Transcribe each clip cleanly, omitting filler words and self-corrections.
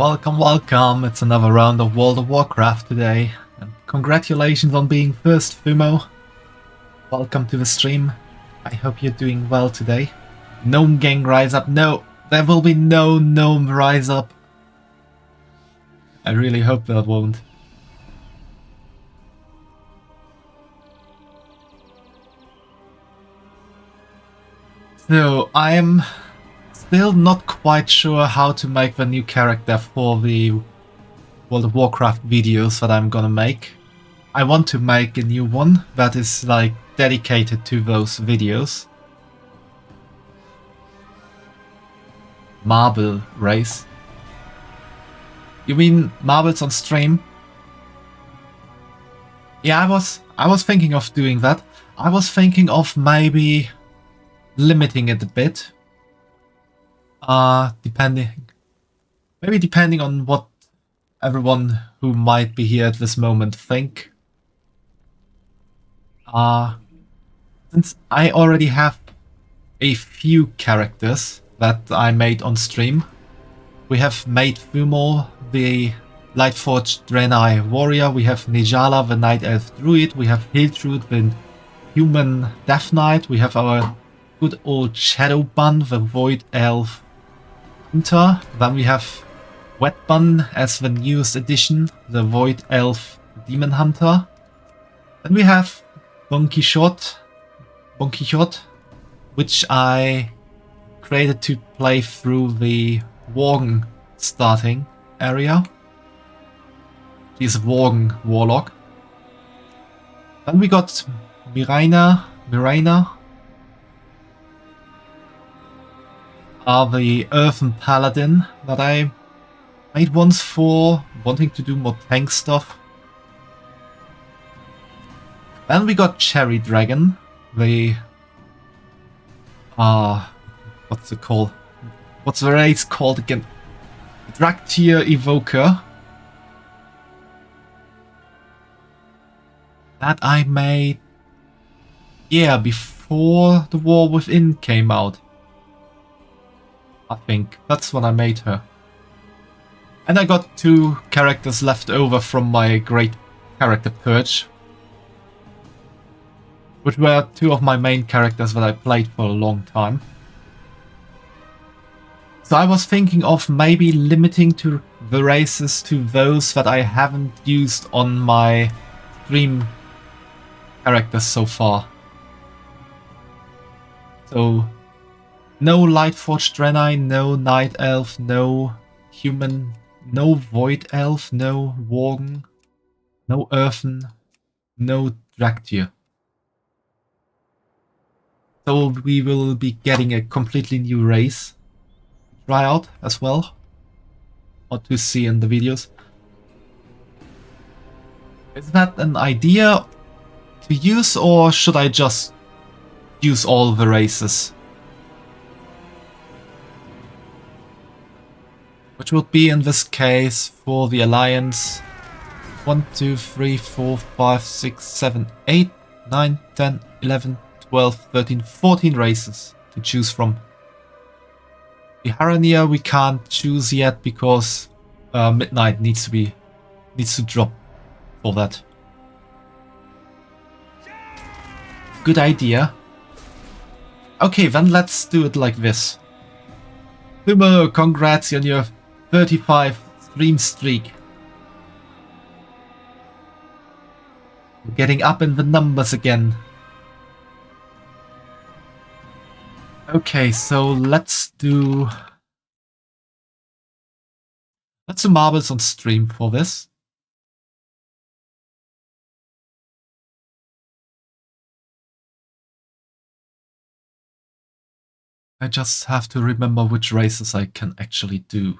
Welcome, welcome. It's another round of World of Warcraft today. And congratulations on being first, Fumo. Welcome to the stream. I hope you're doing well today. Gnome gang rise up. No, there will be no gnome rise up. I really hope that won't. So, I'm still not quite sure how to make the new character for the World of Warcraft videos that I'm gonna make. I want to make a new one that is like dedicated to those videos. Marble race. You mean marbles on stream? Yeah, I was thinking of doing that. I was thinking of maybe limiting it a bit. Depending on what everyone who might be here at this moment think. Since I already have a few characters that I made on stream, we have made Fumo, the Lightforged Draenei warrior, we have Nejala, the Night Elf druid, we have Hiltrud, the human Death Knight, we have our good old Shadowbun, the Void Elf hunter, then we have Wetbun as the newest addition, the Void Elf demon hunter, then we have Bon Quixote, which I created to play through the Worgen starting area. She's a Worgen warlock. Then we got Miraina, the Earthen Paladin that I made once for wanting to do more tank stuff. Then we got Cherry Dragon, the what's it called? What's the race called again? Draktyr Evoker. That I made, yeah, before the War Within came out. I think that's when I made her. And I got 2 characters left over from my great character purge, which were 2 of my main characters that I played for a long time. So I was thinking of maybe limiting to the races to those that I haven't used on my stream characters so far. So no Lightforged Draenei, no Night Elf, no human, no Void Elf, no Worgen, no Earthen, no Draktyr. So we will be getting a completely new race to try out as well, or to see in the videos. Is that an idea to use, or should I just use all the races? Which would be in this case for the Alliance 1, 2, 3, 4, 5, 6, 7, 8, 9, 10, 11, 12, 13, 14 races to choose from. The Haranir we can't choose yet because Midnight needs to drop for that. Good idea. Okay, then let's do it like this. Fumo, congrats on your 35 stream streak. We're getting up in the numbers again. Okay, so let's do marbles on stream for this. I just have to remember which races I can actually do.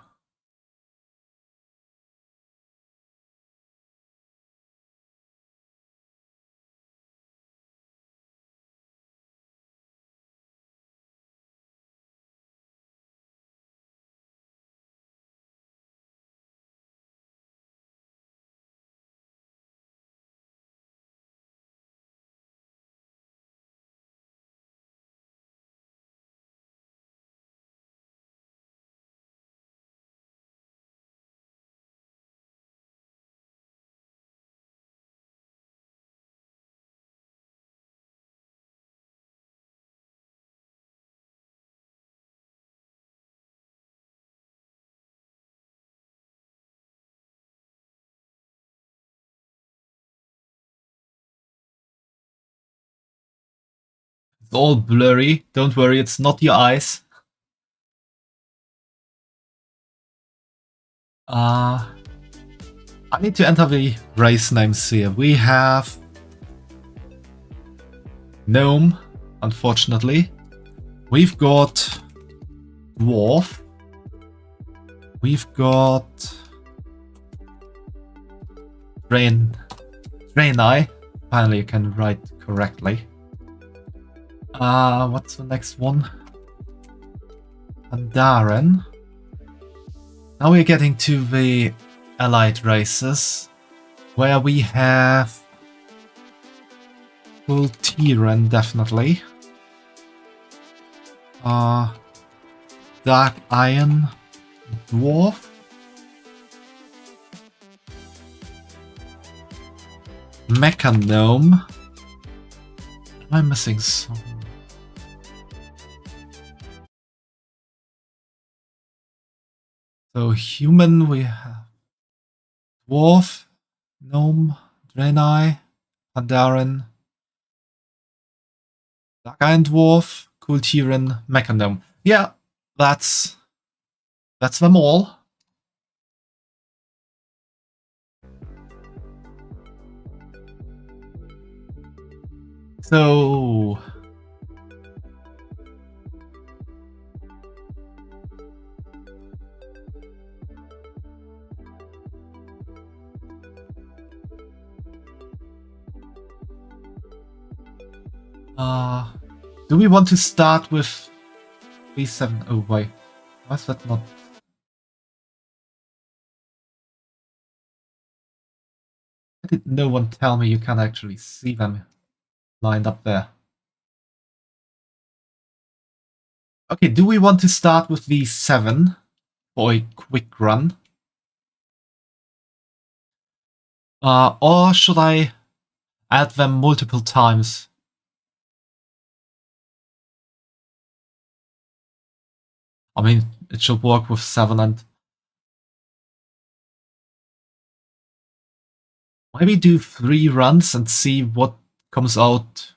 It's all blurry. Don't worry, it's not your eyes. I need to enter the race names here. We have Gnome, unfortunately. We've got Dwarf. We've got Draenei. Finally, I can write correctly. What's the next one? Pandaren. Now we're getting to the allied races, where we have Ultiran, definitely. Dark Iron Dwarf. Mecha Gnome. Am I missing some? So human, we have Dwarf, Gnome, Draenei, Pandaren, Dark Iron Dwarf, Kultiran, Mecha Gnome. Yeah, that's them all. So do we want to start with V7? Oh wait, why's that not? Why did no one tell me you can actually see them lined up there? Okay, do we want to start with V7 for a quick run? Or should I add them multiple times? I mean, it should work with 7 and... Maybe do 3 runs and see what comes out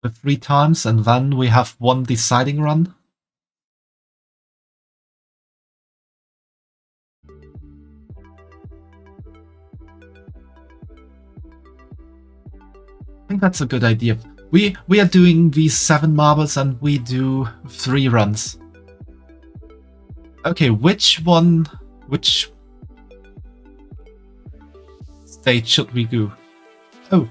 with 3 times, and then we have 1 deciding run. I think that's a good idea. We are doing these 7 marbles and we do 3 runs. Okay, which stage should we do? Oh,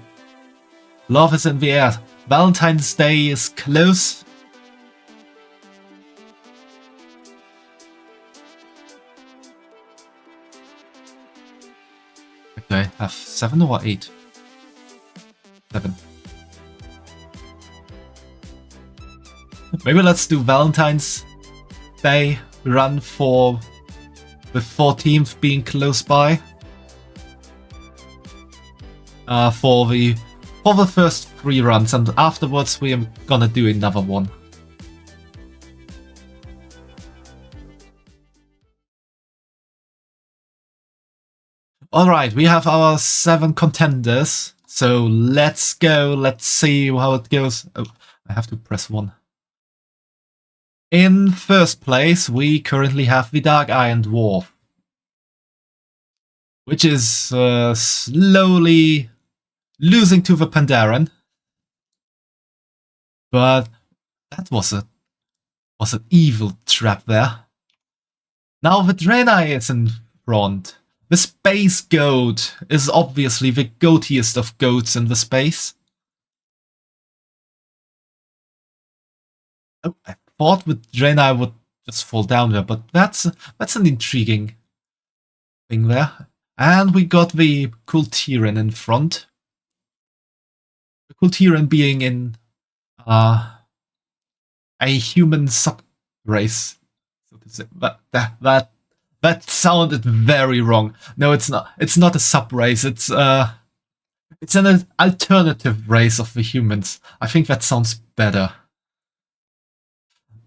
love is in the air. Valentine's Day is close. Do I have 7 or 8? 7. Maybe let's do Valentine's Day run for the 14th being close by. For the first 3 runs, and afterwards we are gonna do another one. Alright, we have our 7 contenders, so let's go, let's see how it goes. Oh, I have to press 1. In first place, we currently have the Dark Iron Dwarf, which is slowly losing to the Pandaren. But that was an evil trap there. Now the Draenei is in front. The Space Goat is obviously the goatiest of goats in the space. Oh, I thought the Draenei would just fall down there, but that's an intriguing thing there. And we got the Kultiran in front. The Kultiran being in a human sub-race. So to say. That sounded very wrong. No, it's not. It's not a sub-race. It's an alternative race of the humans. I think that sounds better.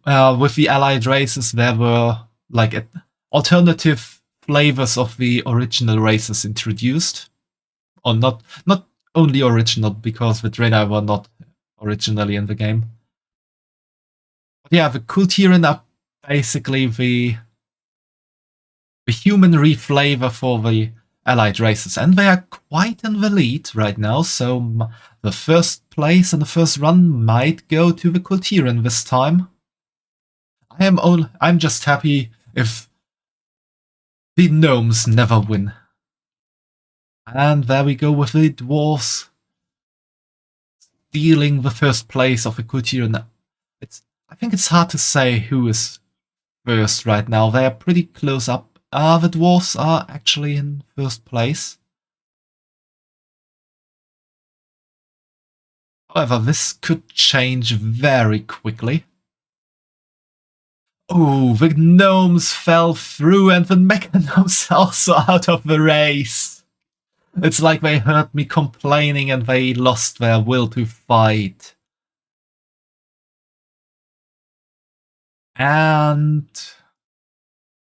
With the allied races, there were like alternative flavors of the original races introduced, or not only original, because the Draenei were not originally in the game. But yeah, the Kultiran are basically the human reflavor for the allied races, and they are quite in the lead right now, so the first place in the first run might go to the Kultiran this time. I'm just happy if the gnomes never win. And there we go with the dwarves stealing the first place of the Kultiran. I think it's hard to say who is first right now. They are pretty close up. The dwarves are actually in first place. However, this could change very quickly. Oh, the gnomes fell through and the mecha gnomes also out of the race. It's like they heard me complaining and they lost their will to fight. And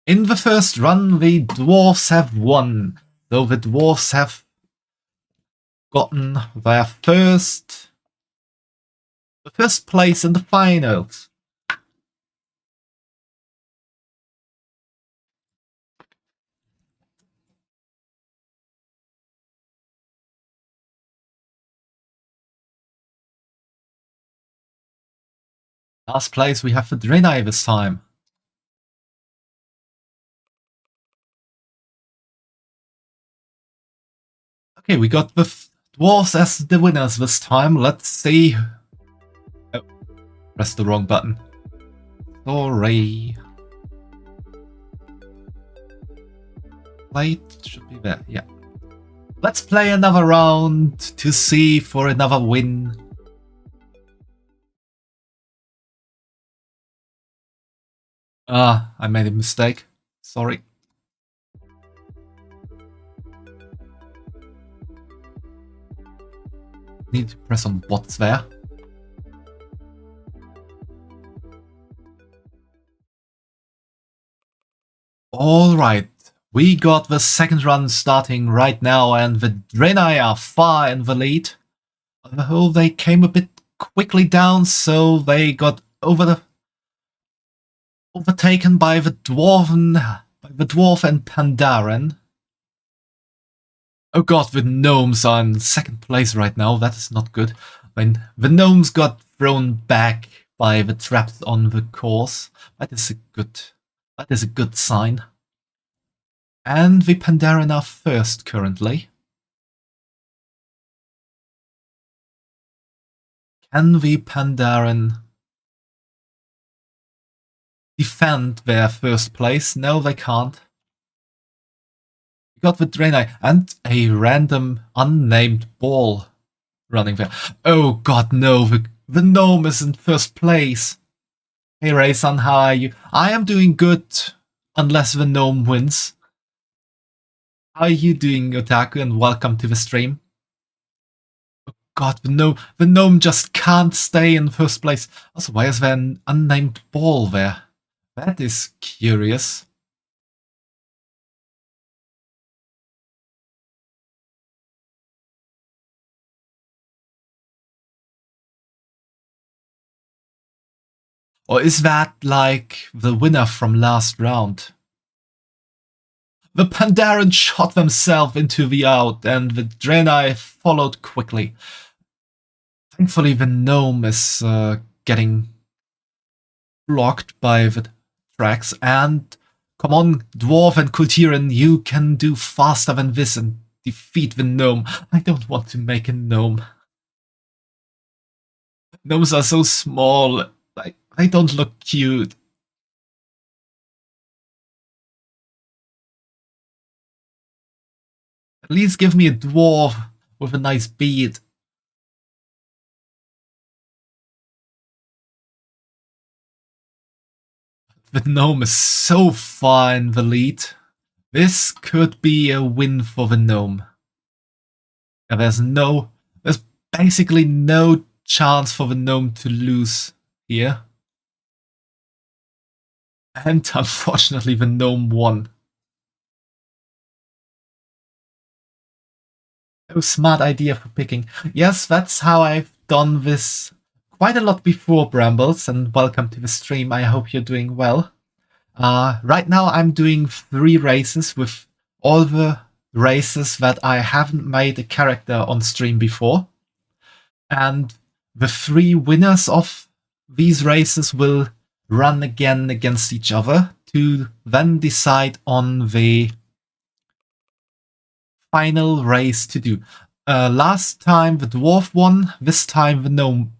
in the first run, the dwarves have won. Though the dwarves have gotten their first place in the finals. Last place we have the MDNI this time. Okay, we got the dwarves as the winners this time. Let's see. Oh, pressed the wrong button. Sorry. Plate should be there, yeah. Let's play another round to see for another win. I made a mistake. Sorry. Need to press on bots there. Alright, we got the second run starting right now, and the MDNI are far in the lead. Although they came a bit quickly down, so they got overtaken by the dwarf and Pandaren. Oh god, the gnomes are in second place right now. That is not good. When the gnomes got thrown back by the traps on the course, that is a good sign. And the Pandaren are first currently. Can the Pandaren defend their first place? No, they can't. We got the MDNI and a random unnamed ball running there. Oh god, no, the gnome is in first place. Hey Ray-san, how are you? I am doing good, unless the gnome wins. How are you doing, Otaku, and welcome to the stream. Oh god, the gnome just can't stay in first place. Also, why is there an unnamed ball there? That is curious. Or is that like the winner from last round? The Pandaren shot themselves into the out, and the MDNI followed quickly. Thankfully, the gnome is getting blocked by the tracks, and come on, dwarf and Kultiran, you can do faster than this and defeat the gnome. I don't want to make a gnome. Gnomes are so small, like, they don't look cute. At least give me a dwarf with a nice beard. The gnome is so far in the lead. This could be a win for the gnome. Yeah, there's basically no chance for the gnome to lose here. And unfortunately, the gnome won. Oh, smart idea for picking. Yes, that's how I've done this quite a lot before, Brambles, and welcome to the stream. I hope you're doing well. Right now I'm doing 3 races with all the races that I haven't made a character on stream before. And the 3 winners of these races will run again against each other to then decide on the final race to do. Last time the dwarf won, this time the gnome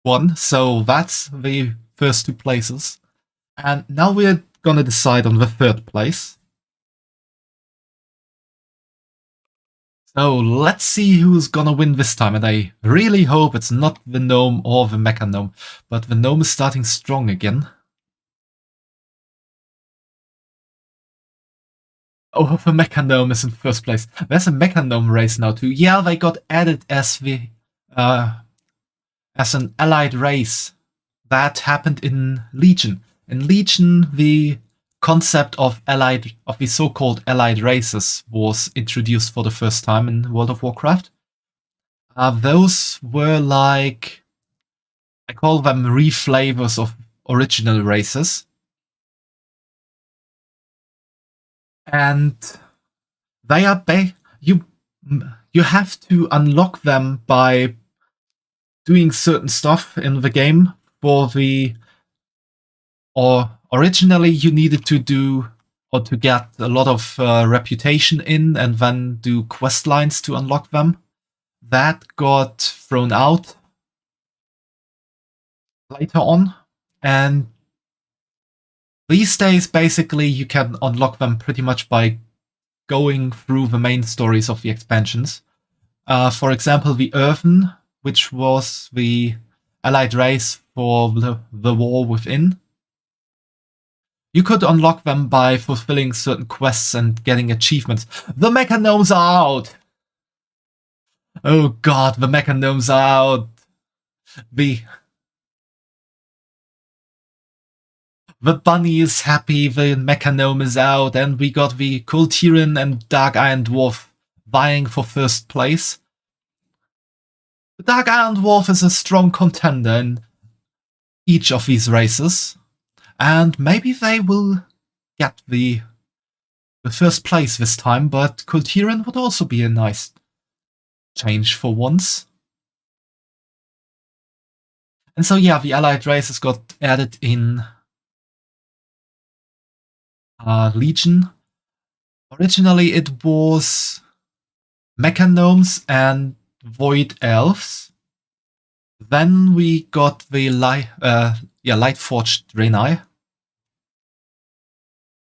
won, so that's the first 2 places. And now we're gonna decide on the 3rd place. So let's see who's gonna win this time, and I really hope it's not the gnome or the mecha gnome, but the gnome is starting strong again. Oh, the mecha gnome is in 1st place. There's a mecha gnome race now too. Yeah, they got added as the as an allied race. That happened in Legion. In Legion, the concept of the so-called allied races was introduced for the first time in World of Warcraft. Those were like, I call them reflavors of original races. And they are you have to unlock them by doing certain stuff in the game for originally you needed to do or to get a lot of reputation in and then do quest lines to unlock them. That got thrown out later on, and these days basically you can unlock them pretty much by going through the main stories of the expansions. For example, the Earthen, which was the allied race for the War Within. You could unlock them by fulfilling certain quests and getting achievements. The mecha gnomes are out! Oh god, the mecha gnomes are out! The bunny is happy, the mecha gnome is out, and we got the Kultiran and Dark Iron Dwarf vying for 1st place. The Dark Iron Dwarf is a strong contender in each of these races, and maybe they will get the 1st place this time, but Kultiran would also be a nice change for once. And so yeah, the allied races got added in Legion. Originally it was mecha gnomes and void elves. Then we got the Lightforged Draenei.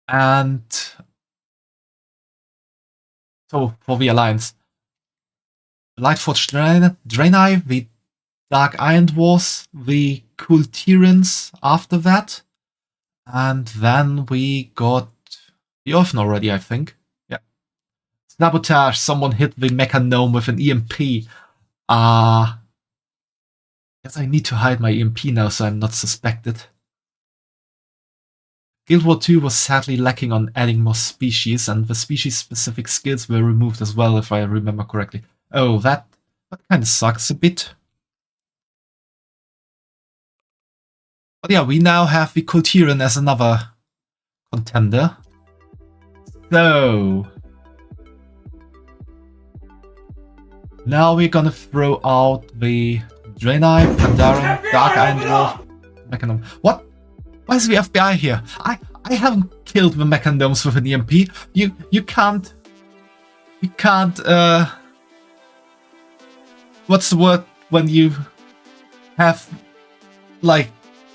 And so for the Alliance, Lightforged Draenei, the Dark Iron Dwarfs, the Kultirans after that. And then we got the Earthen already, I think. Yeah. Sabotage, someone hit the mecha gnome with an EMP. Guess I need to hide my EMP now so I'm not suspected. Guild War 2 was sadly lacking on adding more species, and the species-specific skills were removed as well, if I remember correctly. Oh, that kind of sucks a bit. But yeah, we now have the Kultiran as another contender. So now we're gonna throw out the Draenei, Pandaren, Dark Iron Dwarf, Mechanom. What? Why is the FBI here? I haven't killed the Mechanomes with an EMP. You can't what's the word when you have like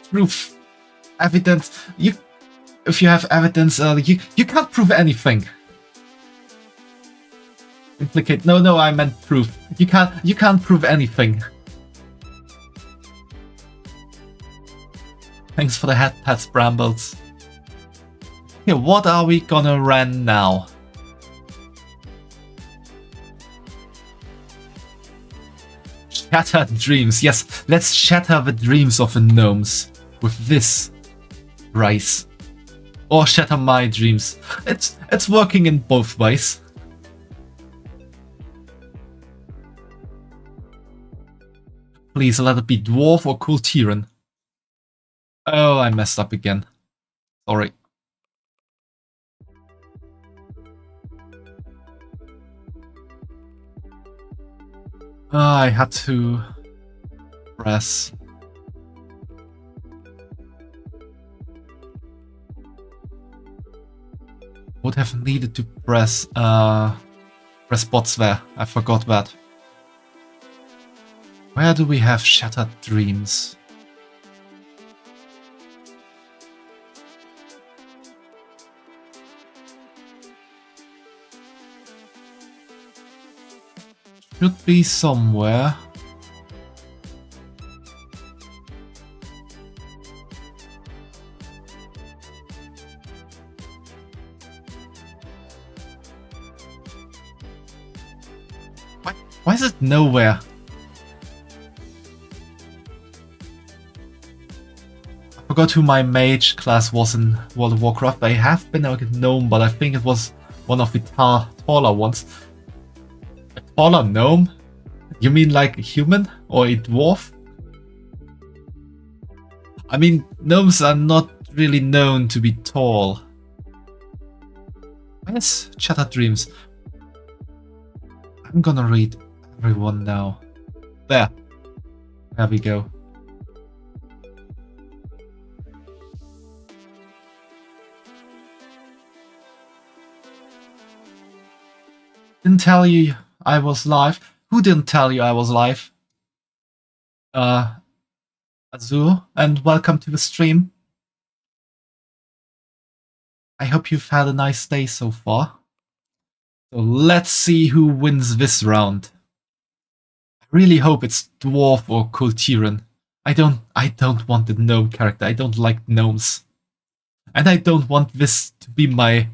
proof, evidence? If you have evidence, you can't prove anything. Implicate? No, I meant proof. You can't prove anything. Thanks for the head pats, Brambles. Here, what are we gonna run now? Shatter dreams. Yes, let's shatter the dreams of the gnomes with this rice. Or shatter my dreams. It's working in both ways. Please let it be dwarf or Kultiran. Oh, I messed up again. Sorry. I had to press. Would have needed to press bots there. I forgot that. Where do we have Shattered Dreams? Should be somewhere. Why is it nowhere? I forgot who my mage class was in World of Warcraft. I have been a gnome, but I think it was one of the taller ones. A taller gnome? You mean like a human or a dwarf? I mean, gnomes are not really known to be tall. Where's Shattered Dreams? I'm gonna read everyone now. There we go. Didn't tell you I was live. Who didn't tell you I was live? Azur, and welcome to the stream. I hope you've had a nice day so far. So let's see who wins this round. I really hope it's dwarf or Kultiran. I don't want the gnome character. I don't like gnomes. And I don't want this to be my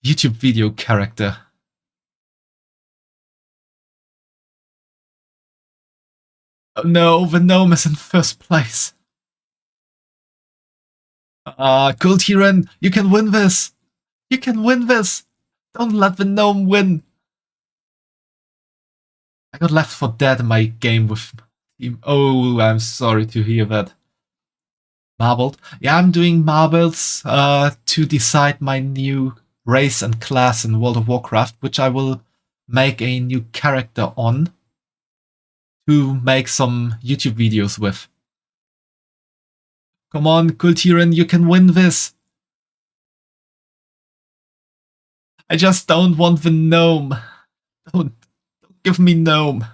YouTube video character. Oh no, the gnome is in first place. Kultiran, you can win this! You can win this! Don't let the gnome win! I got left for dead in my game with team. Oh, I'm sorry to hear that. Marbled. Yeah, I'm doing marbles to decide my new race and class in World of Warcraft, which I will make a new character on to make some YouTube videos with. Come on, Kultiran, you can win this! I just don't want the gnome. Don't give me gnome.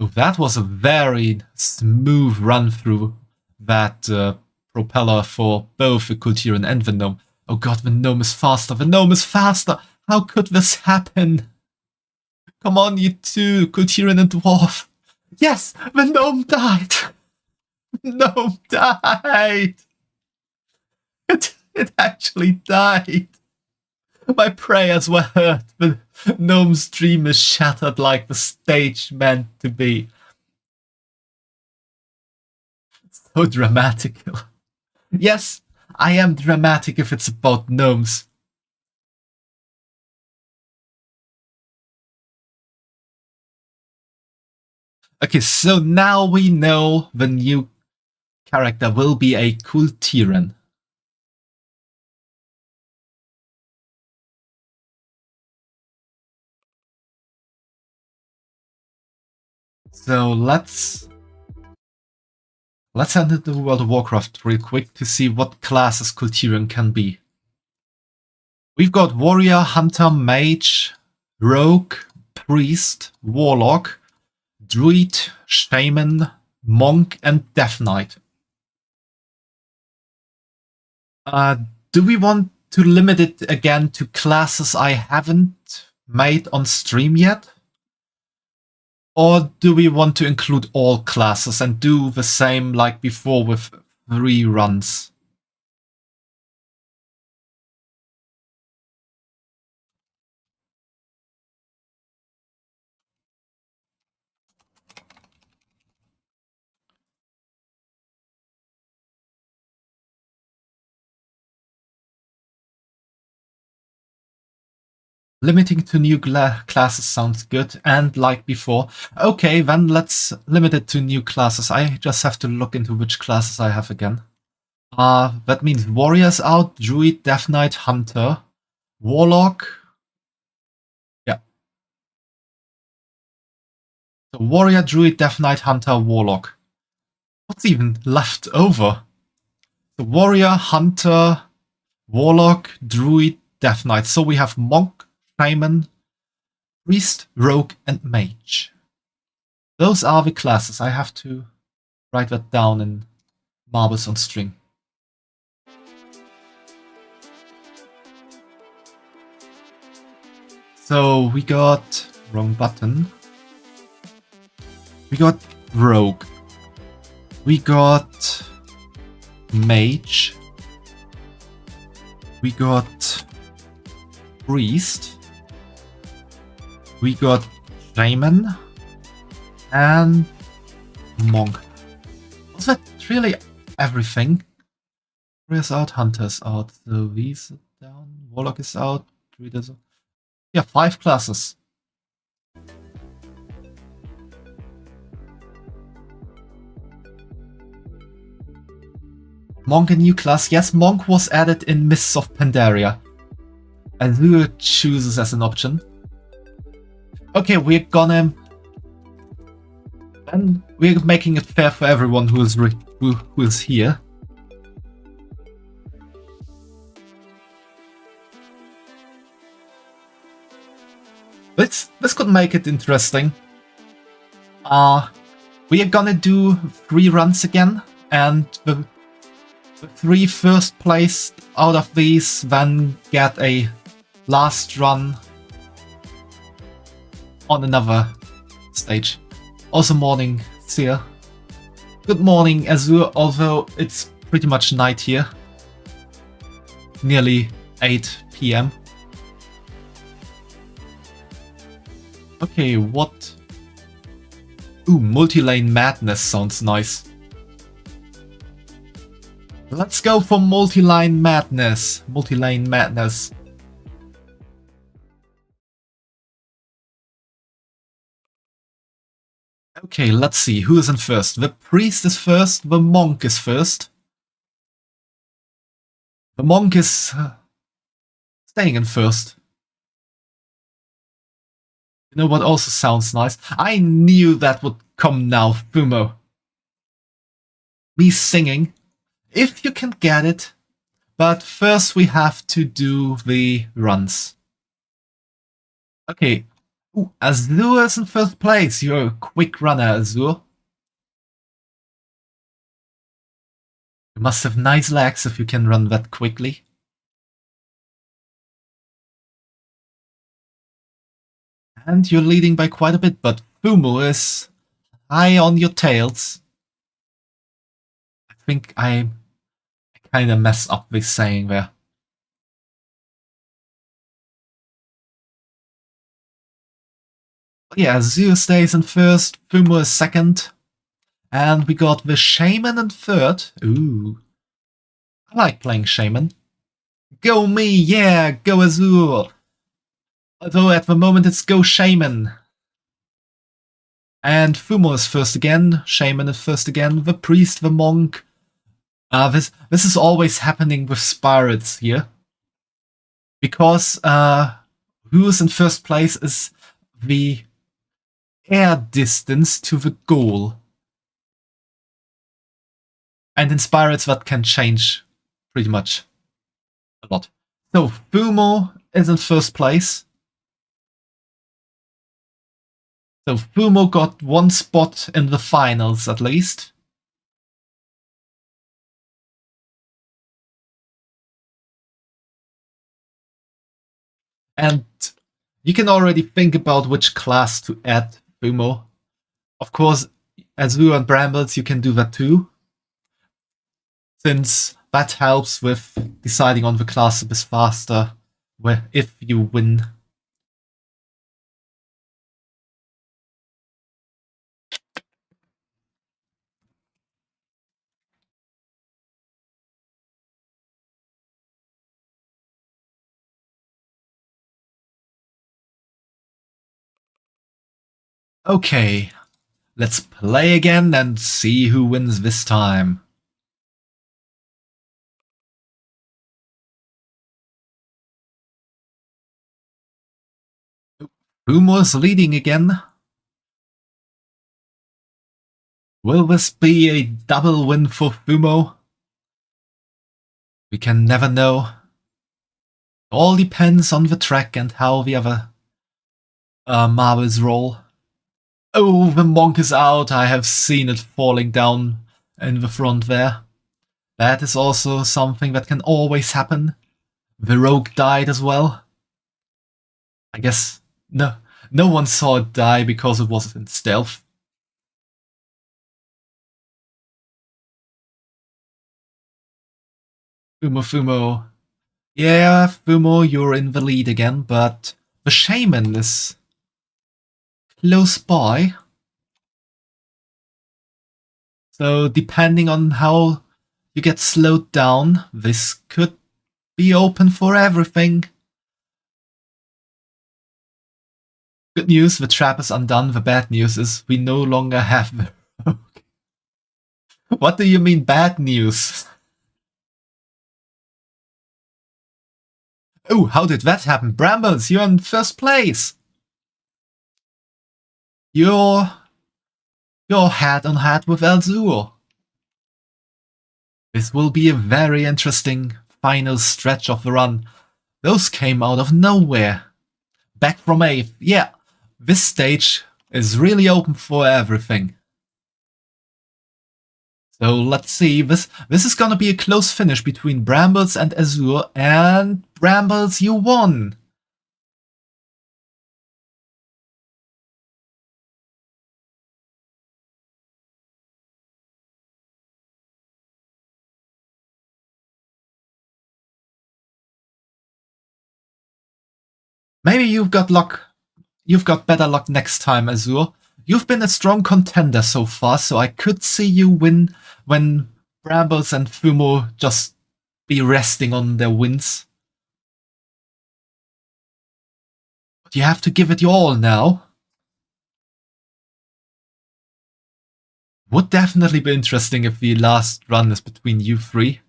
Oh, that was a very smooth run through that propeller for both the Kultiran and the gnome. Oh god, the gnome is faster. The gnome is faster. How could this happen? Come on, you two, Kultiran and Dwarf. Yes, the gnome died. The gnome died. It actually died. My prayers were heard. The gnome's dream is shattered like the stage meant to be. So dramatic. Yes, I am dramatic if it's about gnomes. Okay, so now we know the new character will be a Kultiran. So let's head into World of Warcraft real quick to see what classes Kultiran can be. We've got Warrior, Hunter, Mage, Rogue, Priest, Warlock, Druid, Shaman, Monk, and Death Knight. Do we want to limit it again to classes I haven't made on stream yet? Or do we want to include all classes and do the same like before with 3 runs? Limiting to new classes sounds good, and like before. Okay, then let's limit it to new classes. I just have to look into which classes I have again. That means Warrior's out, Druid, Death Knight, Hunter, Warlock. Yeah. So Warrior, Druid, Death Knight, Hunter, Warlock. What's even left over? The Warrior, Hunter, Warlock, Druid, Death Knight. So we have Monk, Shaman, Priest, Rogue, and Mage. Those are the classes. I have to write that down in marbles on string. So we got wrong button. We got Rogue. We got Mage. We got Priest. We got Shaman. And Monk. Was that really everything? Warrior's out, Hunter's out. So these are down. Warlock is out. Druid is out. Yeah, 5 classes. Monk a new class. Yes, Monk was added in Mists of Pandaria. Azure chooses as an option. Okay, we're gonna... And we're making it fair for everyone who is here. This could make it interesting. We are gonna do 3 runs again, and the 3 first placed out of these then get a last run on another stage. Also morning, Seer. Good morning, Azure, although it's pretty much night here. Nearly 8 PM. Okay, what? Ooh, multi-lane madness sounds nice. Let's go for multi-lane madness. Multi-lane madness. Okay, let's see. Who is in first? The priest is first. The monk is first. The monk is staying in first. You know what also sounds nice? I knew that would come now, Fumo. Me singing. If you can get it. But first we have to do the runs. Okay. Ooh, Azure is in first place. You're a quick runner, Azure. You must have nice legs if you can run that quickly. And you're leading by quite a bit, but Fumo is high on your tails. I think I kind of messed up this saying there. Yeah, Azure stays in first, Fumo is second. And we got the Shaman in third. Ooh. I like playing Shaman. Go me, yeah, go Azure. Although at the moment it's go Shaman. And Fumo is first again, Shaman is first again, the Priest, the Monk. This is always happening with Spirits here. Because who is in first place is the air distance to the goal. And in Spirits that can change pretty much a lot. So Fumo is in first place. So Fumo got 1 spot in the finals at least. And you can already think about which class to add Fumo. Of course, Azure and Brambles, you can do that too. Since that helps with deciding on the class a bit faster if you win. Okay, let's play again and see who wins this time. Fumo's leading again. Will this be a double win for Fumo? We can never know. All depends on the track and how the other marbles roll. Oh, the monk is out. I have seen it falling down in the front there. That is also something that can always happen. The rogue died as well. I guess no one saw it die because it was in stealth. Fumo. Yeah, Fumo, you're in the lead again, but the shaman is close by. So depending on how you get slowed down, this could be open for everything. Good news, the trap is undone. The bad news is we no longer have the rogue. What do you mean bad news? Oh, how did that happen? Brambles, you're in first place. You're head on head with Elzur. This will be a very interesting final stretch of the run. Those came out of nowhere. Back from 8th. Yeah, this stage is really open for everything. So let's see, this is gonna be a close finish between Brambles and Azure, and Brambles, you won! Maybe you've got luck. You've got better luck next time, Azure. You've been a strong contender so far, so I could see you win when Brambles and Fumo just be resting on their wins. But you have to give it your all now. Would definitely be interesting if the last run is between you three.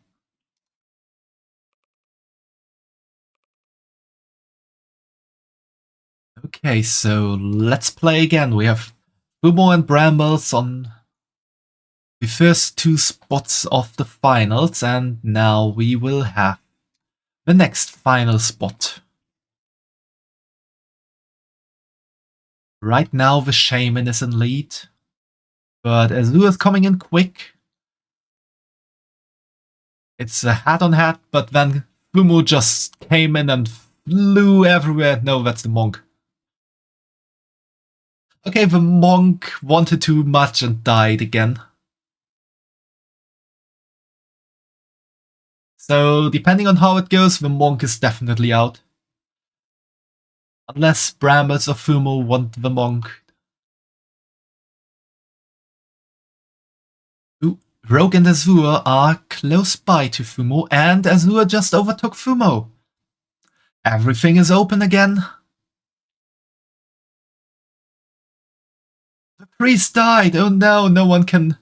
Okay, so let's play again. We have Fumo and Brambles on the first 2 spots of the finals, and now we will have the next final spot. Right now the Shaman is in lead, but Azure is coming in quick. It's a head-on-head, but then Fumo just came in and flew everywhere. No, that's the monk. Okay, the monk wanted too much and died again. So, depending on how it goes, the monk is definitely out. Unless Brambles or Fumo want the monk. Ooh, Rogue and Azure are close by to Fumo, and Azure just overtook Fumo. Everything is open again. The priest died! Oh no, no one can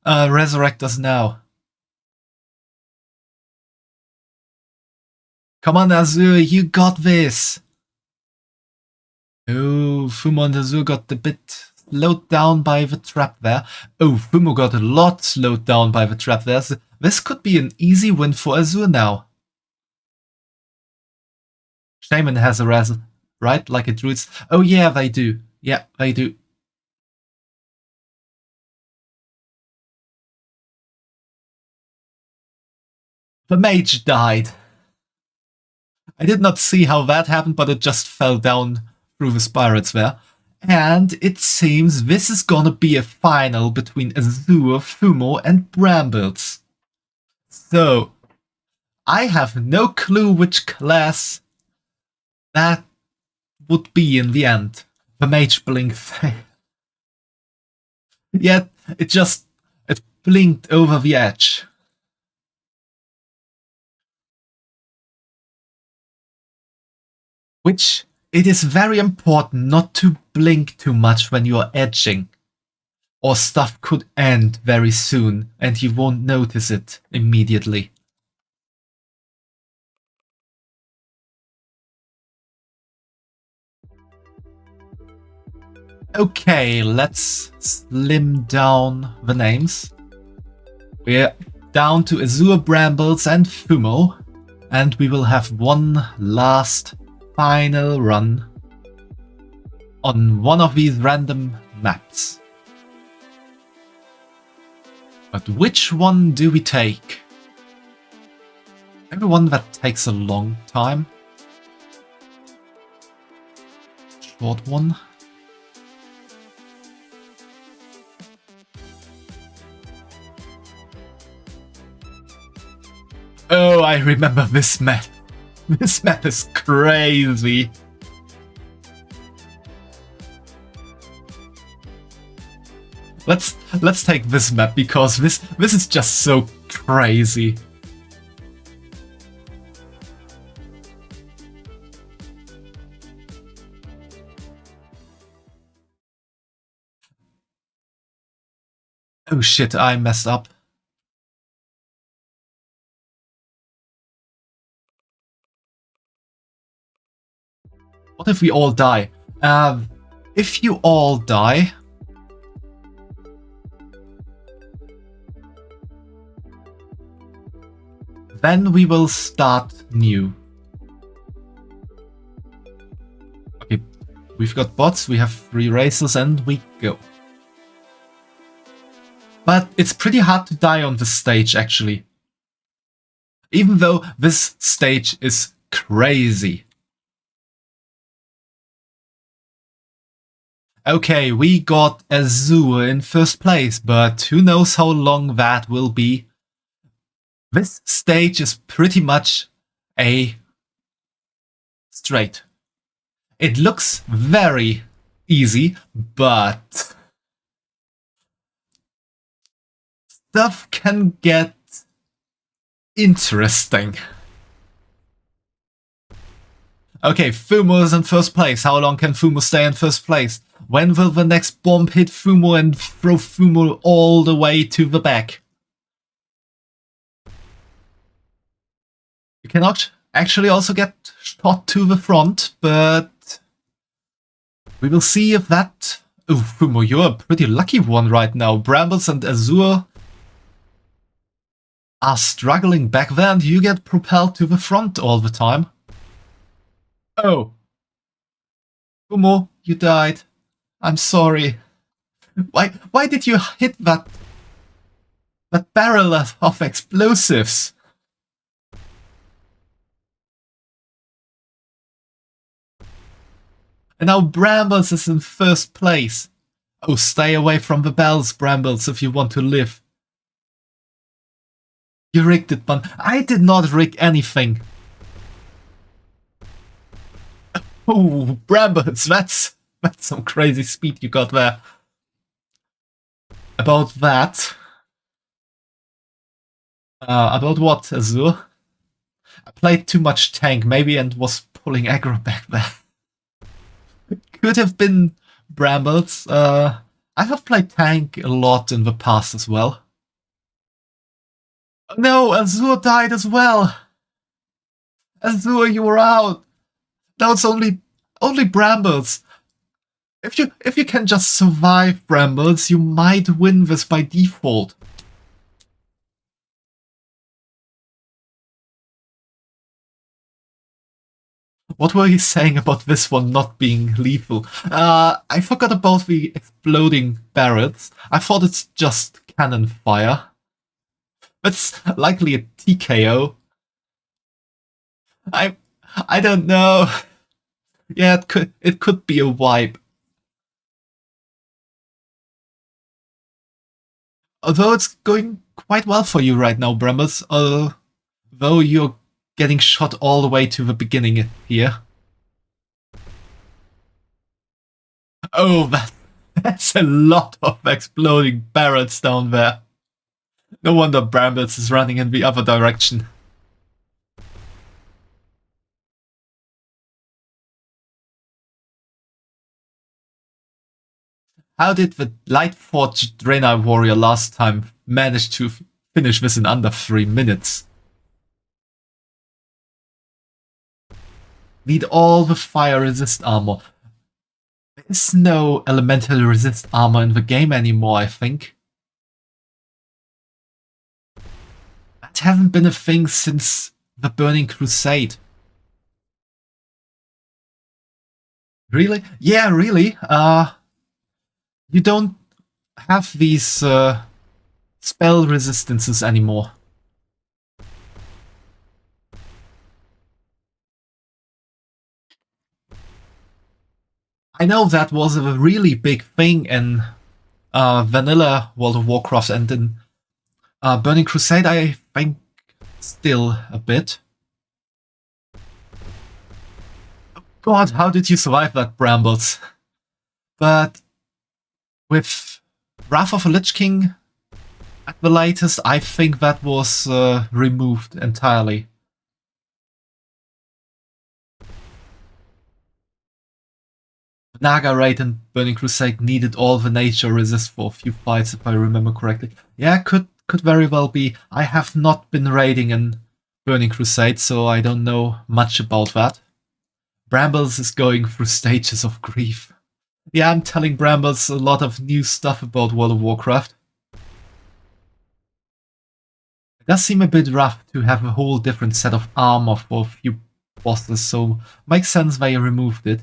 resurrect us now. Come on, Azure, you got this! Oh, Fumo and Azure got a bit slowed down by the trap there. Oh, Fumo got a lot slowed down by the trap there. So this could be an easy win for Azure now. Shaman has a res, right? Like a druid. Oh yeah, they do. Yeah, they do. The mage died. I did not see how that happened, but it just fell down through the spirals there. And it seems this is gonna be a final between Azure, Fumo, and Brambles. So, I have no clue which class that would be in the end. The mage blinked. Yet, it blinked over the edge. Which it is very important not to blink too much when you're edging, or stuff could end very soon and you won't notice it immediately. Okay, let's slim down the names. We're down to Azure, Brambles and Fumo, and we will have one last final run on one of these random maps. But which one do we take? Maybe one that takes a long time? Short one? Oh, I remember this map. This map is crazy. Let's take this map because this is just so crazy. Oh shit, I messed up. What if we all die? If you all die, then we will start new. Okay, we've got bots, we have 3 races, and we go. But it's pretty hard to die on this stage, actually. Even though this stage is crazy. Okay, we got Azure in first place, but who knows how long that will be. This stage is pretty much a straight. It looks very easy, but stuff can get interesting. Okay, Fumo is in first place. How long can Fumo stay in first place? When will the next bomb hit Fumo and throw Fumo all the way to the back? You cannot actually also get shot to the front, but we will see if that... Oh, Fumo, you're a pretty lucky one right now. Brambles and Azure are struggling back there and you get propelled to the front all the time. Oh. Fumo, you died. I'm sorry. Why did you hit that barrel of explosives? And now Brambles is in first place. Oh, stay away from the bells, Brambles, if you want to live. You rigged it, man. I did not rig anything. Oh, Brambles, that's some crazy speed you got there. About that. About what, Azure? I played too much tank, maybe, and was pulling aggro back there. Could have been Brambles. I have played tank a lot in the past as well. No, Azure died as well. Azure, you were out. Now it's only Brambles. If you can just survive Brambles, you might win this by default. What were you saying about this one not being lethal? I forgot about the exploding barrels. I thought it's just cannon fire. It's likely a TKO. I don't know. Yeah, it could be a wipe. Although it's going quite well for you right now, Brambles. Though you're getting shot all the way to the beginning here. Oh, that's a lot of exploding barrels down there. No wonder Brambles is running in the other direction. How did the Lightforged Draenei warrior last time manage to finish this in under 3 minutes? Need all the fire resist armor. There is no elemental resist armor in the game anymore, I think. That hasn't been a thing since the Burning Crusade. Really? Yeah, really. You don't have these spell resistances anymore. I know that was a really big thing in vanilla World of Warcraft, and in Burning Crusade I think still a bit. Oh God, how did you survive that, Brambles? But with Wrath of a Lich King at the latest, I think that was removed entirely. Naga raid and Burning Crusade needed all the nature resist for a few fights, if I remember correctly. Yeah, could very well be. I have not been raiding in Burning Crusade, so I don't know much about that. Brambles is going through stages of grief. Yeah, I'm telling Brambles a lot of new stuff about World of Warcraft. It does seem a bit rough to have a whole different set of armor for a few bosses, so makes sense they removed it.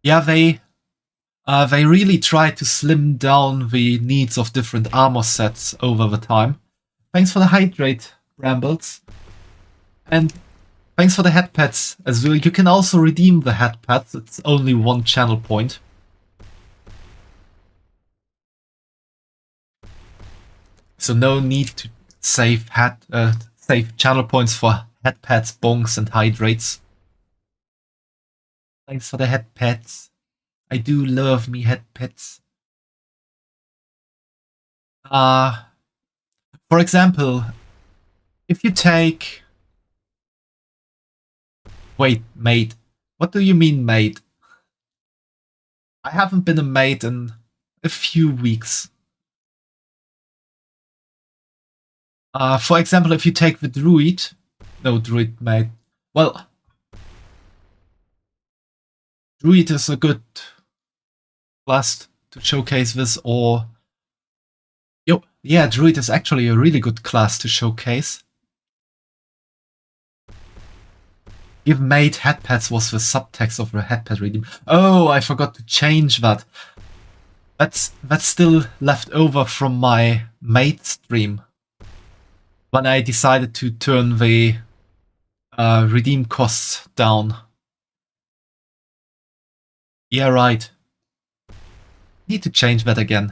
Yeah, they really tried to slim down the needs of different armor sets over the time. Thanks for the hydrate, Brambles. And thanks for the head pads as well. You can also redeem the head pads. It's only 1 channel point. So no need to save channel points for head pads, bongs, and hydrates. Thanks for the head pads. I do love me head pads. For example, if you take... Wait, maid. What do you mean, maid? I haven't been a maid in a few weeks. For example, if you take the druid... No, druid maid. Well... Druid is a good class to showcase this, or... yeah, Druid is actually a really good class to showcase. Give maid headpads was the subtext of the headpad redeem. Oh, I forgot to change that. That's still left over from my maid stream. When I decided to turn the redeem costs down. Yeah, right. Need to change that again.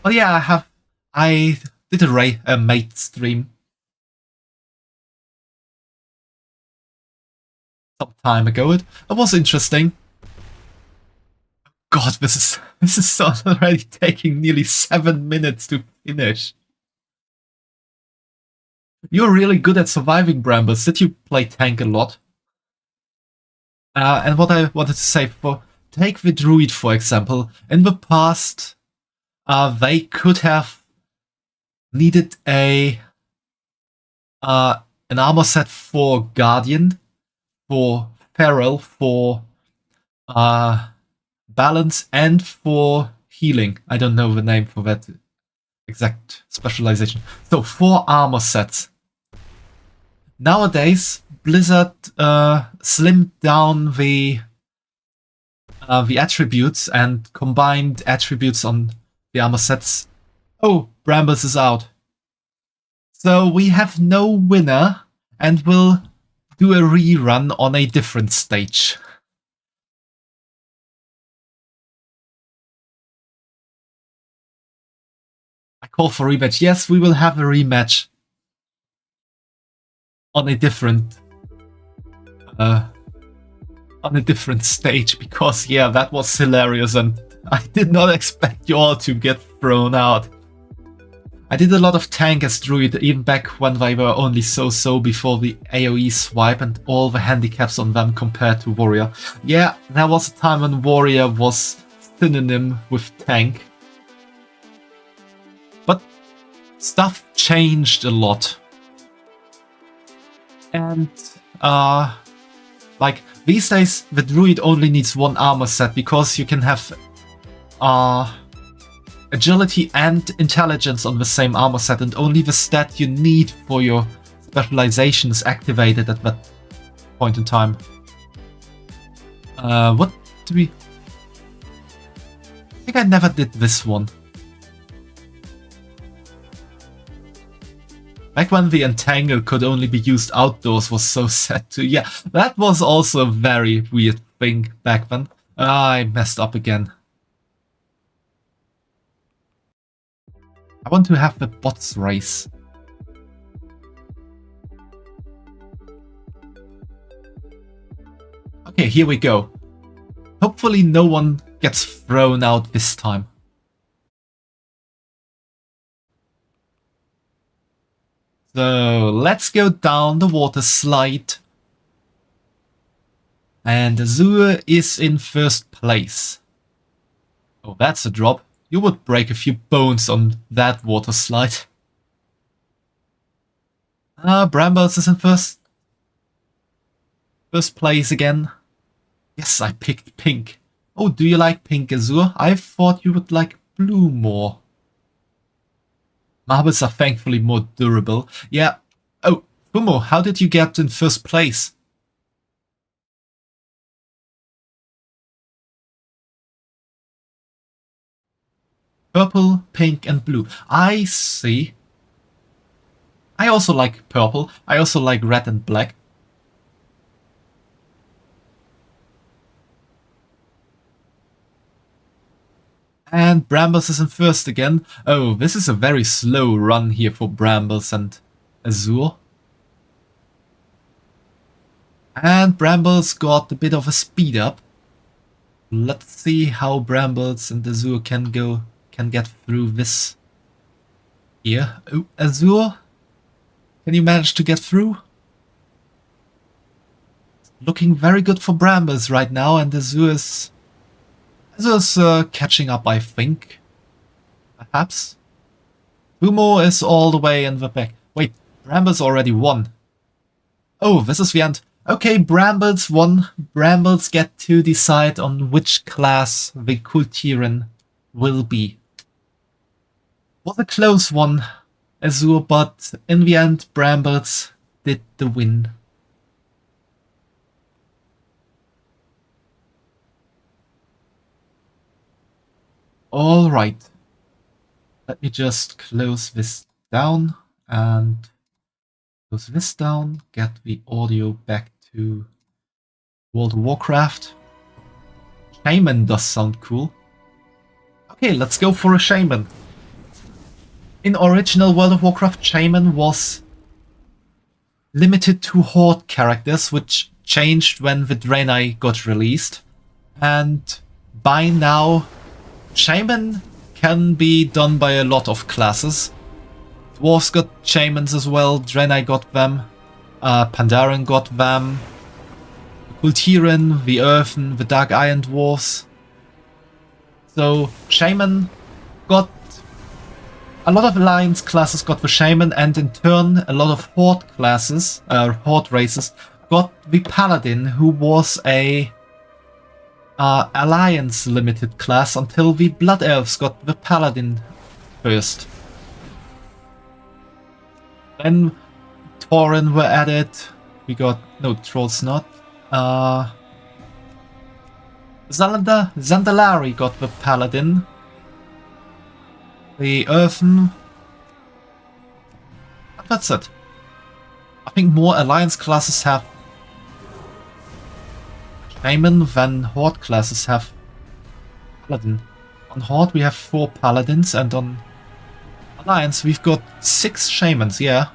Oh yeah, I did a mate stream some time ago. It was interesting. God, this is already taking nearly 7 minutes to finish. You're really good at surviving, Brambles. Did you play tank a lot? And what I wanted to say, take the druid for example. In the past, they could have needed an armor set for Guardian, for Feral, for Balance, and for Healing. I don't know the name for that exact specialization. So 4 armor sets. Nowadays, Blizzard slimmed down the attributes and combined attributes on the armor sets. Oh, Brambles is out. So we have no winner, and we'll do a rerun on a different stage. I call for rematch. Yes, we will have a rematch on a different stage, because yeah, that was hilarious and I did not expect you all to get thrown out. I did a lot of tank as druid, even back when they were only so-so before the AoE swipe and all the handicaps on them compared to warrior. Yeah, there was a time when warrior was synonym with tank. But stuff changed a lot. And, like, these days the druid only needs one armor set because you can have, agility and intelligence on the same armor set, and only the stat you need for your specialization is activated at that point in time. What do we... I think I never did this one. Back when the Entangle could only be used outdoors was so sad too. Yeah, that was also a very weird thing back then. I messed up again. I want to have the bots race. Okay, here we go. Hopefully no one gets thrown out this time. So let's go down the water slide. And Azure is in first place. Oh, that's a drop. You would break a few bones on that water slide. Brambles is in first place again. Yes, I picked pink. Oh, do you like pink, Azure? I thought you would like blue more. Marbles are thankfully more durable. Yeah. Oh, Fumo, how did you get in first place? Purple, pink, and blue. I see. I also like purple. I also like red and black. And Brambles is in first again. Oh, this is a very slow run here for Brambles and Azure. And Brambles got a bit of a speed up. Let's see how Brambles and Azure can get through this here. Oh, Azure, can you manage to get through? Looking very good for Brambles right now, and Azure's catching up, I think. Perhaps. Fumo is all the way in the back. Wait, Brambles already won. Oh, this is the end. Okay, Brambles won. Brambles get to decide on which class the Kultiran will be. Was a close one, Azure, but in the end, Brambles did the win. Alright. Let me just close this down and close this down, get the audio back to World of Warcraft. Shaman does sound cool. Okay, let's go for a Shaman. In original World of Warcraft, Shaman was limited to Horde characters, which changed when the MDNI got released. And by now, Shaman can be done by a lot of classes. Dwarves got Shamans as well, MDNI got them, Pandaren got them, Kultiran, the Earthen, the Dark Iron Dwarves. So Shaman got... A lot of Alliance classes got the Shaman, and in turn a lot of Horde classes, Horde races, got the Paladin, who was a Alliance limited class until the Blood Elves got the Paladin first. Then Tauren were added, we got... no, Trolls not. Zandalari got the Paladin. The Earthen... that's it. I think more Alliance classes have Shaman than Horde classes have Paladin. On Horde we have 4 Paladins, and on Alliance we've got 6 Shamans, yeah.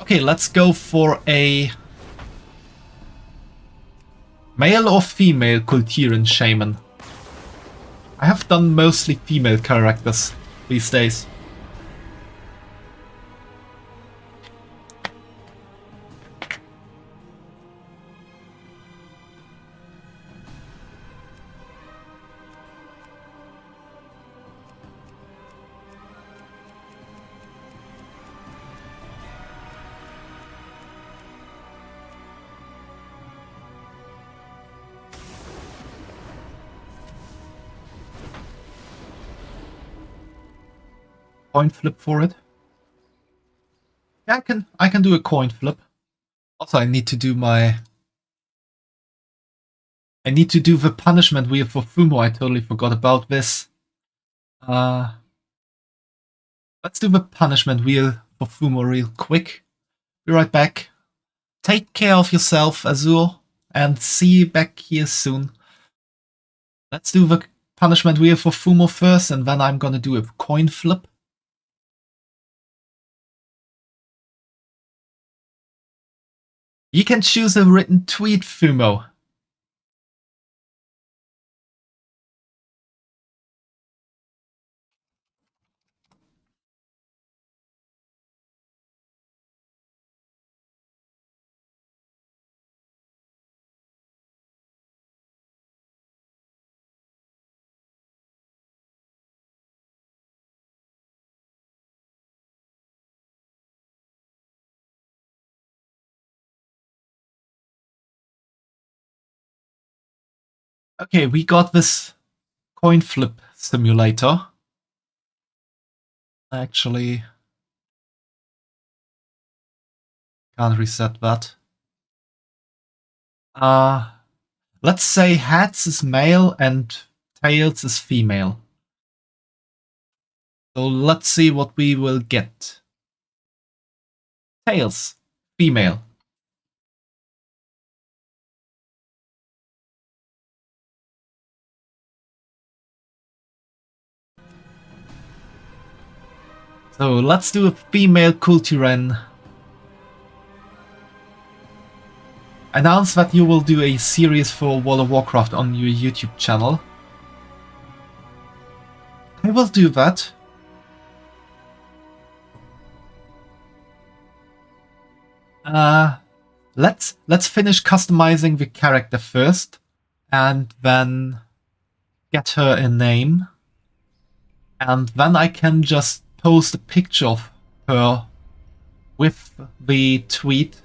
Okay, let's go for a male or female Kultiran Shaman. I have done mostly female characters these days. Coin flip for it. Yeah, I can do a coin flip. Also, I need to do the punishment wheel for Fumo. I totally forgot about this. Let's do the punishment wheel for Fumo real quick. Be right back. Take care of yourself, Azure, and see you back here soon. Let's do the punishment wheel for Fumo first, and then I'm gonna do a coin flip. You can choose a written tweet, Fumo. Okay, we got this coin flip simulator. Actually, can't reset that. Let's say heads is male and tails is female. So let's see what we will get. Tails, female. So let's do a female Kultiren. Announce that you will do a series for World of Warcraft on your YouTube channel. I will do that. Let's finish customizing the character first, and then get her a name, and then I can just post a picture of her with the tweet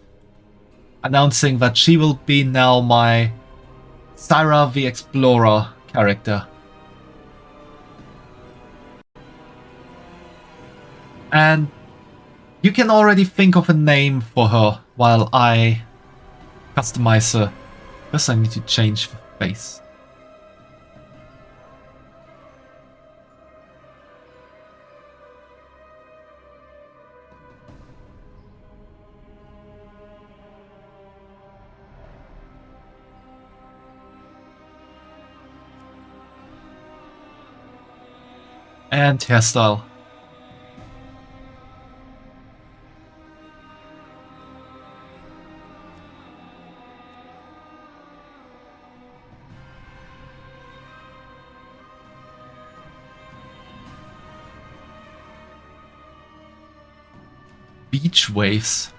announcing that she will be now my Syra the Explorer character. And you can already think of a name for her while I customize her. First I need to change the face. And hairstyle. Beach waves.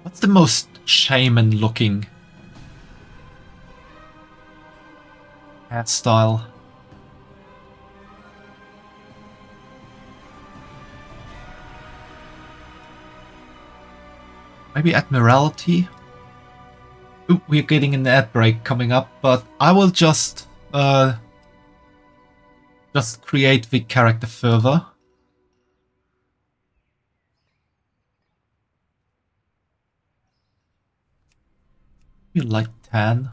What's the most shaman looking hairstyle? Maybe Admiralty? Ooh, we're getting an ad break coming up, but I will just create the character further. Maybe like 10.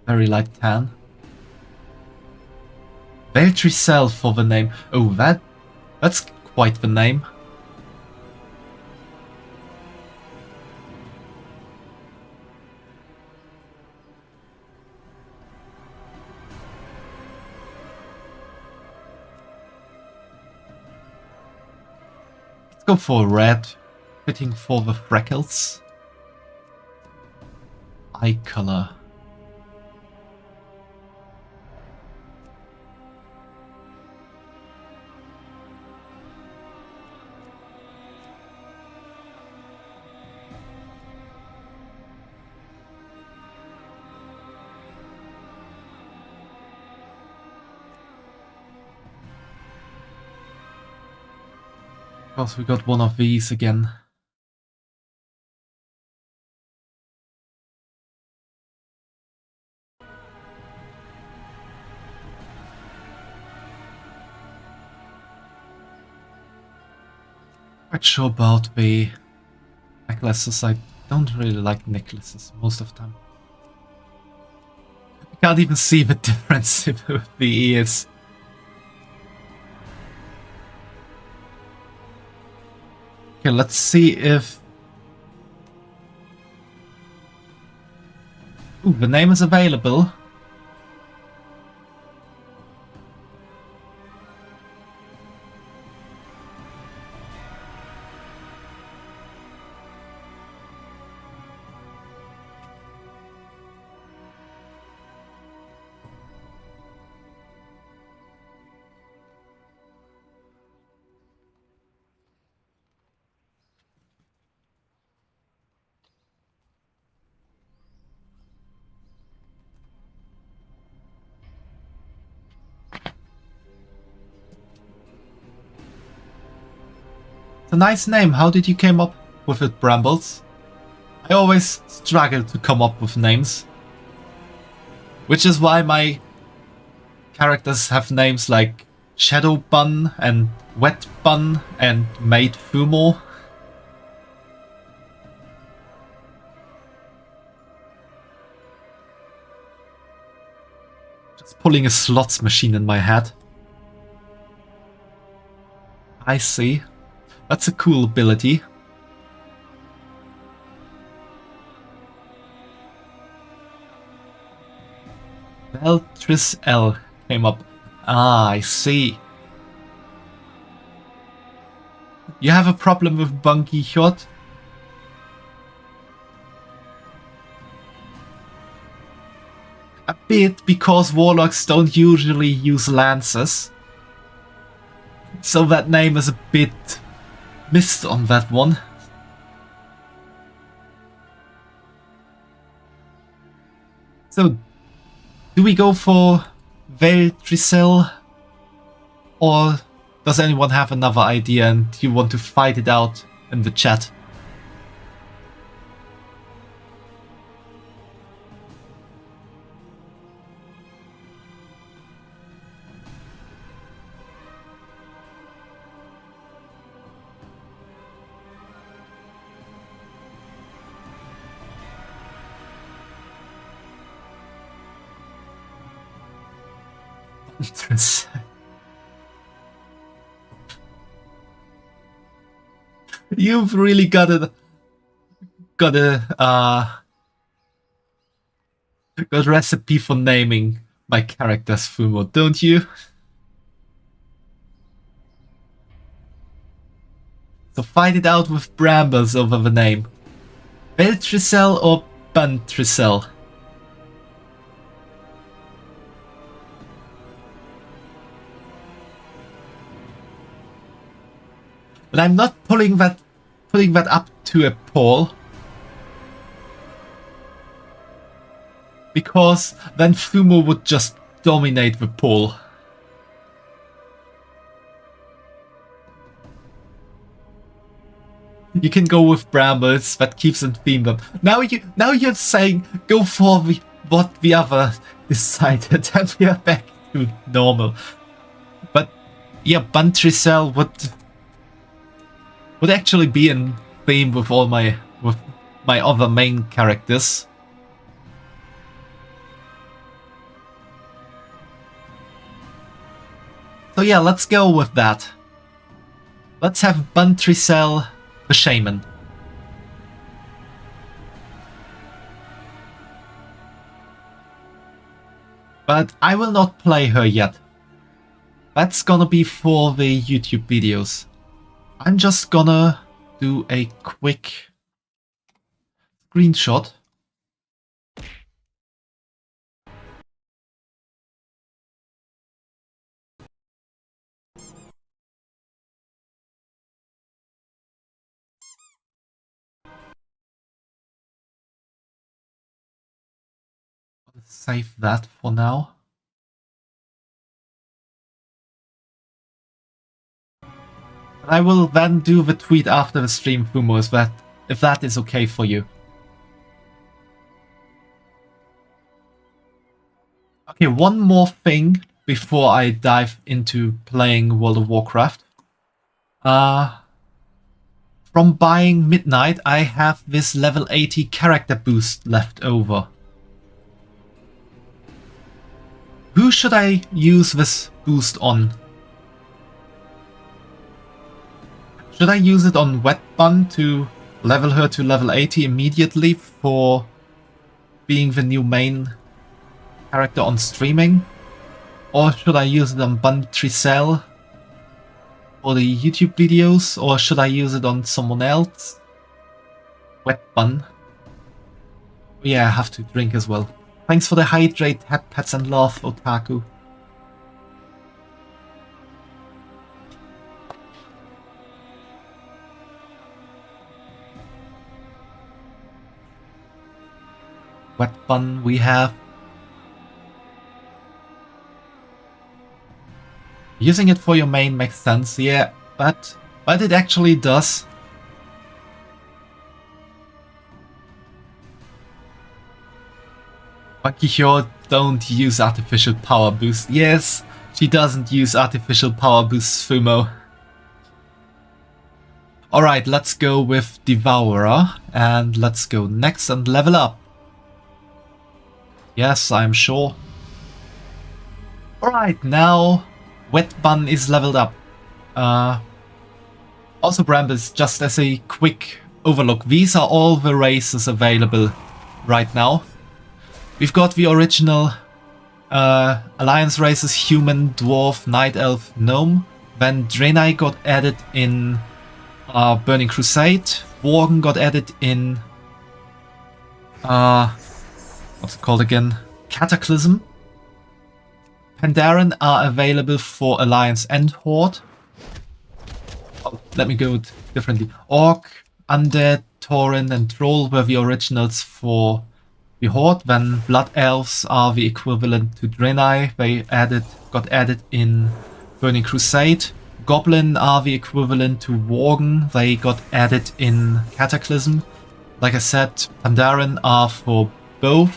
Very light tan. Beltricel for the name. Oh, that's quite the name. Let's go for red, fitting for the freckles. Eye color. Of course, we got one of these again. Quite sure about the necklaces. I don't really like necklaces most of the time. I can't even see the difference with the ears. Okay, let's see if... Ooh, the name is available. It's a nice name. How did you come up with it, Brambles? I always struggle to come up with names. Which is why my characters have names like Shadow Bun and Wet Bun and Maid Fumo. Just pulling a slots machine in my head. I see. That's a cool ability. Beltris L came up. Ah, I see. You have a problem with Bunky Shot? A bit, because warlocks don't usually use lances. So that name is a bit missed on that one. So, do we go for Veltricel? Or does anyone have another idea and you want to fight it out in the chat? You've really got a recipe for naming my characters Fumo, don't you? So fight it out with Brambles over the name. Beltricel or Buntricel? But I'm not putting that up to a poll, because then Fumo would just dominate the poll. You can go with Brambles, that keeps in theme. But now you're saying go for what the other decided, and we are back to normal. But yeah, Buntricel would actually be in theme with all my other main characters. So yeah, let's go with that. Let's have Buntricel the Shaman. But I will not play her yet. That's gonna be for the YouTube videos. I'm just gonna do a quick screenshot. Save that for now. I will then do the tweet after the stream, Fumo, if that is okay for you. Okay, one more thing before I dive into playing World of Warcraft. From buying Midnight, I have this level 80 character boost left over. Who should I use this boost on? Should I use it on Wet Bun to level her to level 80 immediately for being the new main character on streaming? Or should I use it on Buntricel for the YouTube videos? Or should I use it on someone else? Wet Bun. Yeah, I have to drink as well. Thanks for the hydrate, hat pets and love, Otaku. Wet Bun we have. Using it for your main makes sense, yeah, but it actually does. Bakihyo, don't use artificial power boost. Yes, she doesn't use artificial power boosts, Fumo. Alright, let's go with Devourer, and let's go next and level up. Yes, I'm sure. Alright, now Wet Bun is leveled up. Also, Brambis, just as a quick overlook, these are all the races available right now. We've got the original Alliance races, Human, Dwarf, Night Elf, Gnome. Then Draenei got added in Burning Crusade. Worgen got added in... what's it called again? Cataclysm. Pandaren are available for Alliance and Horde. Oh, let me go differently. Orc, Undead, Tauren and Troll were the originals for the Horde. Then Blood Elves are the equivalent to Draenei. They got added in Burning Crusade. Goblin are the equivalent to Worgen. They got added in Cataclysm. Like I said, Pandaren are for both.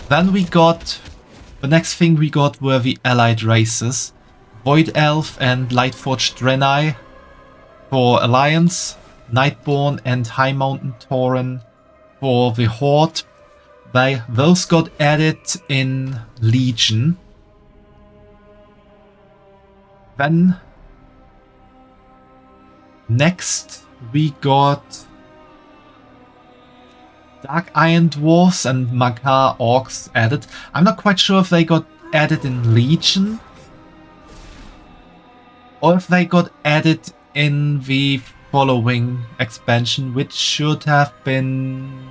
Then we got... the next thing we got were the allied races. Void Elf and Lightforged Draenei for Alliance. Nightborn and High Mountain Tauren for the Horde. Those got added in Legion. Then next we got Dark Iron Dwarfs and Makar Orcs added. I'm not quite sure if they got added in Legion or if they got added in the following expansion, which should have been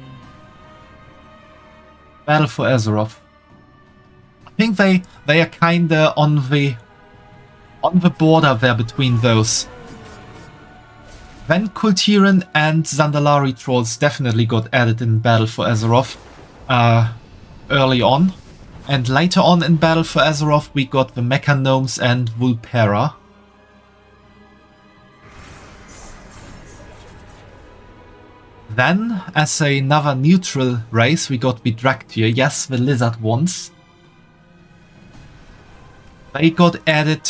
Battle for Azeroth. I think they are kinda on the border there between those. Then Kultiran and Zandalari Trolls definitely got added in Battle for Azeroth early on. And later on in Battle for Azeroth we got the Mecha Gnomes and Vulpera. Then, as another neutral race, we got the Draktyr, yes, the lizard ones. They got added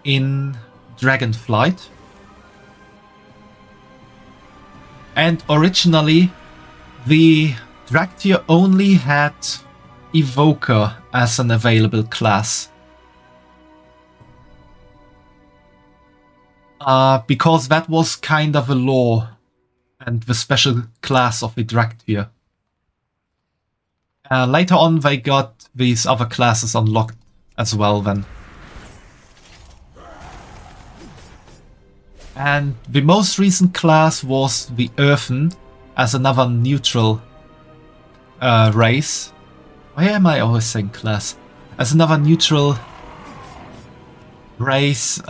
in Dragonflight. And originally, the Draktyr only had Evoker as an available class. because that was kind of a law and the special class of the Draktyr. Later on they got these other classes unlocked as well then. And the most recent class was the Earthen, as another neutral race. Why am I always saying class? As another neutral race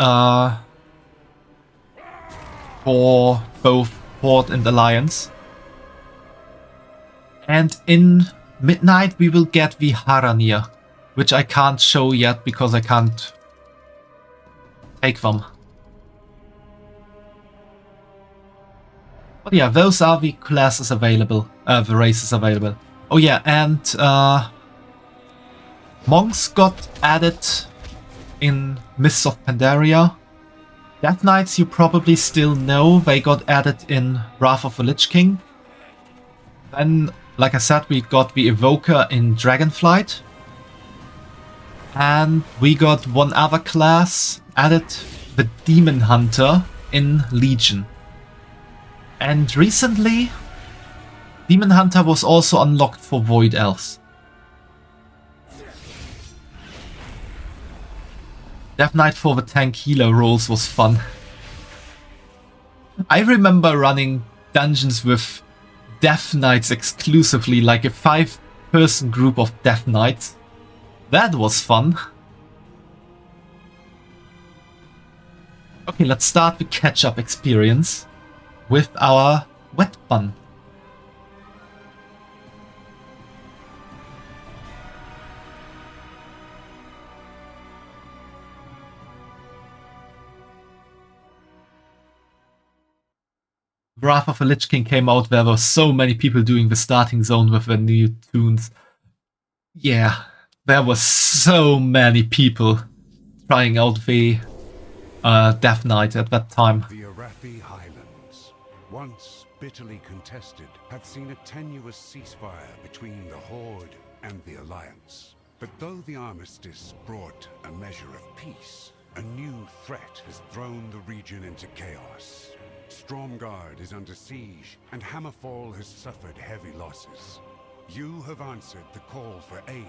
for both Horde and Alliance. And in Midnight we will get the Haranir, which I can't show yet because I can't take them. But yeah, those are the classes available, the races available. Oh yeah, and monks got added in Mists of Pandaria. Death Knights you probably still know, they got added in Wrath of the Lich King. Then, like I said, we got the Evoker in Dragonflight. And we got one other class added, the Demon Hunter in Legion. And recently, Demon Hunter was also unlocked for Void Elves. Death Knight for the tank healer roles was fun. I remember running dungeons with Death Knights exclusively, like a 5-person group of Death Knights. That was fun. Okay, let's start the catch-up experience with our wet bun. Wrath of the Lich King came out, there were so many people doing the starting zone with their new tunes. Yeah, there were so many people trying out the Death Knight at that time. The Arathi Highlands, once bitterly contested, had seen a tenuous ceasefire between the Horde and the Alliance. But though the armistice brought a measure of peace, a new threat has thrown the region into chaos. Stormguard is under siege, and Hammerfall has suffered heavy losses. You have answered the call for aid,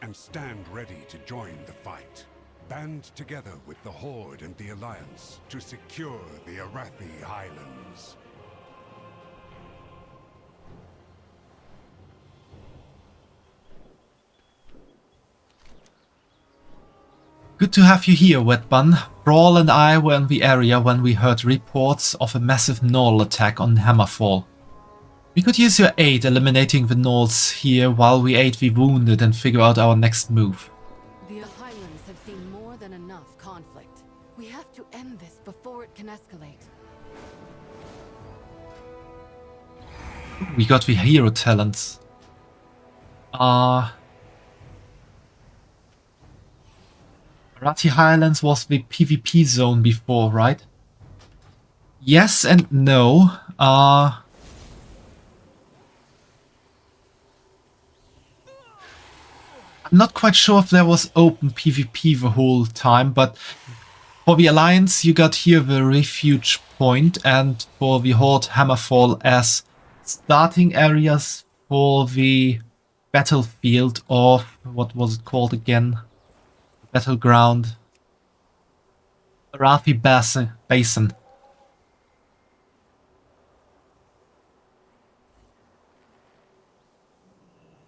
and stand ready to join the fight. Band together with the Horde and the Alliance to secure the Arathi Highlands. Good to have you here, Wetbun. Brawl and I were in the area when we heard reports of a massive Gnoll attack on Hammerfall. We could use your aid eliminating the Gnolls here while we aid the wounded and figure out our next move. The Highlands have seen more than enough conflict. We have to end this before it can escalate. We got the hero talents. Arathi Highlands was the PvP zone before, right? Yes and no. I'm not quite sure if there was open PvP the whole time, but for the Alliance you got here the Refuge Point, and for the Horde Hammerfall as starting areas for the battlefield of, what was it called again? Battleground. Arathi Basin.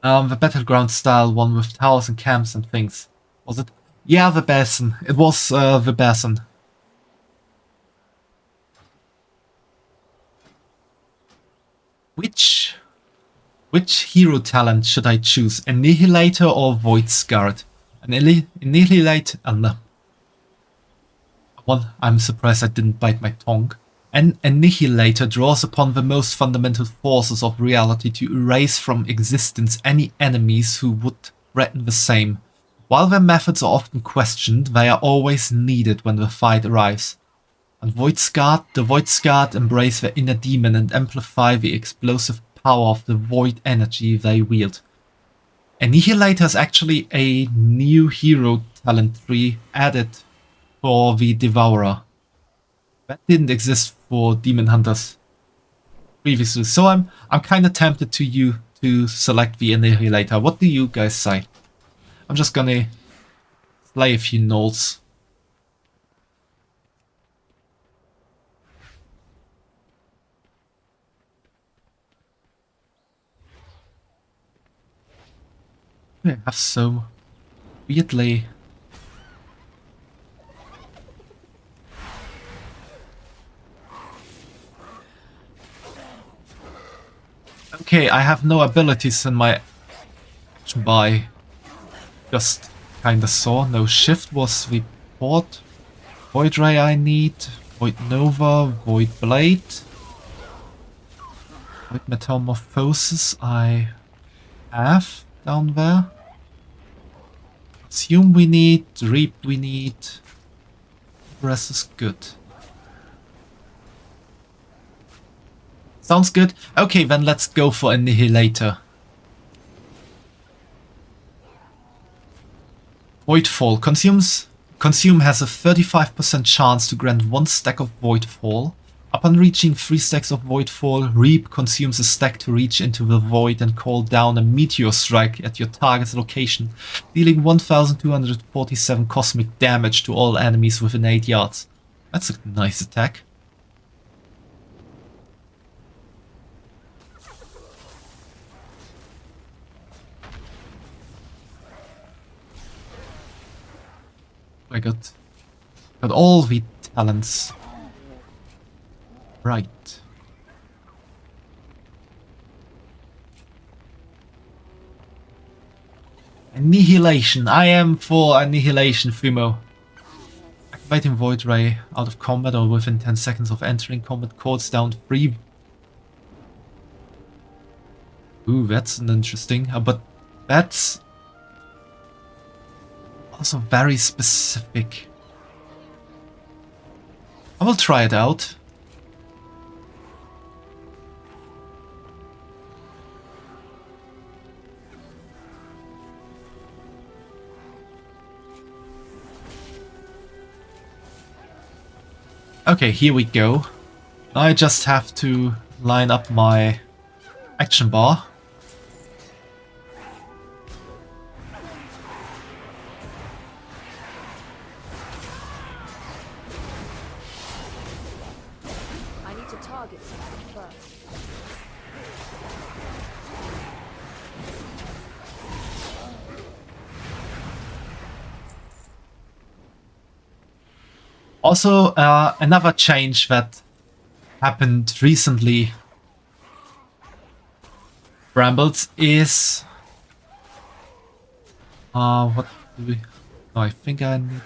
The battleground style one with towers and camps and things. Was it? Yeah, the basin. It was the basin. Which hero talent should I choose? Annihilator or Void Scarred? Annihilate. I'm surprised I didn't bite my tongue. An Annihilator draws upon the most fundamental forces of reality to erase from existence any enemies who would threaten the same. While their methods are often questioned, they are always needed when the fight arrives. And the Void Scarred embrace their inner demon and amplify the explosive power of the void energy they wield. Annihilator is actually a new hero talent tree added for the Devourer. That didn't exist for Demon Hunters previously, so I'm kind of tempted to select the Annihilator. What do you guys say? I'm just gonna slay a few gnolls. I have so weirdly. Okay, I have no abilities in my action bar. Just kinda saw. No shift was the port. Void Ray I need. Void Nova. Void Blade. Void Metamorphosis I have down there. Assume we need. Reap we need. The rest is good. Sounds good. Okay, then let's go for Annihilator. Voidfall. Consume has a 35% chance to grant 1 stack of Voidfall. Upon reaching 3 stacks of Voidfall, Reap consumes a stack to reach into the void and call down a meteor strike at your target's location, dealing 1247 cosmic damage to all enemies within 8 yards. That's a nice attack. I got all the talents right. Annihilation. I am for Annihilation, Fumo. Activating Void Ray out of combat or within 10 seconds of entering combat calls down 3. Ooh, that's an interesting. But that's also very specific. I will try it out. Okay, here we go. Now I just have to line up my action bar. I need to target something first. Also, another change that happened recently, Brambles, is what do we? Oh, I think I need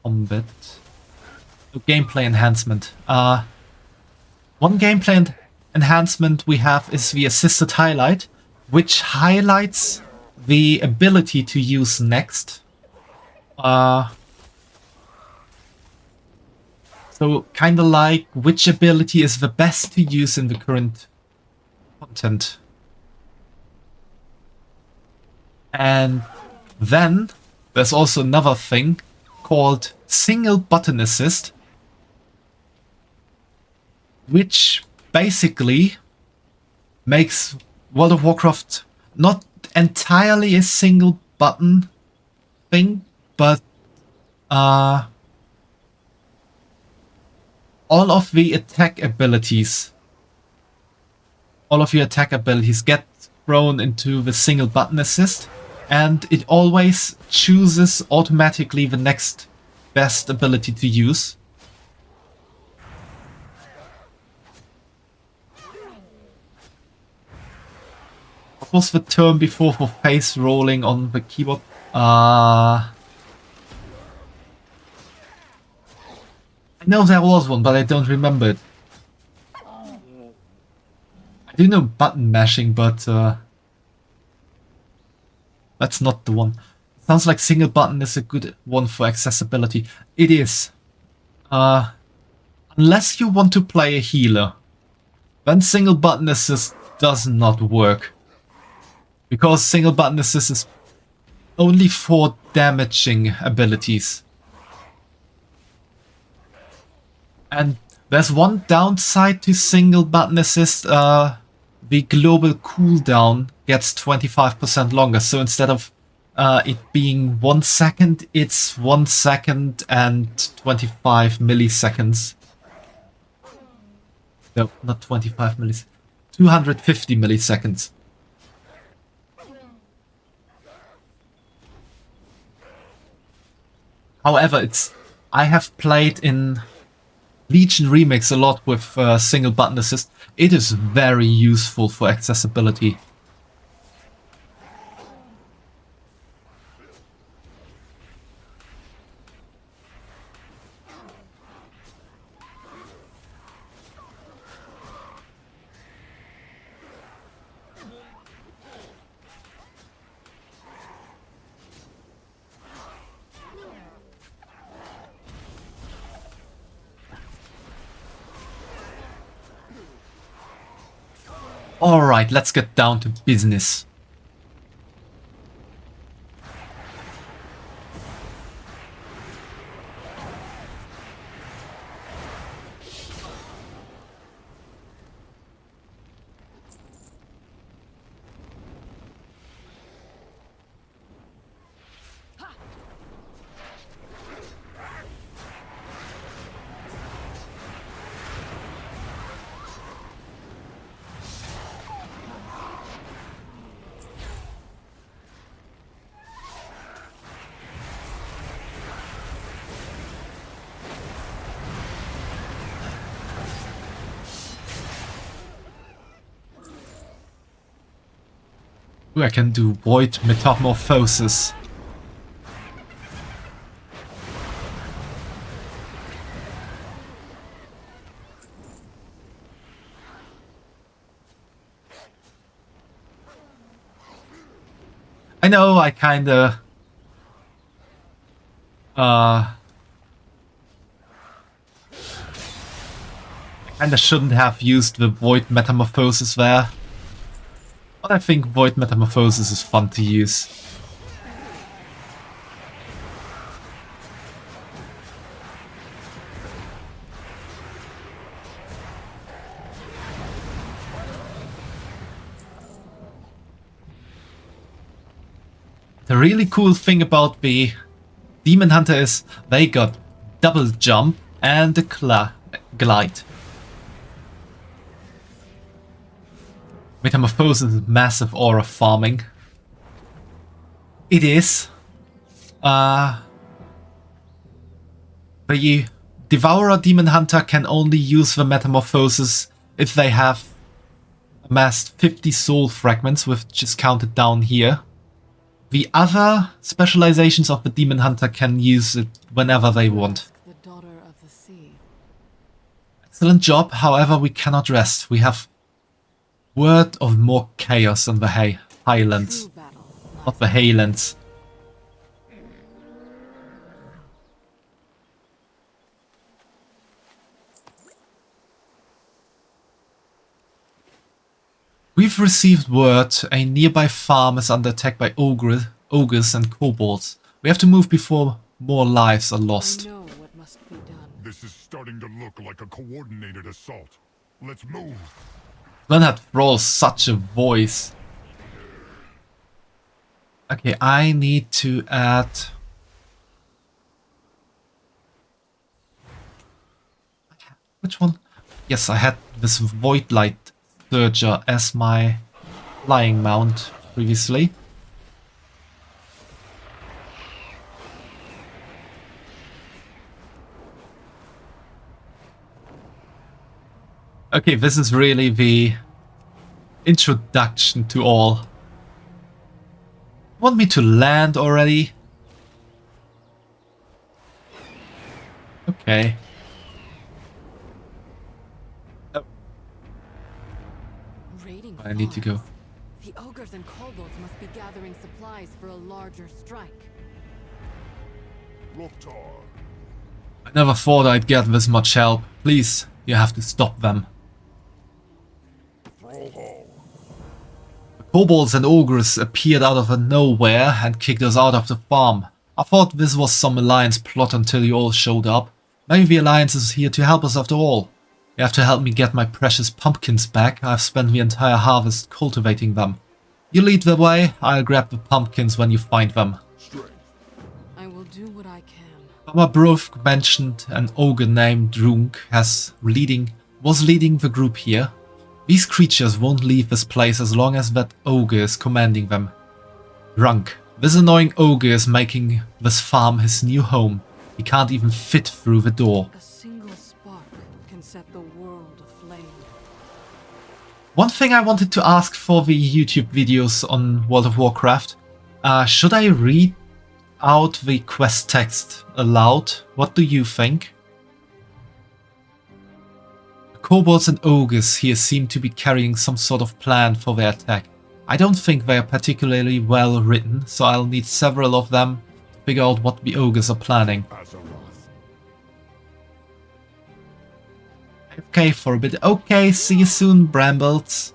combat. So, gameplay enhancement. One gameplay enhancement we have is the assisted highlight, which highlights the ability to use next. So kind of like which ability is the best to use in the current content. And then there's also another thing called single button assist, which basically makes World of Warcraft not entirely a single button thing, but all of your attack abilities get thrown into the single button assist, and it always chooses automatically the next best ability to use. What was the term before for face rolling on the keyboard? I know there was one, but I don't remember it. I do know button mashing, but that's not the one. Sounds like single button is a good one for accessibility. It is. Unless you want to play a healer, then single button assist does not work. Because single button assist is only for damaging abilities. And There's one downside to single button assist. The global cooldown gets 25% longer. So instead of it being 1 second, it's 1 second and 25 milliseconds. No, not 25 milliseconds. 250 milliseconds. However, I have played in Legion Remix a lot with single button assist. It is very useful for accessibility. Alright, let's get down to business. I can do Void Metamorphosis. I know I kinda... I kinda shouldn't have used the Void Metamorphosis there. But I think Void Metamorphosis is fun to use. The really cool thing about the Demon Hunter is they got double jump and a glide. Metamorphosis is massive aura farming. It is. The Devourer Demon Hunter can only use the Metamorphosis if they have amassed 50 soul fragments, which is counted down here. The other specializations of the Demon Hunter can use it whenever they want. The daughter of the sea. Excellent job, however we cannot rest. We have word of more chaos in the Highlands. Not the Highlands. We've received word a nearby farm is under attack by ogres and kobolds. We have to move before more lives are lost. I know what must be done. This is starting to look like a coordinated assault. Let's move. Leonard rolls such a voice. Okay, I need to add... Which one? Yes, I had this Void Light Surger as my flying mount previously. Okay, this is really the introduction to all. Want me to land already? Okay. I need to go. The ogres and kobolds must be gathering supplies for a larger strike. Loktar. I never thought I'd get this much help. Please, you have to stop them. The kobolds and ogres appeared out of nowhere and kicked us out of the farm. I thought this was some alliance plot until you all showed up. Maybe the alliance is here to help us after all. You have to help me get my precious pumpkins back. I've spent the entire harvest cultivating them. You lead the way, I'll grab the pumpkins when you find them. I will do what I can. Our Brov mentioned an ogre named Drunk was leading the group here. These creatures won't leave this place as long as that ogre is commanding them. Drunk. This annoying ogre is making this farm his new home. He can't even fit through the door. A single spark can set the world aflame. One thing I wanted to ask for the YouTube videos on World of Warcraft. Should I read out the quest text aloud? What do you think? The kobolds and ogres here seem to be carrying some sort of plan for their attack. I don't think they are particularly well written, so I'll need several of them to figure out what the ogres are planning. Okay, for a bit. Okay, see you soon, Brambles.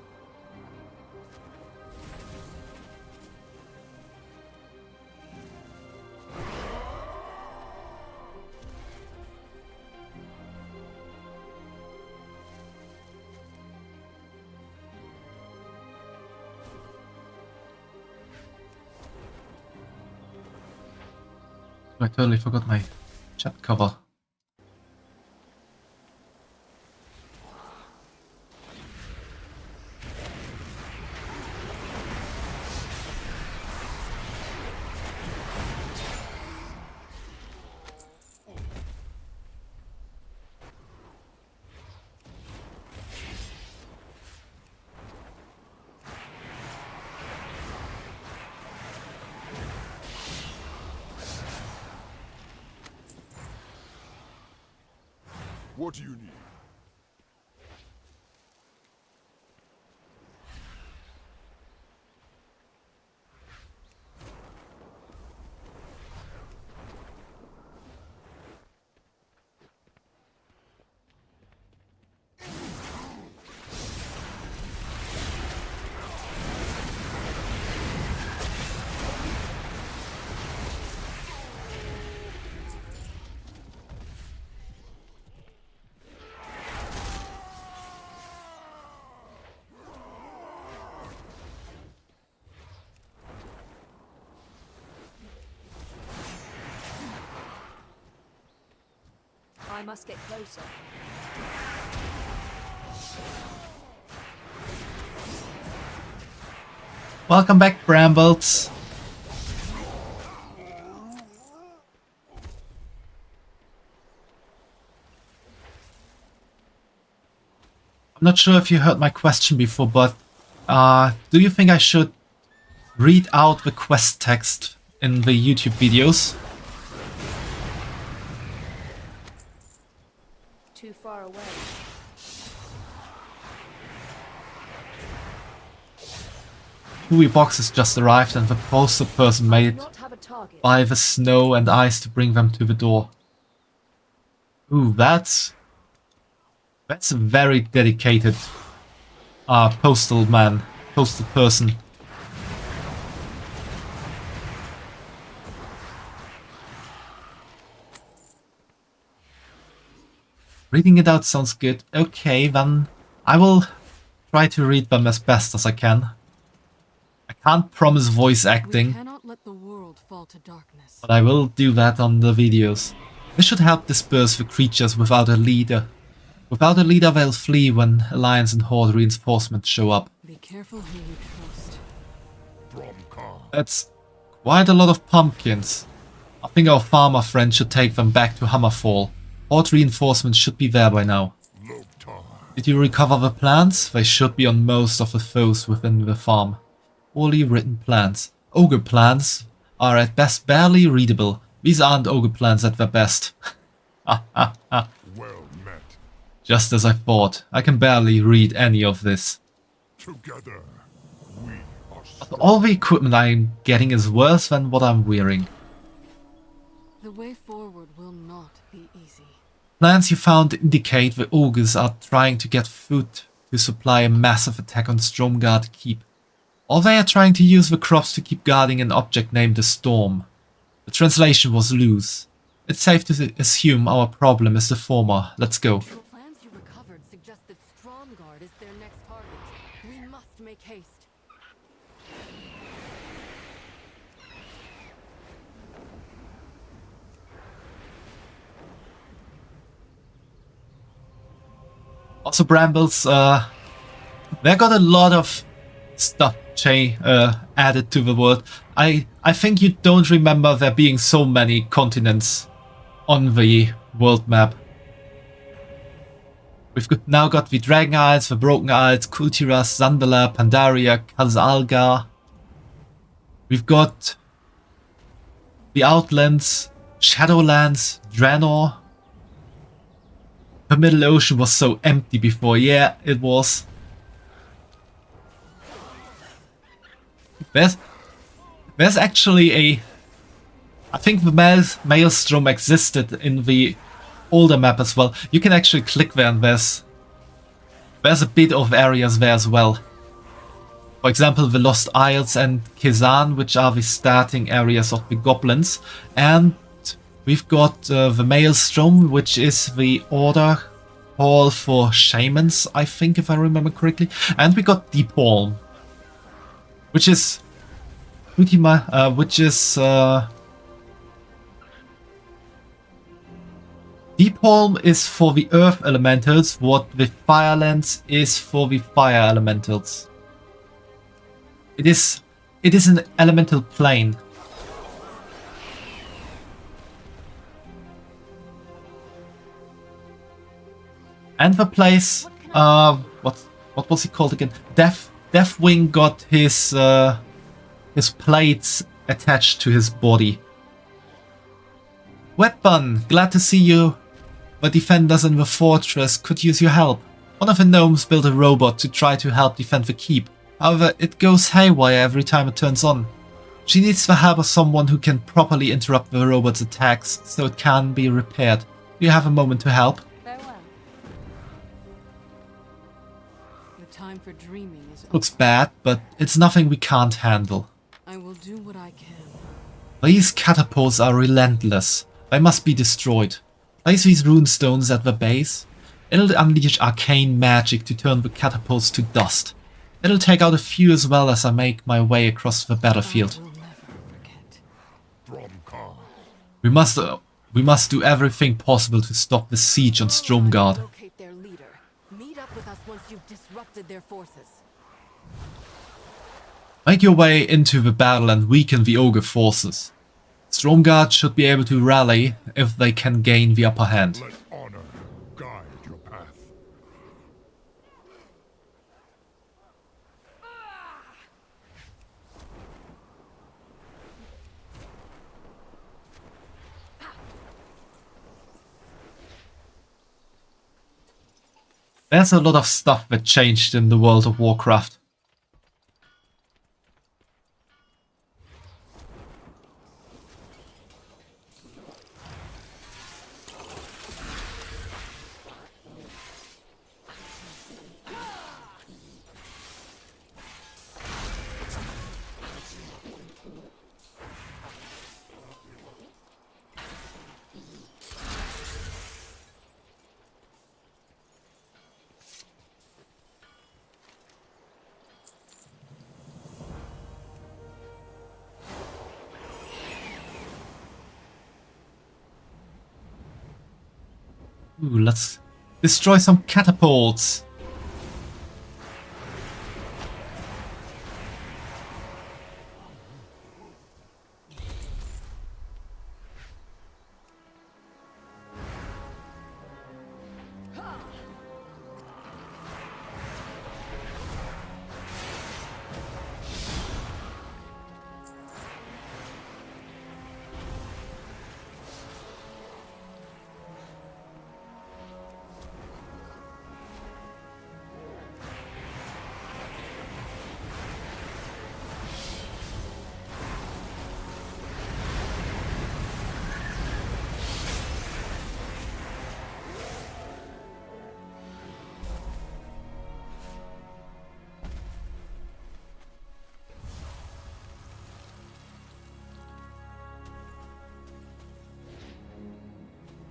I totally forgot my chat cover. What do you need? I must get closer. Welcome back, Brambles. I'm not sure if you heard my question before, but do you think I should read out the quest text in the YouTube videos? Too far away. Chewy boxes just arrived and the postal person made Not have a target. by the snow and ice to bring them to the door. Ooh, that's a very dedicated postal person. Reading it out sounds good. Okay, then I will try to read them as best as I can. I can't promise voice We acting, cannot let the world fall to darkness. but I will do that on the videos. This should help disperse the creatures without a leader. Without a leader, they'll flee when Alliance and Horde reinforcements show up. Be careful who you trust. That's quite a lot of pumpkins. I think our farmer friend should take them back to Hammerfall. Horde reinforcements should be there by now. Did you recover the plans? They should be on most of the foes within the farm. Poorly written plans. Ogre plans are at best barely readable. These aren't ogre plans at their best. Well met. Just as I thought. I can barely read any of this. Together, we are strong. All the equipment I'm getting is worse than what I'm wearing. The way forward will not be easy. Plans you found indicate the ogres are trying to get food to supply a massive attack on Stromgard Keep. Or they are trying to use the crops to keep guarding an object named the Storm. The translation was loose. It's safe to assume our problem is the former. Let's go. The plans you recovered next target. We must make haste. Also, Brambles, they got a lot of stuff added to the world. I think you don't remember there being so many continents on the world map. We've now got the Dragon Isles, the Broken Isles, Kultiras, Zandala, Pandaria, Kazalga. We've got the Outlands, Shadowlands, Draenor. The Middle Ocean was so empty before. Yeah, it was. There's actually a... I think the Maelstrom existed in the older map as well. You can actually click there and there's a bit of areas there as well. For example, the Lost Isles and Kizan, which are the starting areas of the goblins. And we've got the Maelstrom, which is the order hall for shamans, I think, if I remember correctly. And we got Deep Palm, which is Deep Palm is for the earth elementals, what the Firelands is for the fire elementals. It is an elemental plane. And the place, what was he called again? Deathwing got his plates attached to his body. Wetbun, glad to see you. The defenders in the fortress could use your help. One of the gnomes built a robot to try to help defend the keep. However, it goes haywire every time it turns on. She needs the help of someone who can properly interrupt the robot's attacks so it can be repaired. Do you have a moment to help? Farewell. The time for dreaming is over. Looks bad, but it's nothing we can't handle. I will do what I can. These catapults are relentless. They must be destroyed. Place these runestones at the base. It'll unleash arcane magic to turn the catapults to dust. It'll take out a few as well as I make my way across the battlefield. I will never forget. Dromcar. We must do everything possible to stop the siege on Stromgard. Locate their leader. Meet up with us once you've disrupted their forces. Make your way into the battle and weaken the ogre forces. Stromgard should be able to rally if they can gain the upper hand. Let honor guide your path. There's a lot of stuff that changed in the World of Warcraft. Ooh, let's destroy some catapults.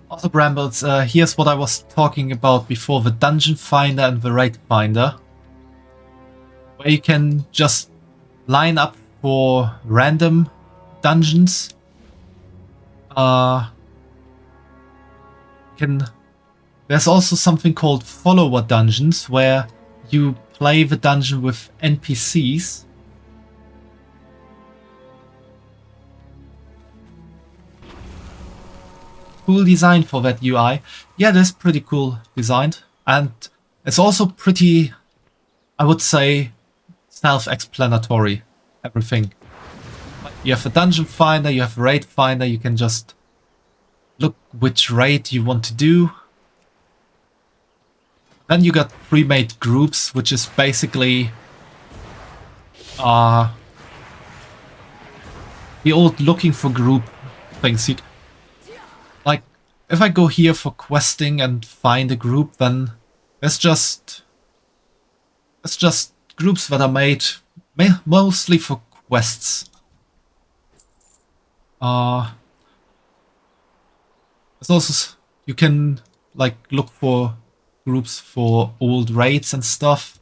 Also, Brambles, here's what I was talking about before, the Dungeon Finder and the Raid Finder. where you can just line up for random dungeons. There's also something called follower dungeons, where you play the dungeon with NPCs. Cool design for that UI. Yeah, that's pretty cool designed. And it's also pretty, I would say, self-explanatory, everything. You have a dungeon finder, you have a raid finder, you can just look which raid you want to do. Then you got pre-made groups, which is basically the old looking for group things. Like, if I go here for questing and find a group, then it's just groups that are made mostly for quests. It's also, you can like look for groups for old raids and stuff.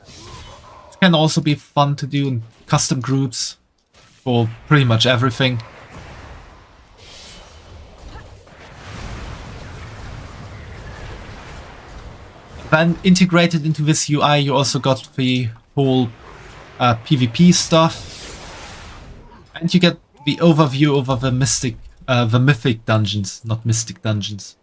It can also be fun to do in custom groups for pretty much everything. Then integrated into this UI, you also got the whole PvP stuff, and you get the overview over the mythic dungeons, not mystic dungeons.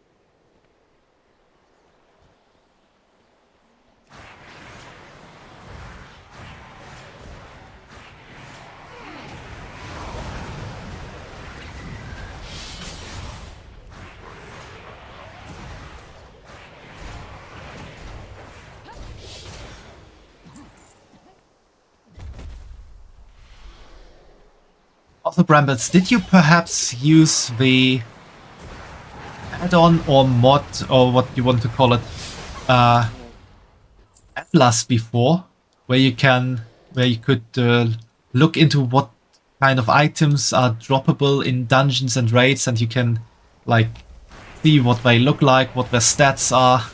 Also, Brambles, did you perhaps use the add-on or mod, or what you want to call it, Atlas before, where you could look into what kind of items are droppable in dungeons and raids, and you can like see what they look like, what their stats are.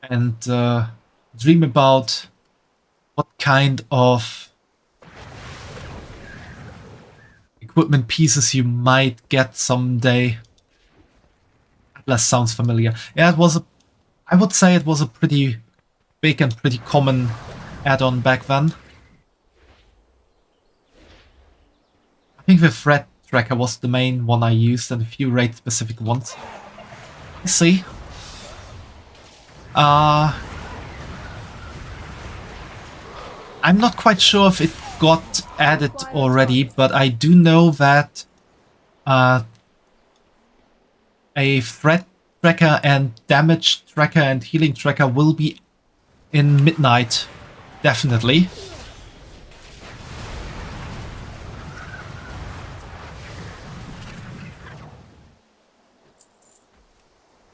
And dream about what kind of equipment pieces you might get someday. Atlas sounds familiar. Yeah, I would say it was a pretty big and pretty common add-on back then. I think the threat tracker was the main one I used, and a few raid-specific ones. Let's see. I'm not quite sure if it got added already, but I do know that a threat tracker and damage tracker and healing tracker will be in Midnight, definitely.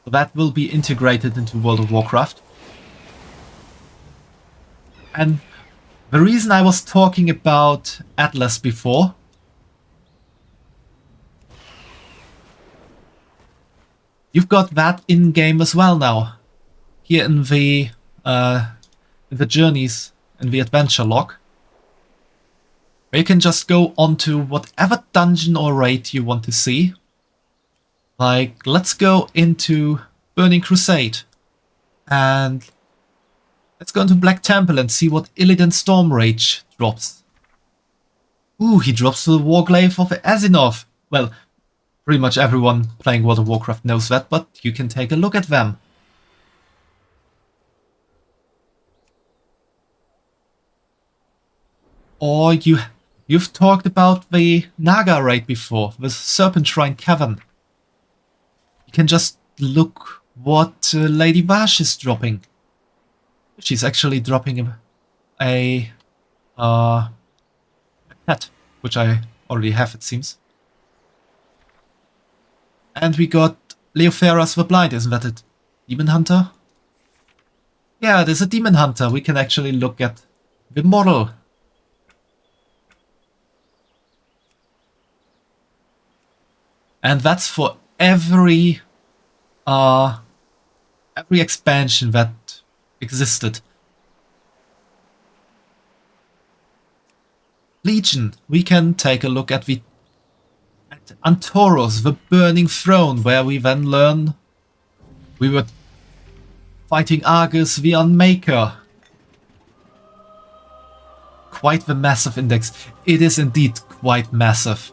So that will be integrated into World of Warcraft. And the reason I was talking about Atlas before, you've got that in-game as well now. Here in the journeys, in the adventure log. Where you can just go onto whatever dungeon or raid you want to see. Like, let's go into Burning Crusade. And let's go into Black Temple and see what Illidan Stormrage drops. Ooh, he drops the Warglaive of Azinov. Well, pretty much everyone playing World of Warcraft knows that, but you can take a look at them. Or you've talked about the Naga raid before, the Serpent Shrine Cavern. You can just look what Lady Vash is dropping. She's actually dropping a pet, which I already have, it seems. And we got Leoferas the Blind, isn't that a Demon Hunter? Yeah, there's a Demon Hunter. We can actually look at the model. And that's for every expansion that existed. Legion, we can take a look at Antoros, the Burning Throne, where we then learn we were fighting Argus the Unmaker. Quite the massive index. It is indeed quite massive.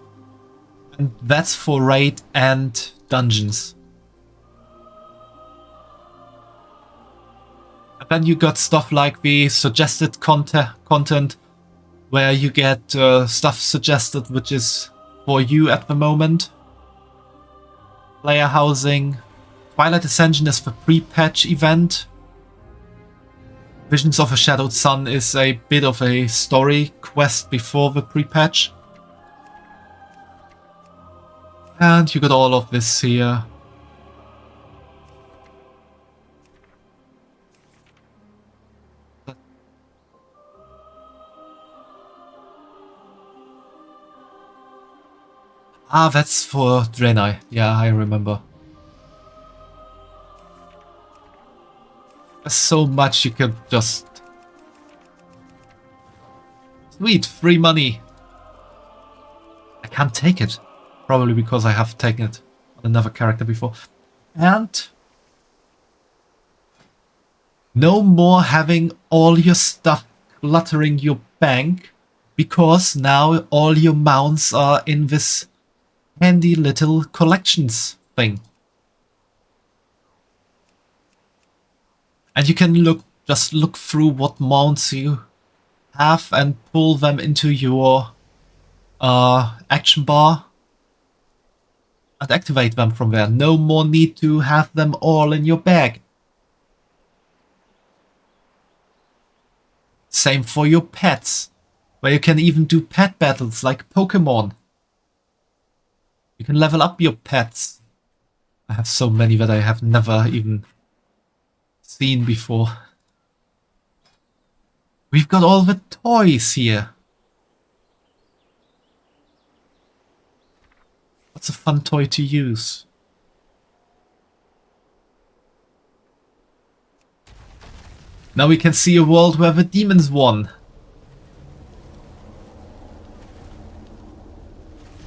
And that's for raid and dungeons. And then you got stuff like the suggested content, where you get stuff suggested which is for you at the moment. Player housing. Twilight Ascension is the pre-patch event. Visions of a Shadowed Sun is a bit of a story quest before the pre-patch. And you got all of this here. Ah, that's for Draenei. Yeah, I remember. There's so much you could just... Sweet, free money. I can't take it. Probably because I have taken it on another character before. And... no more having all your stuff cluttering your bank, because now all your mounts are in this handy little collections thing. And you can just look through what mounts you have and pull them into your action bar and activate them from there. No more need to have them all in your bag. Same for your pets, where you can even do pet battles like Pokemon. You can level up your pets. I have so many that I have never even seen before. We've got all the toys here. What's a fun toy to use? Now we can see a world where the demons won.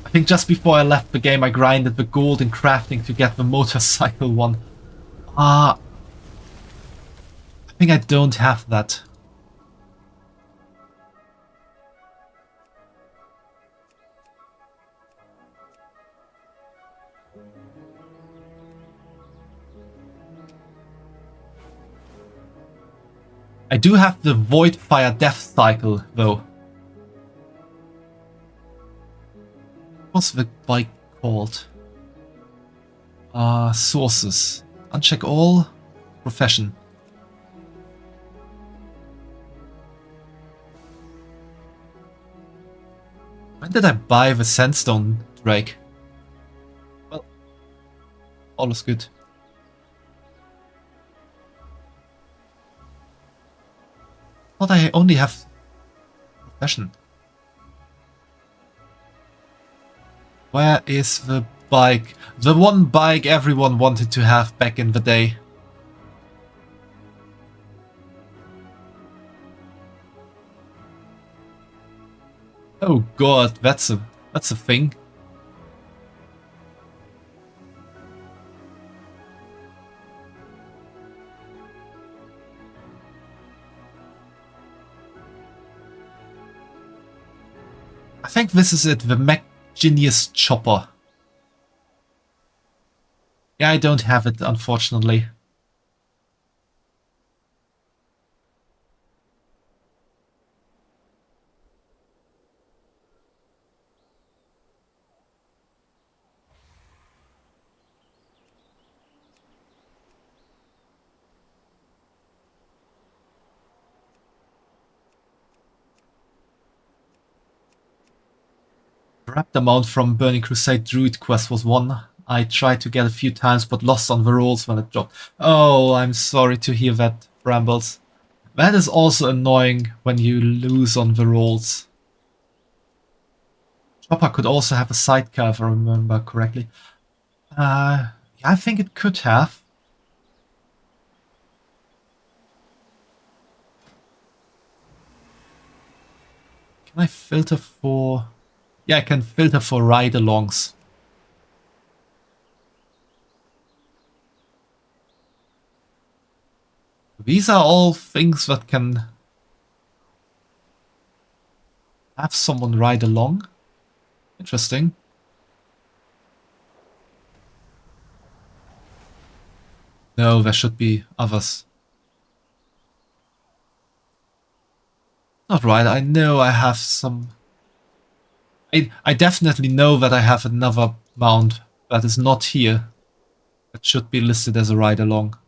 I think just before I left the game I grinded the gold in crafting to get the motorcycle one. I think I don't have that. I do have the Void Fire Death Cycle, though. What's the bike called? Sources. Uncheck all. Profession. When did I buy the Sandstone Drake? Well, all is good. I thought I only have profession. Where is the bike? The one bike everyone wanted to have back in the day. Oh god, that's a thing. I think this is it, the Mech Genius Chopper. Yeah, I don't have it, unfortunately. Grabbed the mount from Burning Crusade Druid Quest was one I tried to get a few times but lost on the rolls when it dropped. Oh, I'm sorry to hear that, Brambles. That is also annoying when you lose on the rolls. Chopper could also have a sidecar if I remember correctly. Yeah, I think it could have. Can I filter for... Yeah, I can filter for ride-alongs. These are all things that can have someone ride along. Interesting. No, there should be others. Not right, I know I have some... I definitely know that I have another mount that is not here. That should be listed as a ride-along.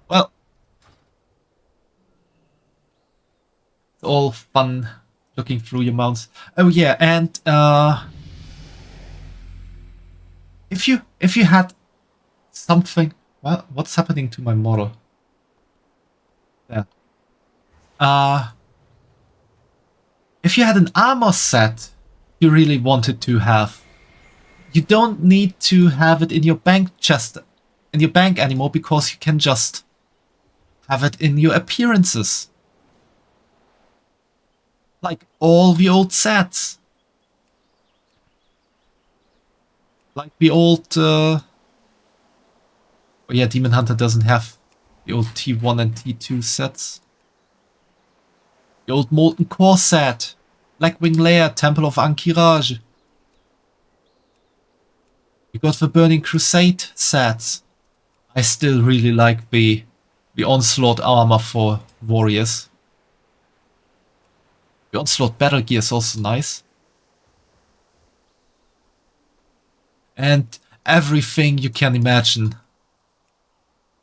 Well, it's all fun looking through your mounts. Oh yeah, and if you had something, well, what's happening to my model? There. If you had an armor set you really wanted to have, you don't need to have it in your bank chest, in your bank anymore, because you can just have it in your appearances. Like all the old sets. Like the old... Oh yeah, Demon Hunter doesn't have the old T1 and T2 sets. The old Molten Core set. Blackwing Lair, Temple of Ankiraj. You got the Burning Crusade sets. I still really like the Onslaught armor for warriors. The Onslaught battle gear is also nice. And everything you can imagine.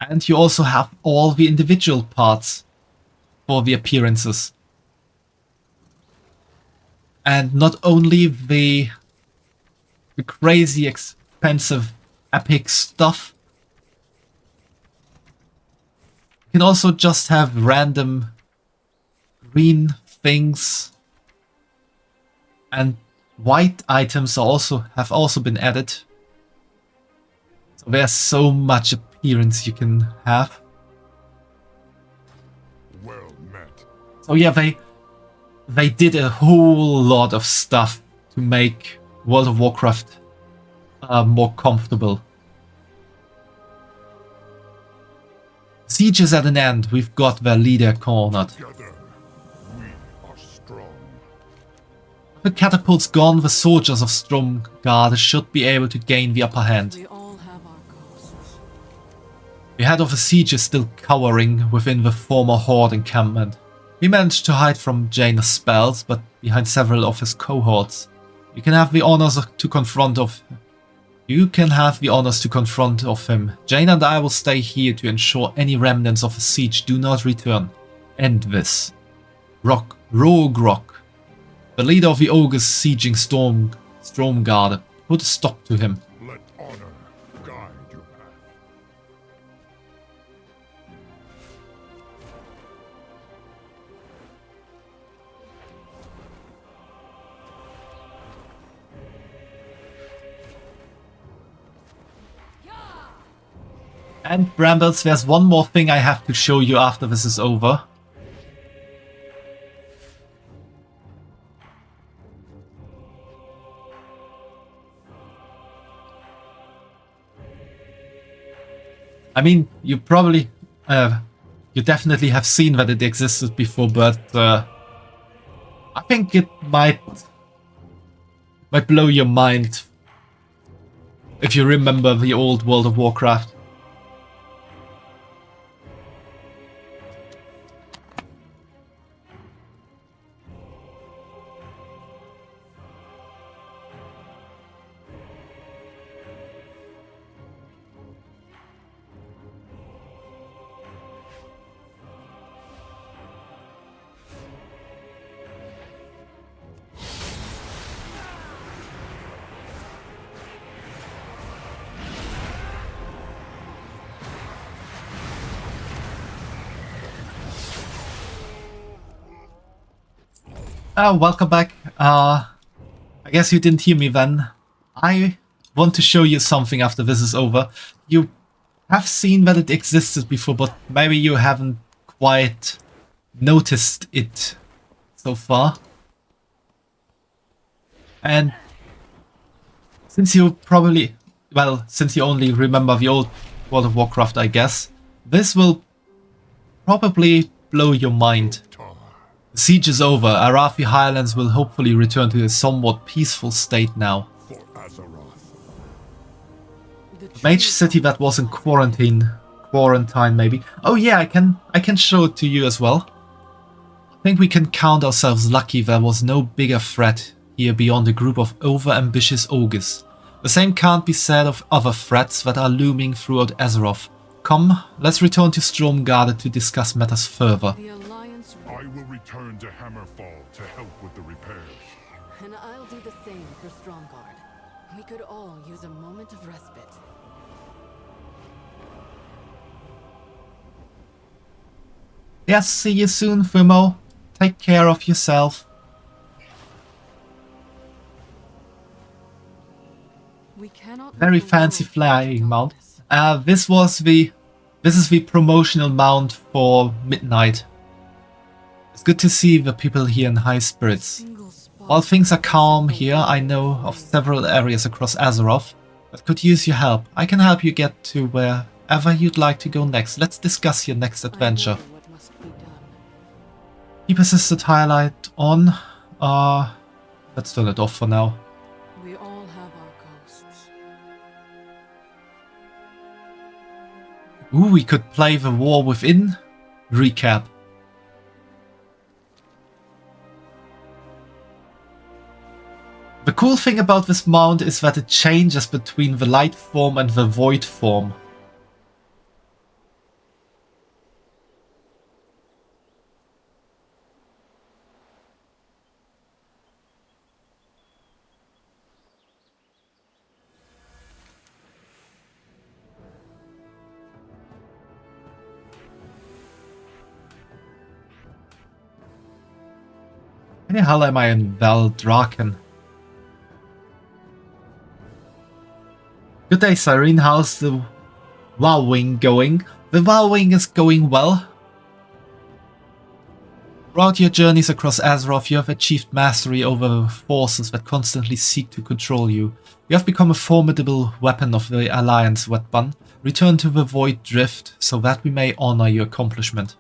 And you also have all the individual parts for the appearances. And not only the crazy expensive epic stuff. You can also just have random green things. And white items have also been added. So there's so much appearance you can have. Well met. So yeah, they did a whole lot of stuff to make World of Warcraft more comfortable. Siege is at an end. We've got their leader cornered. Together, we are strong. The catapults gone, the soldiers of Stromgarde should be able to gain the upper hand. We all have our ghosts. The head of the siege is still cowering within the former Horde encampment. He managed to hide from Jaina's spells, but behind several of his cohorts. You can have the honors to confront him. Jaina and I will stay here to ensure any remnants of the siege do not return. End this. Rogue Rock, the leader of the ogres sieging Stromgarde, put a stop to him. Let honor guide your path. And Brambles, there's one more thing I have to show you after this is over. I mean, you probably, you definitely have seen that it existed before, but I think it might blow your mind if you remember the old World of Warcraft. Welcome back. I guess you didn't hear me then. I want to show you something after this is over. You have seen that it existed before, but maybe you haven't quite noticed it so far. And since you probably, well, since you only remember the old World of Warcraft, I guess, this will probably blow your mind. The siege is over. Arathi Highlands will hopefully return to a somewhat peaceful state now. For Azeroth. The Mage City that was in quarantine maybe. Oh yeah, I can show it to you as well. I think we can count ourselves lucky there was no bigger threat here beyond a group of over-ambitious ogres. The same can't be said of other threats that are looming throughout Azeroth. Come, let's return to Stormguard to discuss matters further. The Alliance, I will return to Hammerfall to help with the repairs. and I'll do the same for Stromguard. We could all use a moment of respite. Yes, see you soon, Fumo. Take care of yourself. We cannot Very let the fancy world flying into mount. darkness. This is the promotional mount for Midnight. It's good to see the people here in high spirits. Single spot While things are calm single here, I know of several areas across Azeroth that could use your help. I can help you get to wherever you'd like to go next. Let's discuss your next adventure. I know what must be done. Keep assisted highlight on. Let's turn it off for now. We all have our ghosts. Ooh, we could play the War Within recap. The cool thing about this mount is that it changes between the light form and the void form. Where the hell am I in Valdraken? Good day, Cyrene. How's the WoWing going? The WoWing is going well. Throughout your journeys across Azeroth, you have achieved mastery over forces that constantly seek to control you. You have become a formidable weapon of the Alliance, Wetbun. Return to the Void Drift so that we may honor your accomplishment.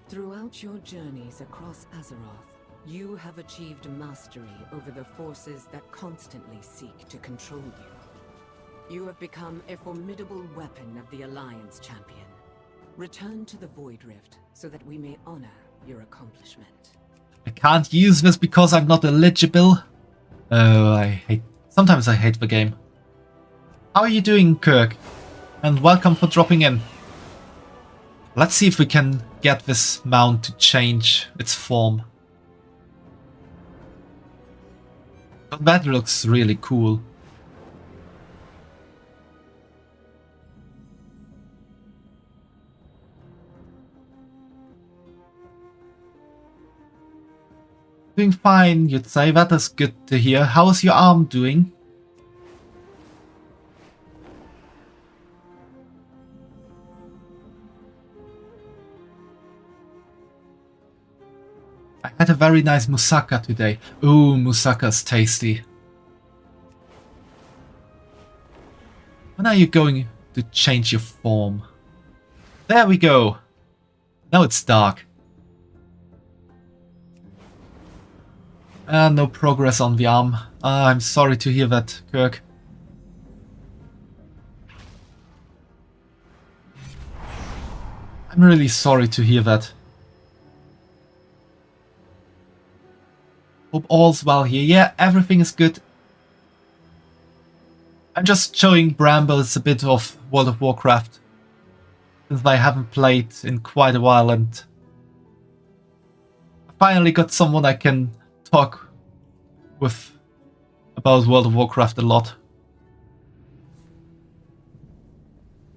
Throughout your journeys across Azeroth, you have achieved mastery over the forces that constantly seek to control you. You have become a formidable weapon of the Alliance champion. Return to the Void Rift so that we may honor your accomplishment. I can't use this because I'm not eligible. Oh, sometimes I hate the game. How are you doing, Kirk? And welcome for dropping in. Let's see if we can get this mount to change its form. That looks really cool. Doing fine, you'd say. That is good to hear. How is your arm doing? I had a very nice moussaka today. Ooh, moussaka's tasty. When are you going to change your form? There we go. Now it's dark. No progress on the arm. I'm sorry to hear that, Kirk. I'm really sorry to hear that. Hope all's well here. Yeah, everything is good. I'm just showing Brambles a bit of World of Warcraft, since I haven't played in quite a while, and I finally got someone I can talk with about World of Warcraft a lot.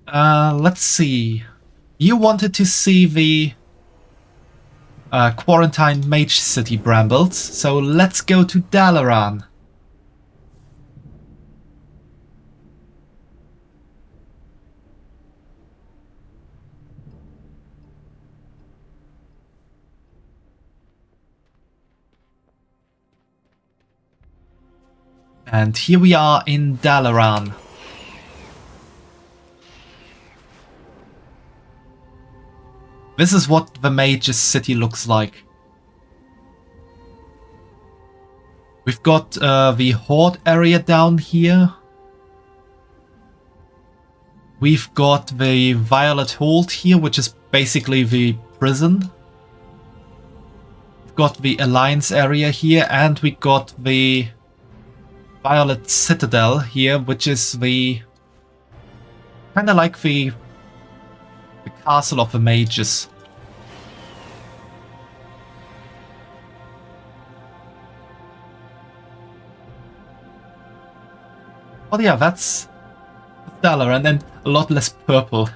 Let's see. You wanted to see the quarantine mage city brambles, so let's go to Dalaran. And here we are in Dalaran. This is what the mage's city looks like. We've got the Horde area down here. We've got the Violet Hold here, which is basically the prison. We've got the Alliance area here, and we got the Violet Citadel here, which is the kind of like the castle of the mages. Oh yeah, that's Dalaran, and a lot less purple.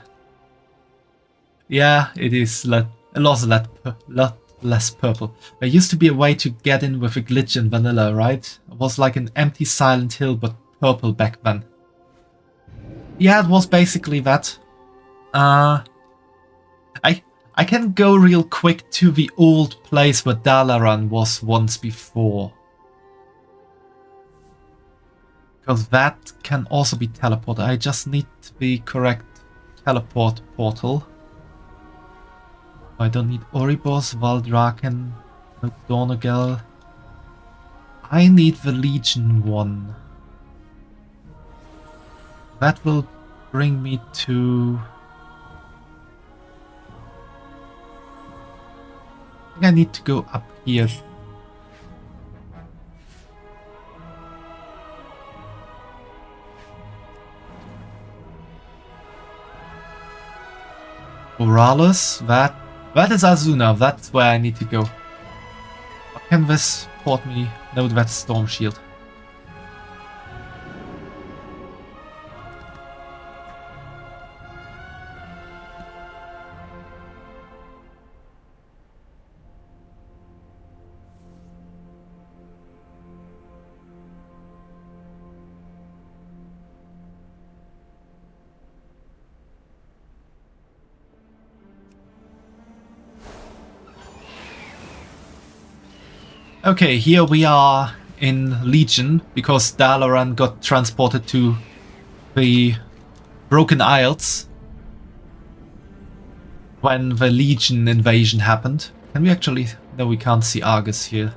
Yeah, it is a lot less purple. There used to be a way to get in with a glitch in vanilla, right? It was like an empty Silent Hill, but purple back then. Yeah, it was basically that. I can go real quick to the old place where Dalaran was once before. Because that can also be teleported. I just need the correct teleport portal. I don't need Oribos, Valdraken, no Donegal. I need the Legion one. That will bring me to... I think I need to go up here. Borealis, that is Azuna, that's where I need to go. Can this port me? No, that's Storm Shield. Okay, here we are in Legion, because Dalaran got transported to the Broken Isles when the Legion invasion happened. Can we actually... No, we can't see Argus here.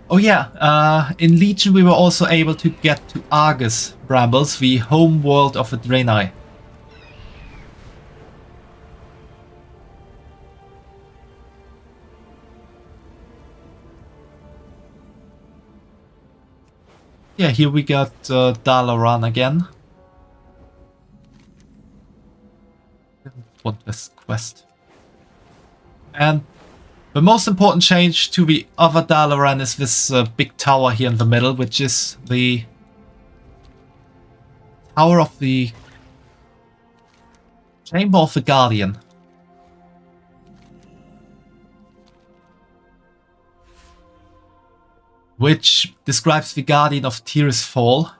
Oh yeah, in Legion we were also able to get to Argus Brambles, the home world of the Draenei. Yeah, here we got Dalaran again. Didn't want this quest. And the most important change to the other Dalaran is this big tower here in the middle, which is the Tower of the Chamber of the Guardian. Which describes the Guardian of Tirisfal.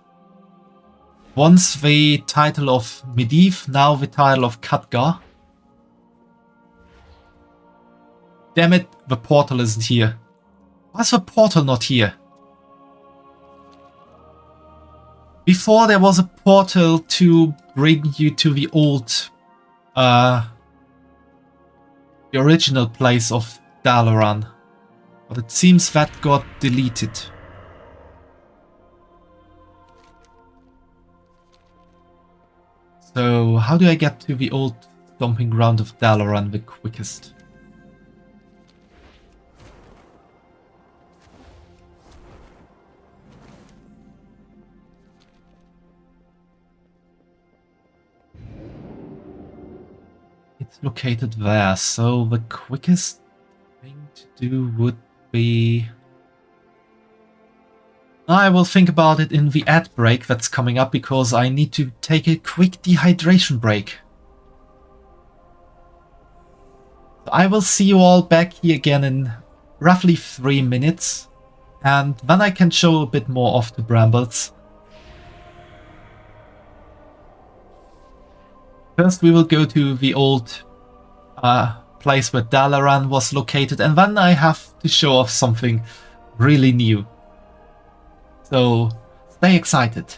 Once the title of Medivh, now the title of Khadgar. Damn it, the portal isn't here. Why is the portal not here? Before there was a portal to bring you to the old, the original place of Dalaran. But it seems that got deleted. So how do I get to the old stomping ground of Dalaran the quickest? It's located there, so the quickest thing to do would be... I will think about it in the ad break that's coming up because I need to take a quick dehydration break. I will see you all back here again in roughly 3 minutes, and then I can show a bit more of the brambles. First we will go to the old place where Dalaran was located, and then I have to show off something really new. So stay excited.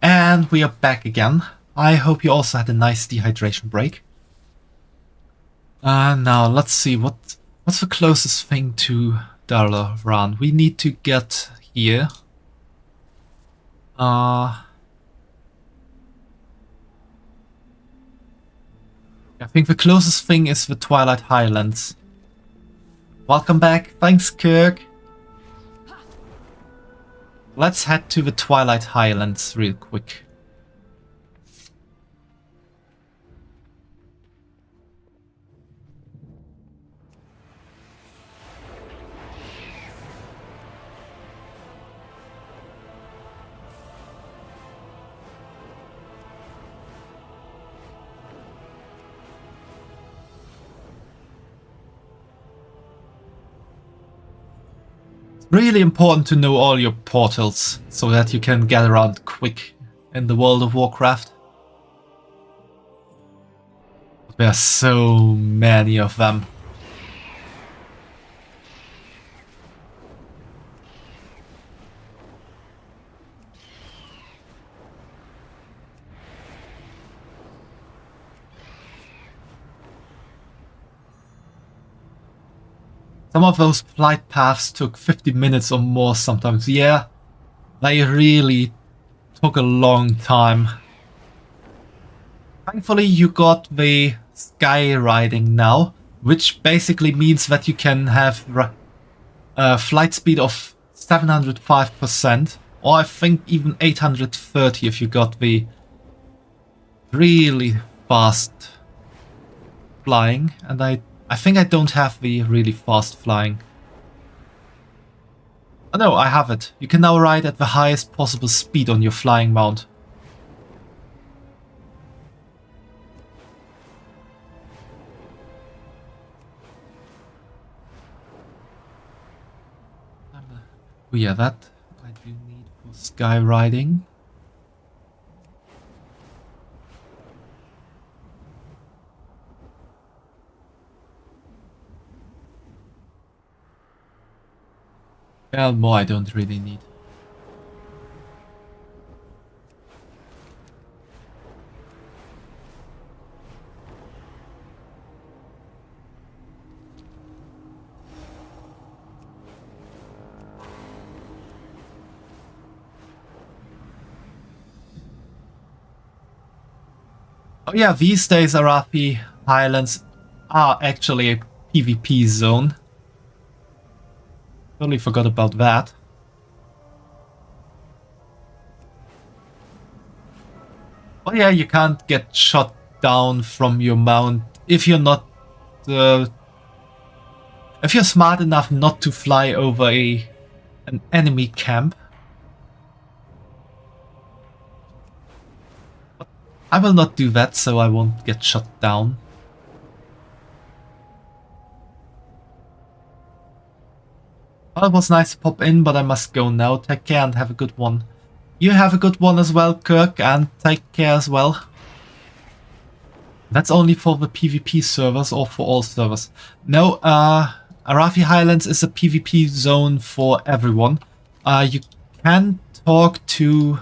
And we are back again. I hope you also had a nice dehydration break. Now let's see what's the closest thing to Dalaran. We need to get here. I think the closest thing is the Twilight Highlands. Welcome back. Thanks, Kirk. Let's head to the Twilight Highlands real quick. Really important to know all your portals so that you can get around quick in the World of Warcraft. There are so many of them. Some of those flight paths took 50 minutes or more sometimes. Yeah, they really took a long time. Thankfully you got the sky riding now, which basically means that you can have flight speed of 705%, or I think even 830 if you got the really fast flying, and I think I don't have the really fast flying. Oh no, I have it. You can now ride at the highest possible speed on your flying mount. Oh yeah, that I do need for sky riding. Well, more I don't really need. Oh yeah, these days Arathi Highlands are actually a PvP zone. Totally forgot about that. Oh yeah, you can't get shot down from your mount if you're not... if you're smart enough not to fly over an enemy camp. I will not do that, so I won't get shot down. Well, it was nice to pop in, but I must go now. Take care and have a good one. You have a good one as well, Kirk, and take care as well. That's only for the PvP servers or for all servers. No, Arathi Highlands is a PvP zone for everyone. You can talk to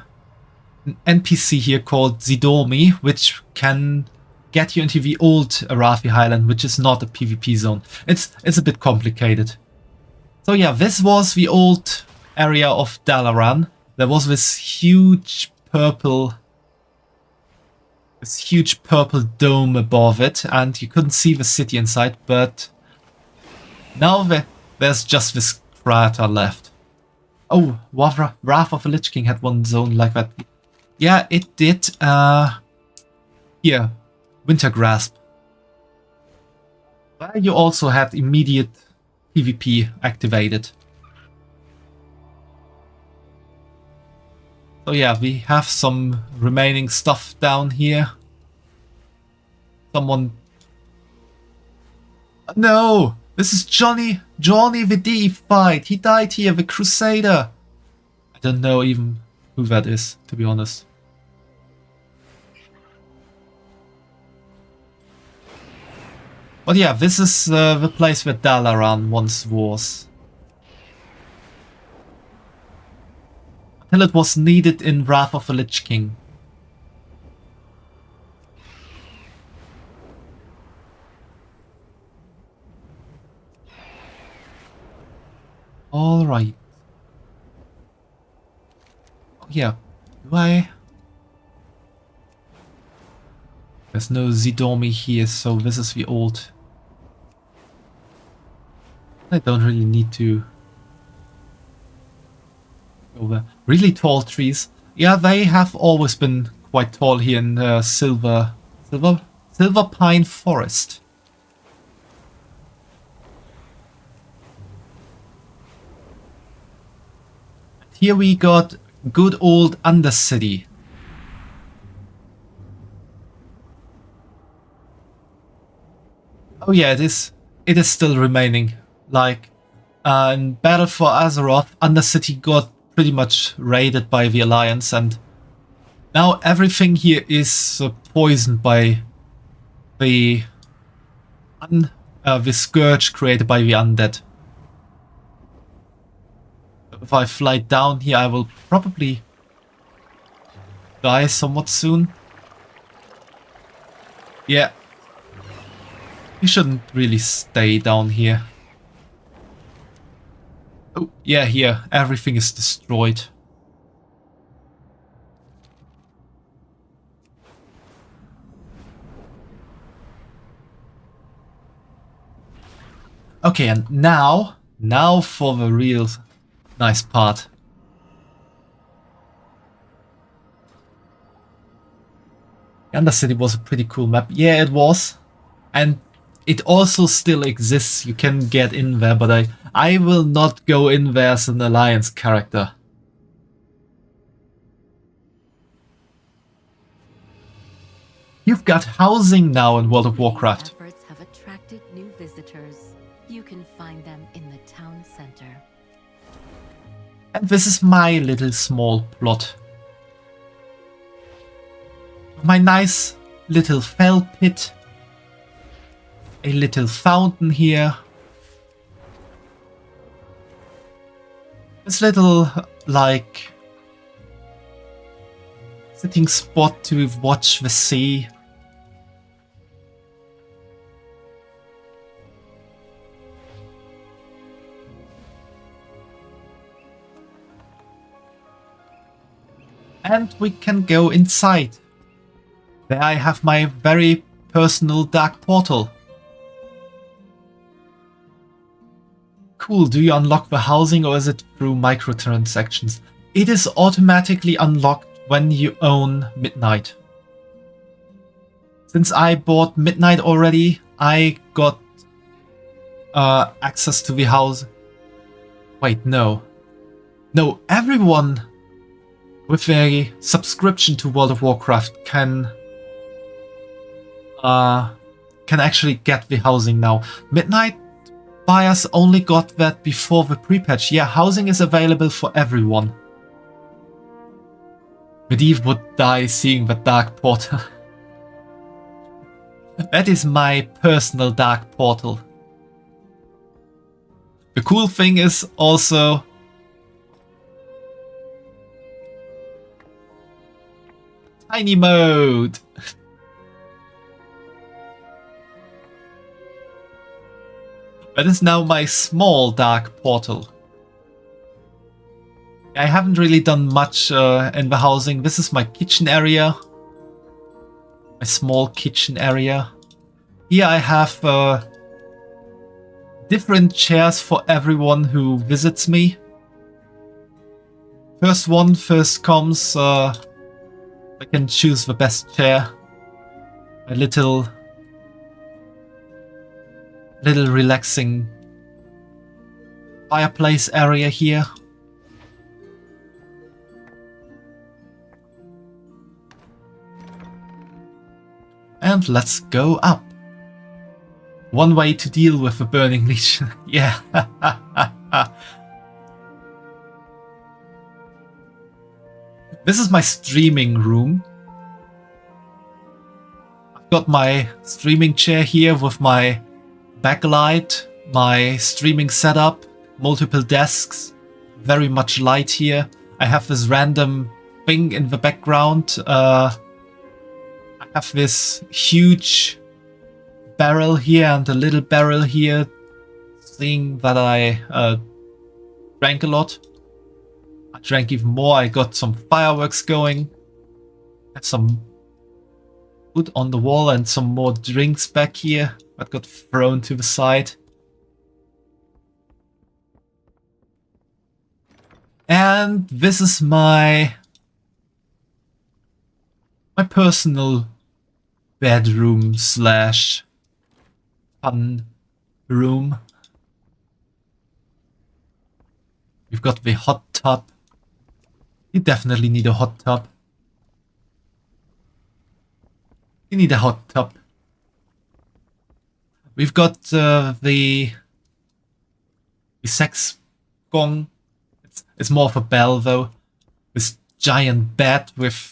an NPC here called Zidomi, which can get you into the old Arathi Highland, which is not a PvP zone. It's a bit complicated. So yeah, this was the old area of Dalaran. There was this huge purple dome above it, and you couldn't see the city inside, but now there's just this crater left. Oh, Wrath of the Lich King had one zone like that. Yeah, it did. Here, Winter Grasp. There you also had immediate PvP activated. So yeah, we have some remaining stuff down here. Someone... No! This is Johnny the Deified! He died here, the Crusader! I don't know even who that is, to be honest. But yeah, this is the place where Dalaran once was. Until it was needed in Wrath of the Lich King. Alright. Oh yeah, do I... There's no Zidomi here, so this is the old... I don't really need to... go there. Really tall trees. Yeah, they have always been quite tall here in Silver Pine Forest. Here we got good old Undercity. Oh yeah, it is still remaining. Like, in Battle for Azeroth, Undercity got pretty much raided by the Alliance, and now everything here is poisoned by the scourge created by the undead. If I fly down here, I will probably die somewhat soon. Yeah. You shouldn't really stay down here. Oh, yeah, here. Everything is destroyed. Okay, and now for the real nice part. Undercity was a pretty cool map. Yeah, it was. And it also still exists. You can get in there, but I will not go in there as an Alliance character. You've got housing now in World of Warcraft. Efforts have attracted new visitors. You can find them in the town center. And this is my little small plot. My nice little fell pit. A little fountain here. This little, like, sitting spot to watch the sea. And we can go inside. There I have my very personal dark portal. Cool, do you unlock the housing or is it through microtransactions? It is automatically unlocked when you own Midnight. Since I bought Midnight already, I got access to the house. Wait, no. No, everyone with a subscription to World of Warcraft can actually get the housing now. Midnight buyers only got that before the pre-patch. Yeah, housing is available for everyone. Medivh would die seeing the dark portal. That is my personal dark portal. The cool thing is also tiny mode. That is now my small dark portal. I haven't really done much in the housing. This is my kitchen area. My small kitchen area. Here I have different chairs for everyone who visits me. First one, first comes. I can choose the best chair. A little relaxing fireplace area here. And let's go up. One way to deal with the Burning Legion. Yeah. This is my streaming room. I've got my streaming chair here with my backlight, my streaming setup, multiple desks, very much light here. I have this random thing in the background. I have this huge barrel here and a little barrel here, seeing that I drank a lot. I drank even more. I got some fireworks going. I have some wood on the wall and some more drinks back here that got thrown to the side. And this is my personal bedroom slash fun room. We've got the hot tub. You definitely need a hot tub. You need a hot tub. We've got the sex gong. It's more of a bell though. This giant bed with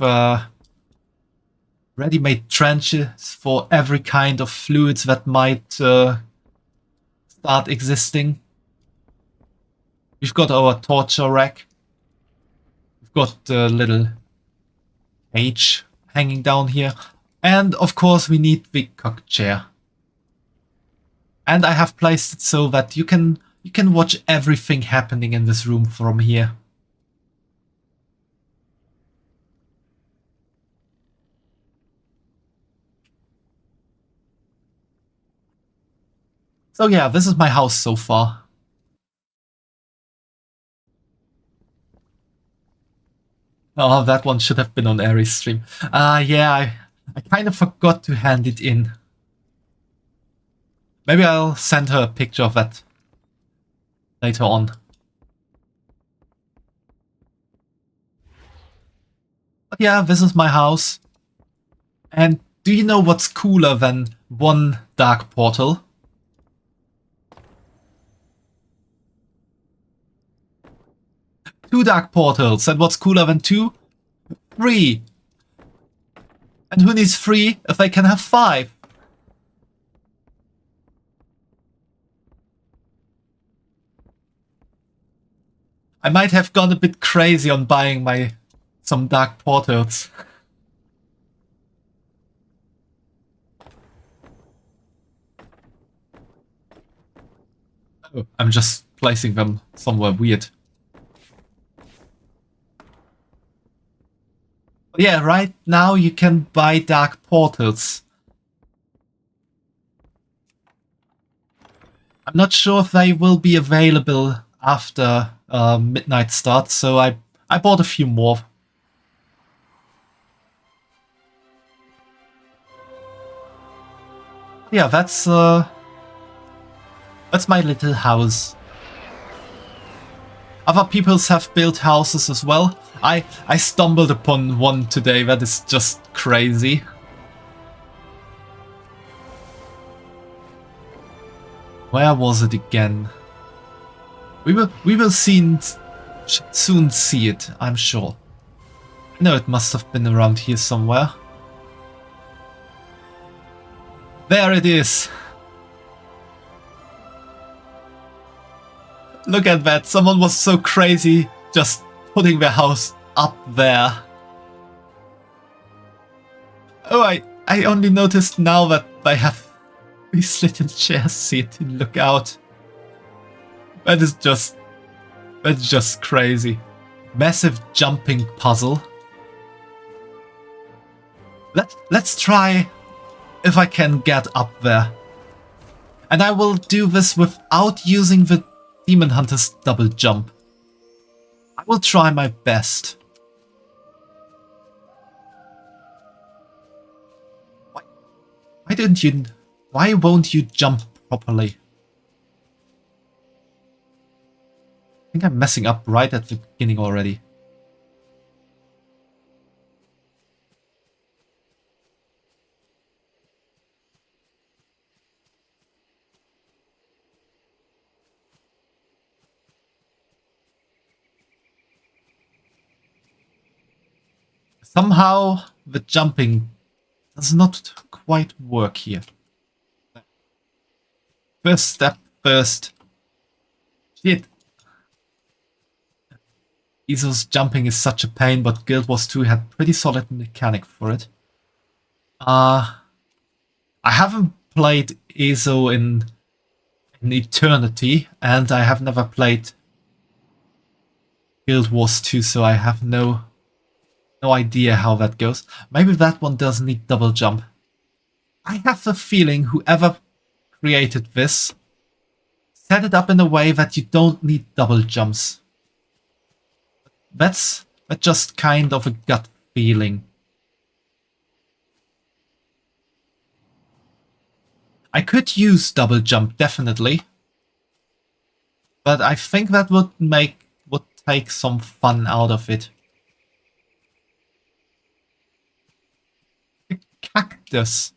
ready-made trenches for every kind of fluids that might start existing. We've got our torture rack. We've got a little cage hanging down here. And of course we need the cock chair. And I have placed it so that you can You can watch everything happening in this room from here. So yeah, this is my house so far. Oh, that one should have been on Aries' stream. Yeah, I kind of forgot to hand it in. Maybe I'll send her a picture of that later on. But yeah, this is my house. And do you know what's cooler than one dark portal? Two dark portals. And what's cooler than two? 3. And who needs 3 if they can have 5? I might have gone a bit crazy on buying some dark portals. Oh, I'm just placing them somewhere weird. Yeah, right now you can buy dark portals. I'm not sure if they will be available after midnight starts, so I bought a few more. Yeah, that's my little house. Other peoples have built houses as well. I stumbled upon one today that is just crazy. Where was it again? We will soon see it, I'm sure. No, it must have been around here somewhere. There it is! Look at that, someone was so crazy just putting their house up there. Oh, I only noticed now that they have these little chairs here to look out. That's just crazy. Massive jumping puzzle. Let's try if I can get up there. And I will do this without using the Demon Hunter's double jump. I will try my best. Why won't you jump properly? I think I'm messing up right at the beginning already. Somehow the jumping does not quite work here. First step first. Shit. Ezo's jumping is such a pain, but Guild Wars 2 had pretty solid mechanic for it. I haven't played Ezo in eternity, and I have never played Guild Wars 2, so I have no idea how that goes. Maybe that one does need double jump. I have a feeling whoever created this set it up in a way that you don't need double jumps. That's just kind of a gut feeling. I could use double jump, definitely. But I think that would take some fun out of it. The cactus.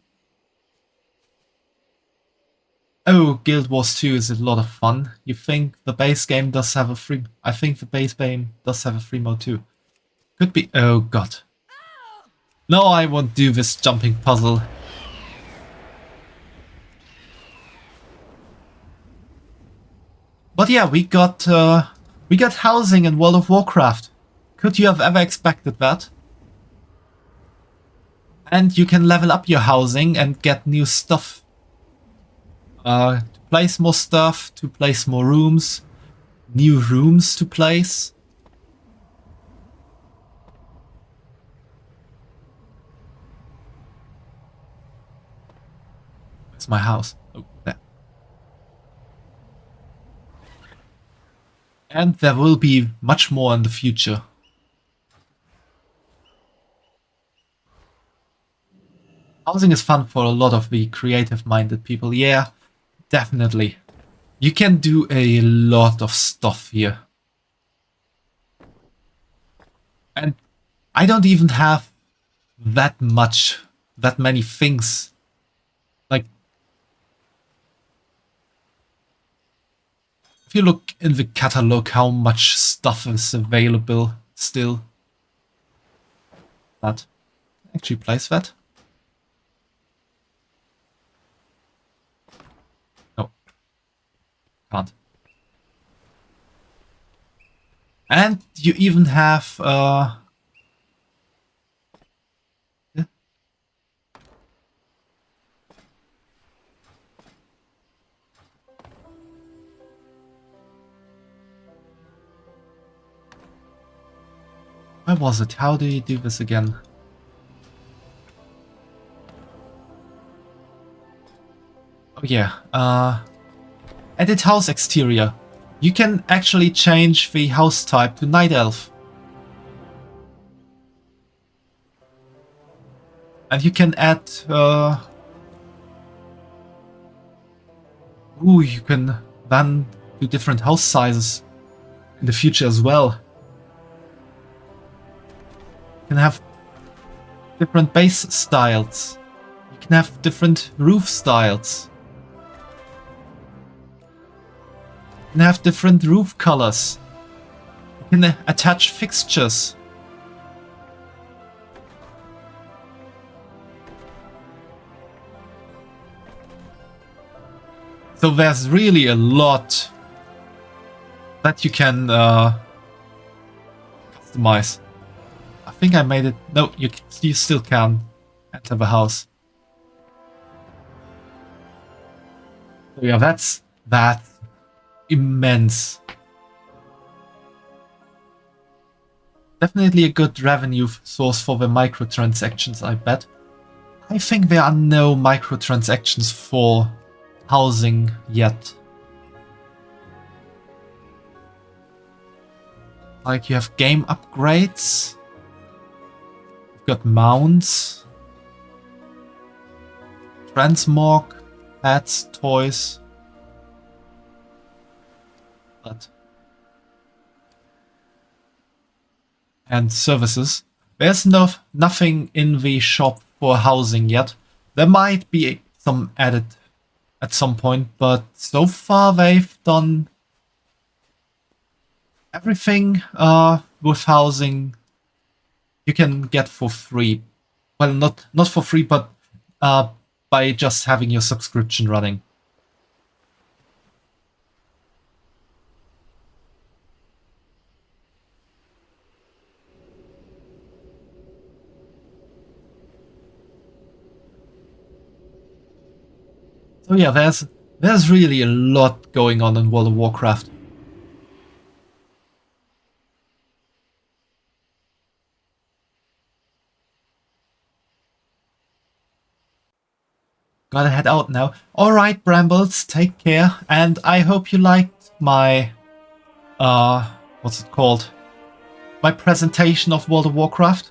Oh, Guild Wars 2 is a lot of fun. You think the base game does have a free... I think the base game does have a free mode too. Could be... Oh god. No, I won't do this jumping puzzle. But yeah, we got housing in World of Warcraft. Could you have ever expected that? And you can level up your housing and get new stuff. To place more stuff, to place more rooms, new rooms to place. Where's my house? Oh, there. And there will be much more in the future. Housing is fun for a lot of the creative-minded people. Yeah, definitely. You can do a lot of stuff here. And I don't even have that many things. Like, if you look in the catalog how much stuff is available still. That actually place that. No. Can't. And you even have yeah. Where was it? How do you do this again? Oh yeah, edit house exterior. You can actually change the house type to Night Elf. And you can add ooh, you can then do different house sizes in the future as well. You can have different base styles. You can have different roof styles. You can have different roof colors. You can attach fixtures. So there's really a lot that you can customize. I think I made it. No, you still can enter the house. So yeah, that's immense. Definitely a good revenue source for the microtransactions, I bet. I think there are no microtransactions for housing yet. Like you have game upgrades. You've got mounts. Transmog, pets, toys. But and services. There's nothing in the shop for housing yet. There might be some added at some point, but so far they've done everything with housing you can get for free. Well, not for free, but by just having your subscription running. So yeah, there's really a lot going on in World of Warcraft. Gotta head out now. Alright, Brambles, take care, and I hope you liked my what's it called? My presentation of World of Warcraft.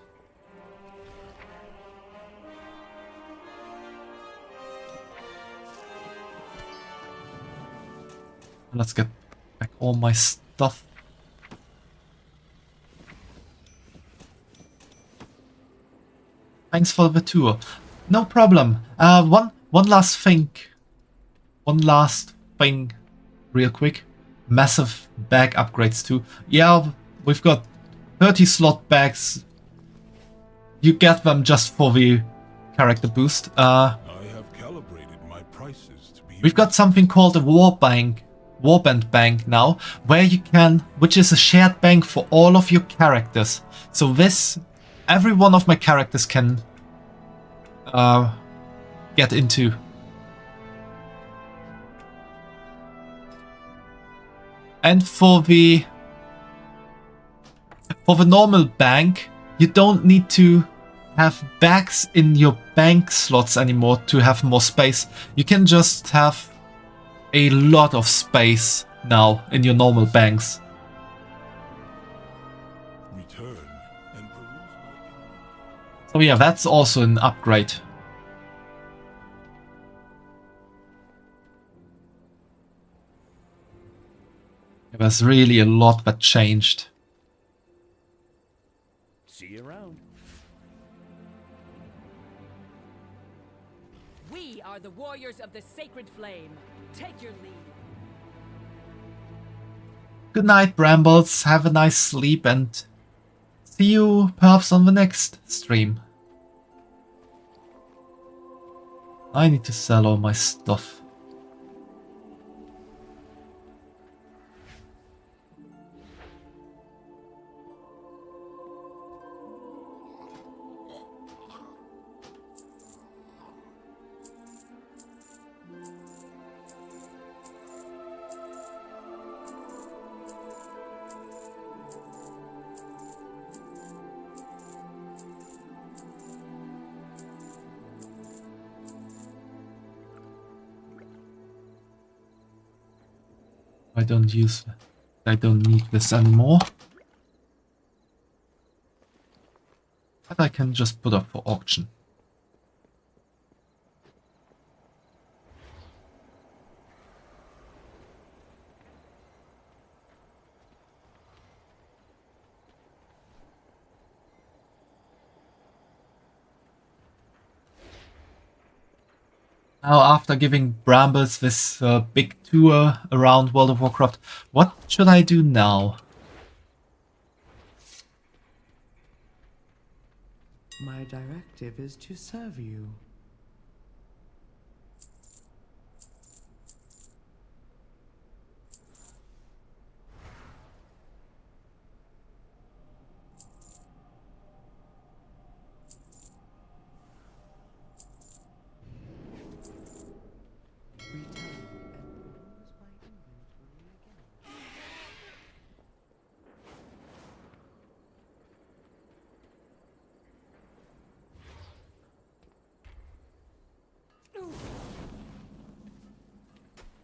Let's get back all my stuff. Thanks for the tour. No problem. One last thing. One last thing, real quick. Massive bag upgrades too. Yeah, we've got 30 slot bags. You get them just for the character boost. I have calibrated my prices to be. We've got something called a Warband bank now, where you can, which is a shared bank for all of your characters. So every one of my characters can get into. And for the normal bank, you don't need to have bags in your bank slots anymore to have more space. You can just have a lot of space now in your normal banks. Return and peruse my So yeah, that's also an upgrade. There's really a lot that changed. See you around. We are the warriors of the sacred flame. Take your leave. Good night, Brambles. Have a nice sleep and see you perhaps on the next stream. I need to sell all my stuff. I don't need this anymore. But I can just put up for auction. Now, after giving Brambles this big tour around World of Warcraft, what should I do now? My directive is to serve you.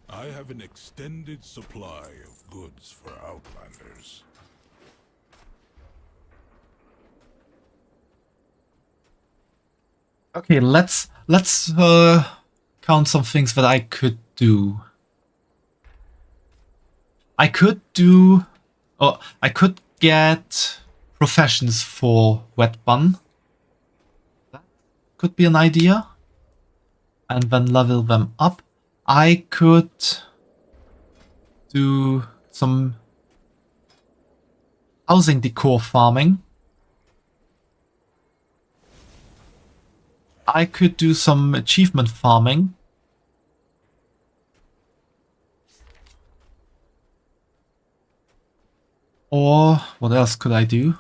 I have an extended supply of goods for Outlanders. Okay, let's count some things that I could do. I could get professions for Wet Bun. That could be an idea. And then level them up. I could do some housing decor farming. I could do some achievement farming. Or what else could I do?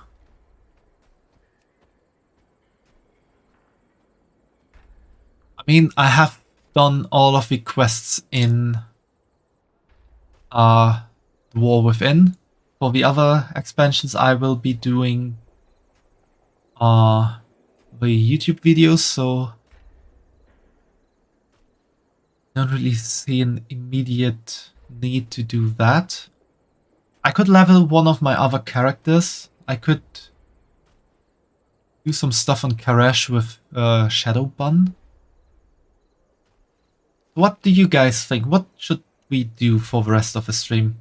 I mean, I have done all of the quests in War Within. For the other expansions, I will be doing the YouTube videos, so I don't really see an immediate need to do that. I could level one of my other characters. I could do some stuff on Karesh with Shadow Bun. What do you guys think? What should we do for the rest of the stream?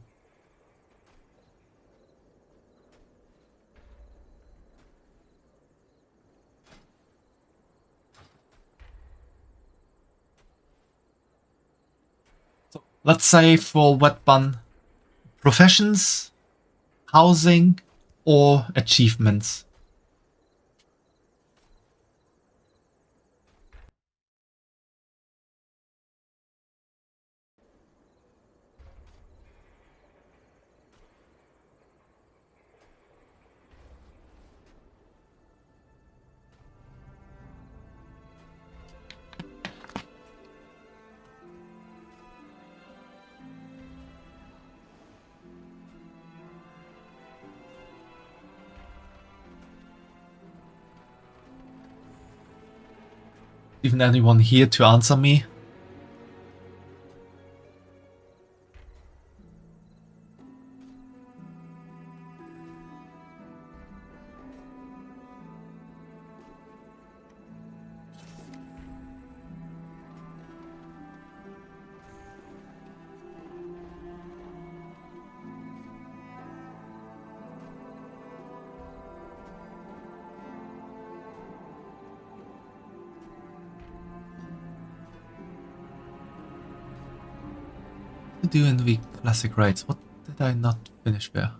So let's say for Wet Bun, professions, housing, or achievements. even anyone here to answer me? Do in the classic raids. What did I not finish there?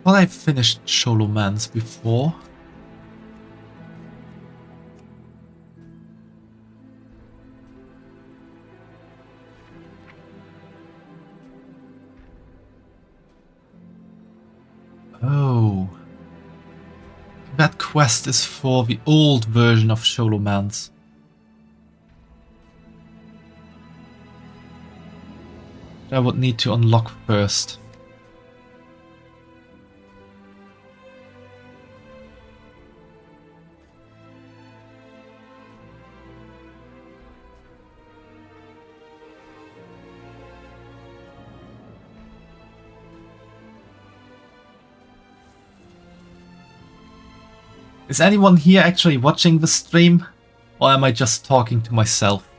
Thought I finished Sholomans before. Oh. That quest is for the old version of Sholomans. I would need to unlock first. Is anyone here actually watching the stream? Or am I just talking to myself?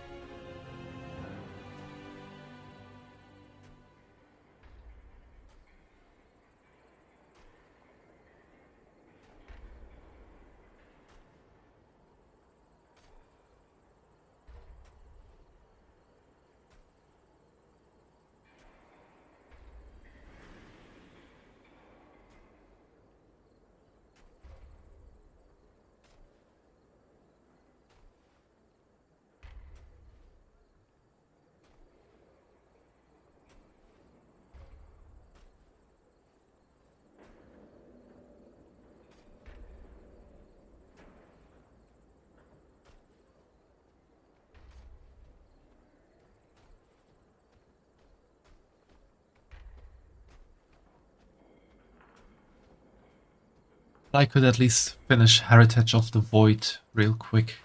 I could at least finish Heritage of the Void real quick.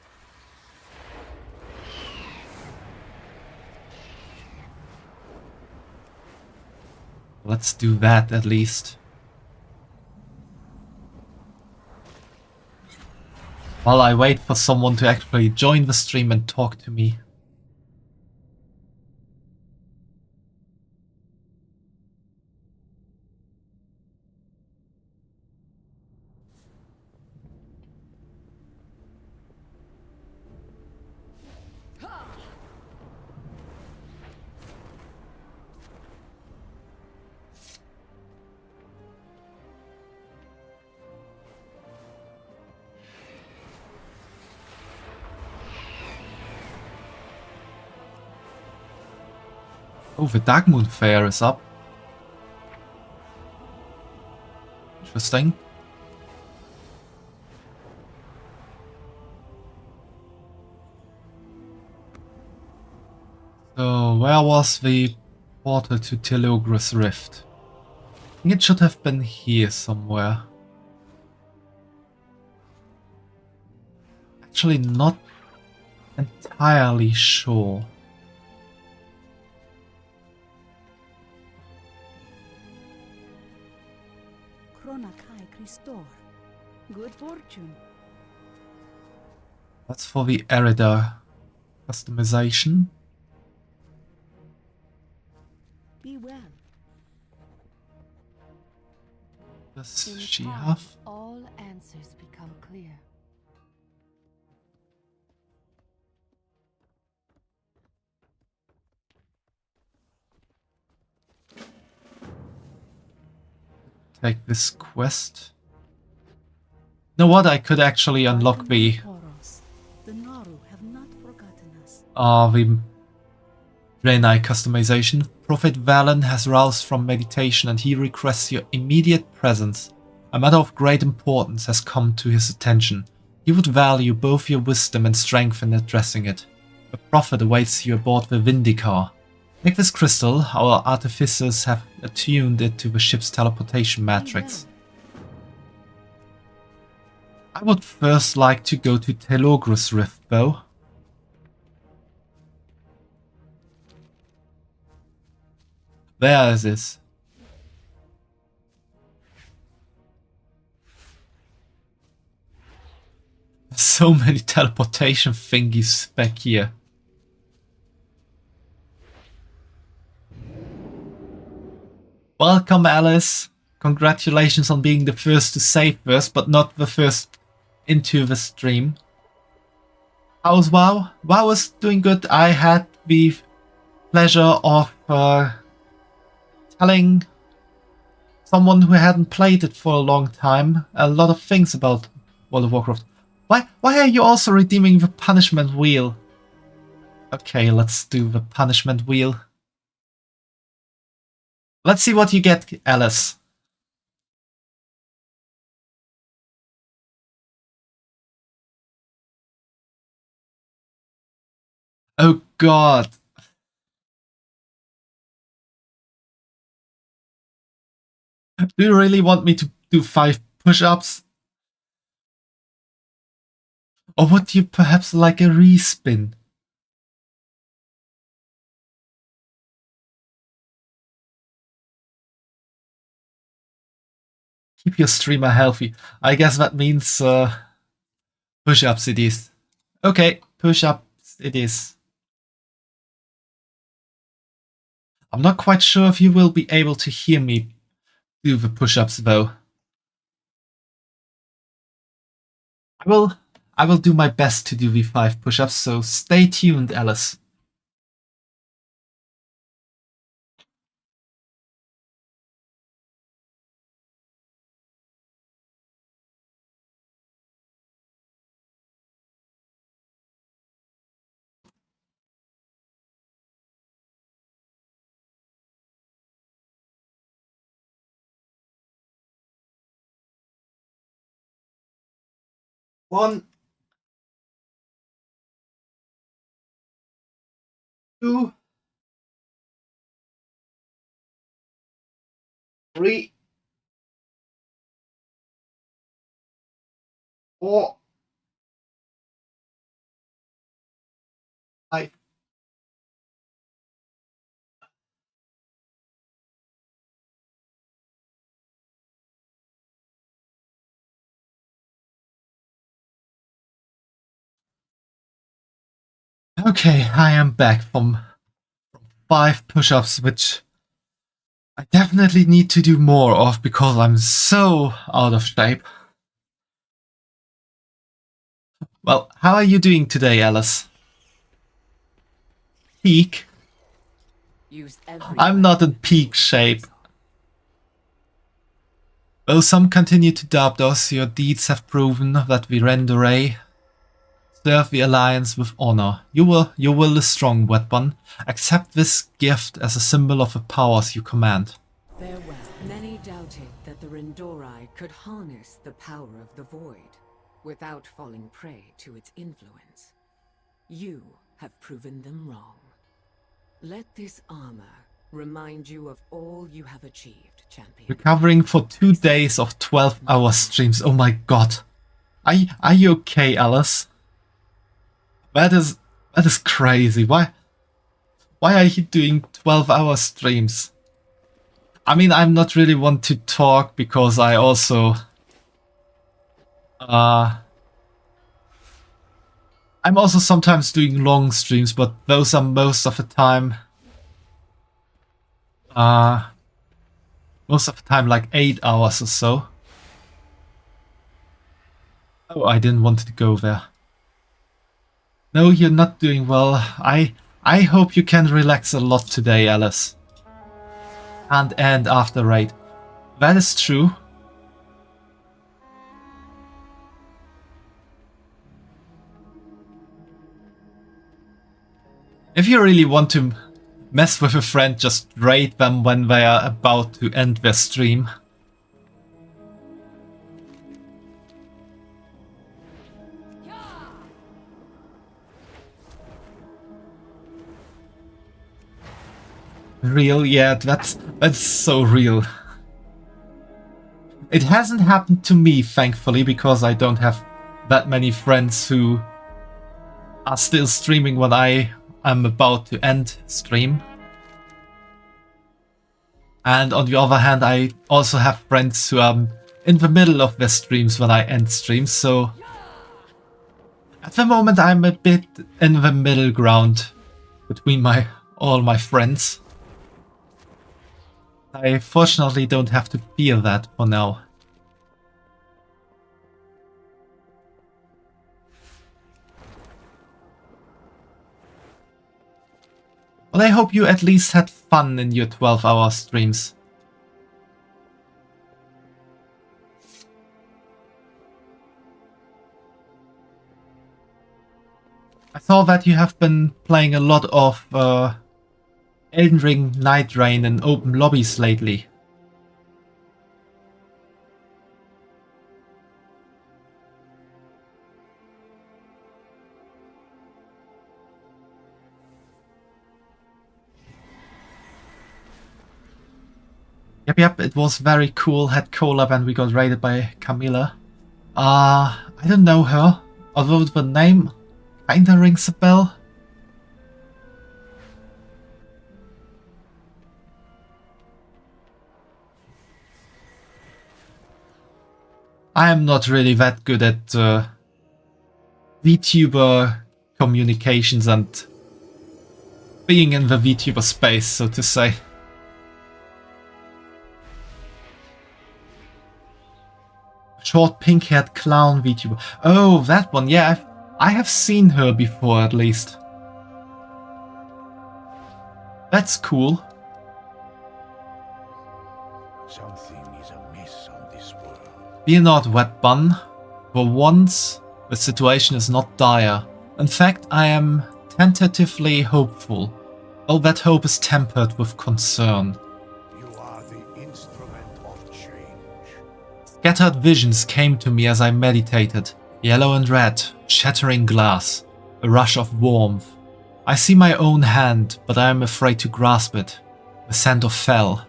Let's do that at least. While I wait for someone to actually join the stream and talk to me. Oh, the Darkmoon Fair is up. Interesting. So, where was the portal to Telegra's Rift? I think it should have been here somewhere. Actually, not entirely sure. Good fortune. That's for the Erida customization. Be well. Does she have? All answers become clear. Take this quest. You know what? I could actually unlock the Naru have not forgotten us. the MDNI customization. Prophet Valen has roused from meditation and he requests your immediate presence. A matter of great importance has come to his attention. He would value both your wisdom and strength in addressing it. The prophet awaits you aboard the Vindicar. Take this crystal. Our artificers have attuned it to the ship's teleportation matrix. I would first like to go to Telogru's Rift, though. There it is. So many teleportation thingies back here. Welcome, Alice. Congratulations on being the first to save us, but not the first into the stream. How's WoW? WoW is doing good. I had the pleasure of telling someone who hadn't played it for a long time a lot of things about World of Warcraft. Why are you also redeeming the punishment wheel? Okay, let's do the punishment wheel. Let's see what you get, Alice. Oh god. Do you really want me to do 5 push-ups? Or would you perhaps like a respin? Keep your streamer healthy. I guess that means push-ups it is. Okay, push-ups it is. I'm not quite sure if you will be able to hear me do the push-ups though. I will do my best to do the 5 push-ups, so stay tuned, Alice. One, 2, 3, 4, 5. Okay, I am back from 5 push-ups, which I definitely need to do more of because I'm so out of shape. Well, how are you doing today, Alice? Peak? I'm not in peak shape. Though some continue to doubt us, your deeds have proven that we Renderay serve the Alliance with honor. Your will is strong, weapon. Accept this gift as a symbol of the powers you command. Farewell. Many doubted that the Rendorai could harness the power of the Void without falling prey to its influence. You have proven them wrong. Let this armor remind you of all you have achieved, champion. Recovering for 2 days of 12-hour streams. Oh my god. Are you okay, Alice? That is crazy. Why are you doing 12-hour streams? I mean, I'm not really one to talk because I also I'm also sometimes doing long streams, but those are most of the time like 8 hours or so. Oh, I didn't want to go there. No, you're not doing well. I hope you can relax a lot today, Alice. And end after raid. That is true. If you really want to mess with a friend, just raid them when they are about to end their stream. Real? Yeah, that's so real. It hasn't happened to me, thankfully, because I don't have that many friends who are still streaming when I am about to end stream. And on the other hand, I also have friends who are in the middle of their streams when I end streams, so at the moment I'm a bit in the middle ground between all my friends. I fortunately don't have to fear that for now. But I hope you at least had fun in your 12-hour streams. I saw that you have been playing a lot of Elden Ring Night Rain in open lobbies lately. Yep, it was very cool. Had collab and we got raided by Camilla. I don't know her, although the name kinda rings a bell. I am not really that good at VTuber communications and being in the VTuber space, so to say. Short pink-haired clown VTuber. Oh, that one. Yeah, I have seen her before, at least. That's cool. Something is amiss on this world. Fear not, wet bun. For once, the situation is not dire. In fact, I am tentatively hopeful. Though that hope is tempered with concern. You are the instrument of change. Scattered visions came to me as I meditated. Yellow and red, shattering glass, a rush of warmth. I see my own hand, but I am afraid to grasp it. The scent of Fel,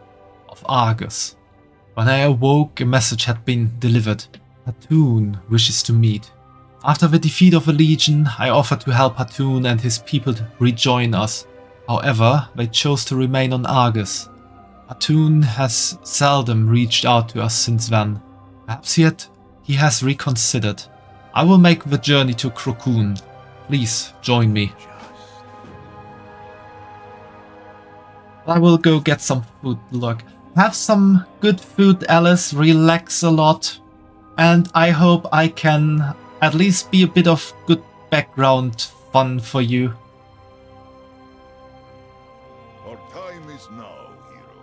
of Argus. When I awoke, a message had been delivered. Hatun wishes to meet. After the defeat of the Legion, I offered to help Hatun and his people to rejoin us. However, they chose to remain on Argus. Hatun has seldom reached out to us since then. Perhaps yet he has reconsidered. I will make the journey to Krokun. Please join me. I will go get some food. Look, have some good food, Alice. Relax a lot. And I hope I can at least be a bit of good background fun for you. Our time is now, hero.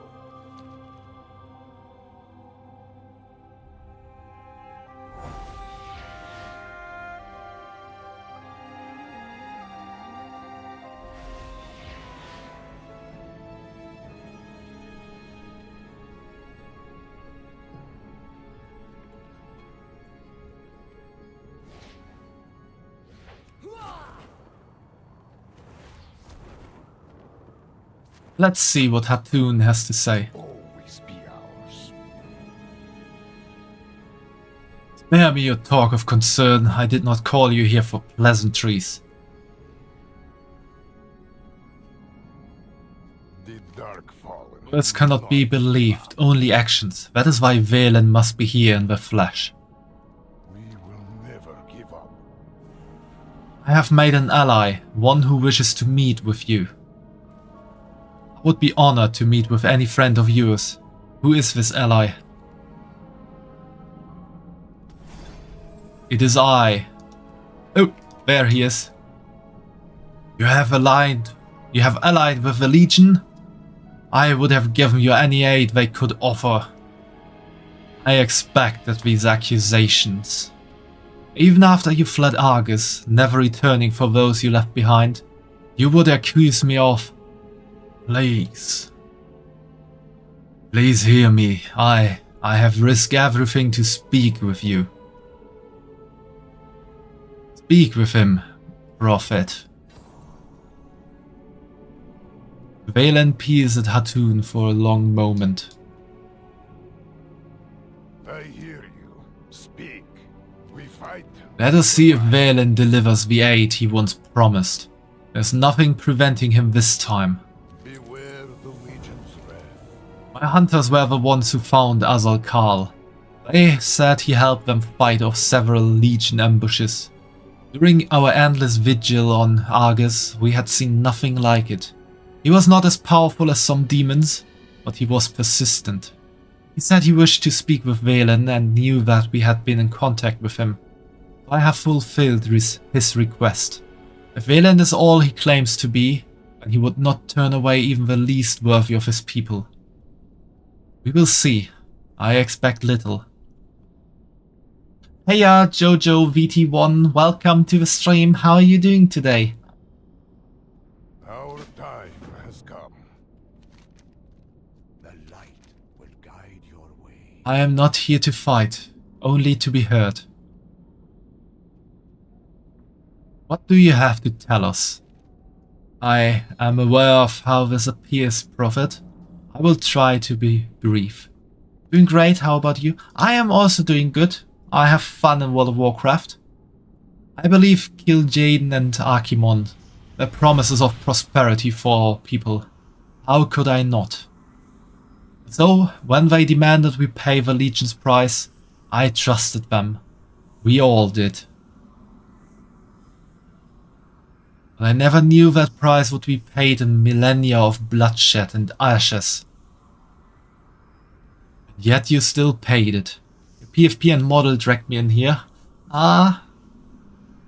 Let's see what Hatun has to say. Always be ours. Spare me your talk of concern. I did not call you here for pleasantries. The Dark Fallen. Words cannot be believed, only actions. That is why Velen must be here in the flesh. We will never give up. I have made an ally, one who wishes to meet with you. I would be honored to meet with any friend of yours. Who is this ally? It is I. Oh, there he is. You have allied with the Legion? I would have given you any aid they could offer. I expected these accusations. Even after you fled Argus, never returning for those you left behind, you would accuse me of... Please hear me. I have risked everything to speak with you. Speak with him, Prophet. Valen peers at Hatun for a long moment. I hear you. Speak. We fight. Let us see if Valen delivers the aid he once promised. There's nothing preventing him this time. Beware the Legion's wrath. My hunters were the ones who found Azal Karl. They said he helped them fight off several Legion ambushes. During our endless vigil on Argus, we had seen nothing like it. He was not as powerful as some demons, but he was persistent. He said he wished to speak with Valen and knew that we had been in contact with him. I have fulfilled his request. If Valen is all he claims to be, then he would not turn away even the least worthy of his people. We will see. I expect little. Heya, Jojo VT1, welcome to the stream. How are you doing today? Our time has come. The light will guide your way. I am not here to fight, only to be heard. What do you have to tell us? I am aware of how this appears, Prophet. I will try to be brief. Doing great, how about you? I am also doing good. I have fun in World of Warcraft. I believe Kil'jaeden and Archimonde. They're promises of prosperity for all people. How could I not? So, when they demanded we pay the Legion's price, I trusted them. We all did. But I never knew that price would be paid in millennia of bloodshed and ashes. And yet you still paid it. PFP and model dragged me in here.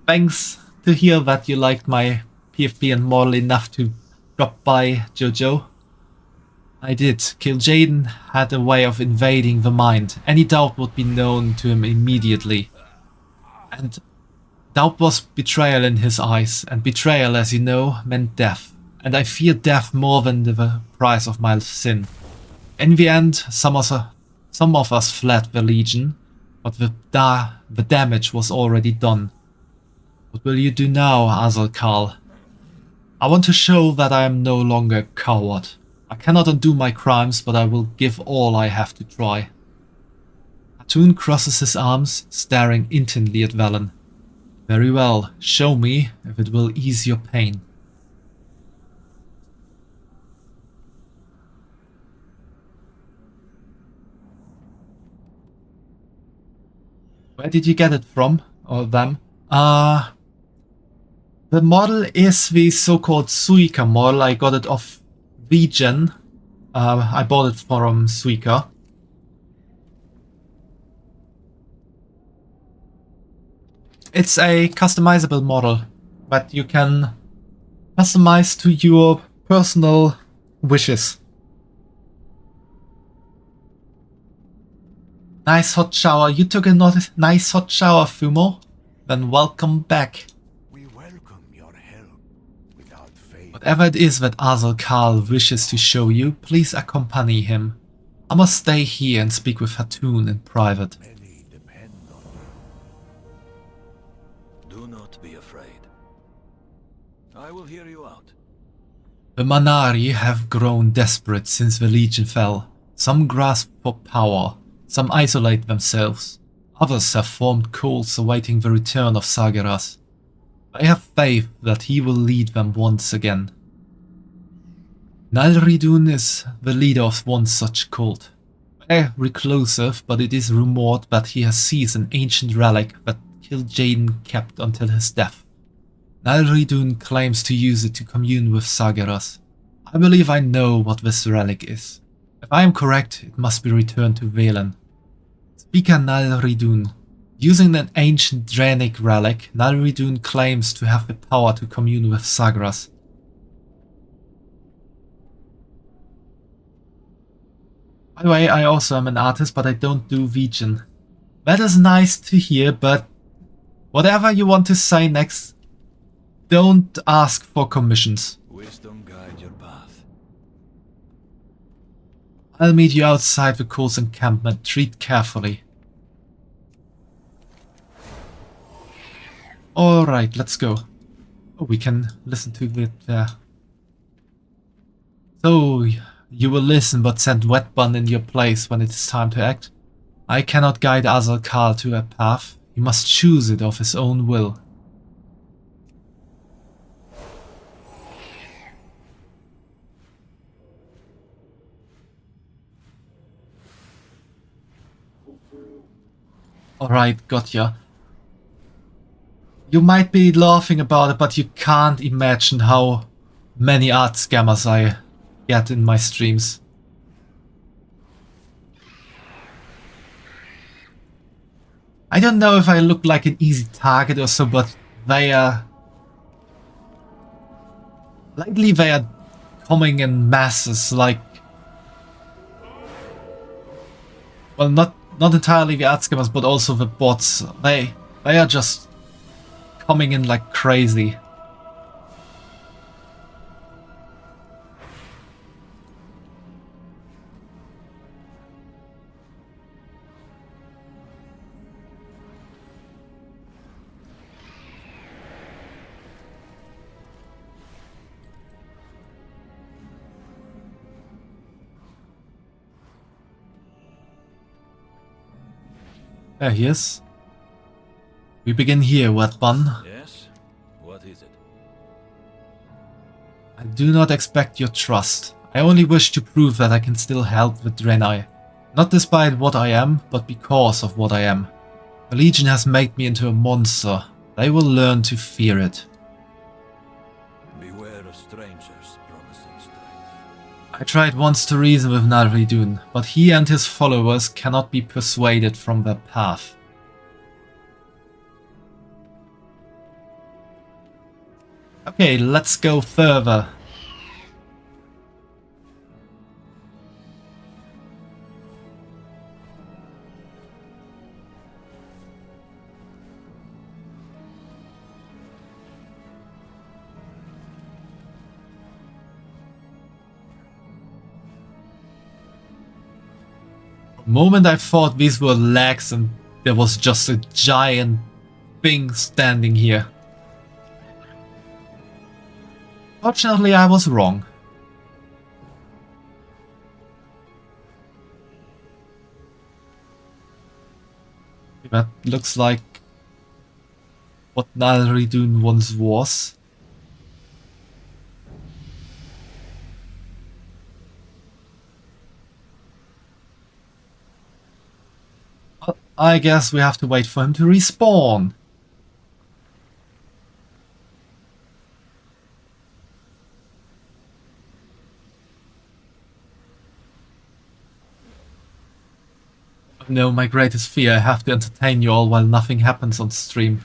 Thanks to hear that you liked my PFP and model enough to drop by, Jojo. I did. Kil'jaeden had a way of invading the mind. Any doubt would be known to him immediately. And doubt was betrayal in his eyes, and betrayal, as you know, meant death. And I fear death more than the price of my sin. In the end, some of us fled the Legion, but the damage was already done. What will you do now, Azal Karl? I want to show that I am no longer a coward. I cannot undo my crimes, but I will give all I have to try. Hatun crosses his arms, staring intently at Valen. Very well, show me if it will ease your pain. Where did you get it from? Or them? The model is the so-called Suiika model. I got it off VGen. I bought it from Suiika. It's a customizable model, but you can customize to your personal wishes. Nice hot shower. You took a nice hot shower, Fumo. Then welcome back. We welcome your help without faith. Whatever it is that Azal Karl wishes to show you, please accompany him. I must stay here and speak with Hatun in private. Many depend on you. Do not be afraid. I will hear you out. The Man'ari have grown desperate since the Legion fell. Some grasp for power. Some isolate themselves. Others have formed cults awaiting the return of Sargeras. I have faith that he will lead them once again. Nal'Ridun is the leader of one such cult. A reclusive, but it is rumored that he has seized an ancient relic that Kil'jaeden kept until his death. Nal'Ridun claims to use it to commune with Sargeras. I believe I know what this relic is. If I am correct, it must be returned to Valen. Speaker Nal'Ridun. Using an ancient Dranic relic, Nal'Ridun claims to have the power to commune with Sargeras. By the way, I also am an artist, but I don't do VGen. That is nice to hear, but whatever you want to say next, don't ask for commissions. Wisdom guide your path. I'll meet you outside the cult's encampment. Treat carefully. Alright, let's go. Oh, we can listen to it there. So, you will listen but send Wetbun in your place when it is time to act? I cannot guide Azalkal to a path. He must choose it of his own will. Alright, gotcha. You might be laughing about it, but you can't imagine how many art scammers I get in my streams. I don't know if I look like an easy target or so, but they are... lately they are coming in masses, like... well, not entirely the art scammers, but also the bots. They are just coming in like crazy. There he is. We begin here, Wetbun. Yes? What is it? I do not expect your trust. I only wish to prove that I can still help the Draenei. Not despite what I am, but because of what I am. The Legion has made me into a monster. They will learn to fear it. Beware of strangers promising strength. I tried once to reason with Naridun, but he and his followers cannot be persuaded from their path. Okay, let's go further. For a moment I thought these were legs and there was just a giant thing standing here. Fortunately, I was wrong. That looks like what Naridun once was. I guess we have to wait for him to respawn. No, my greatest fear, I have to entertain you all while nothing happens on stream.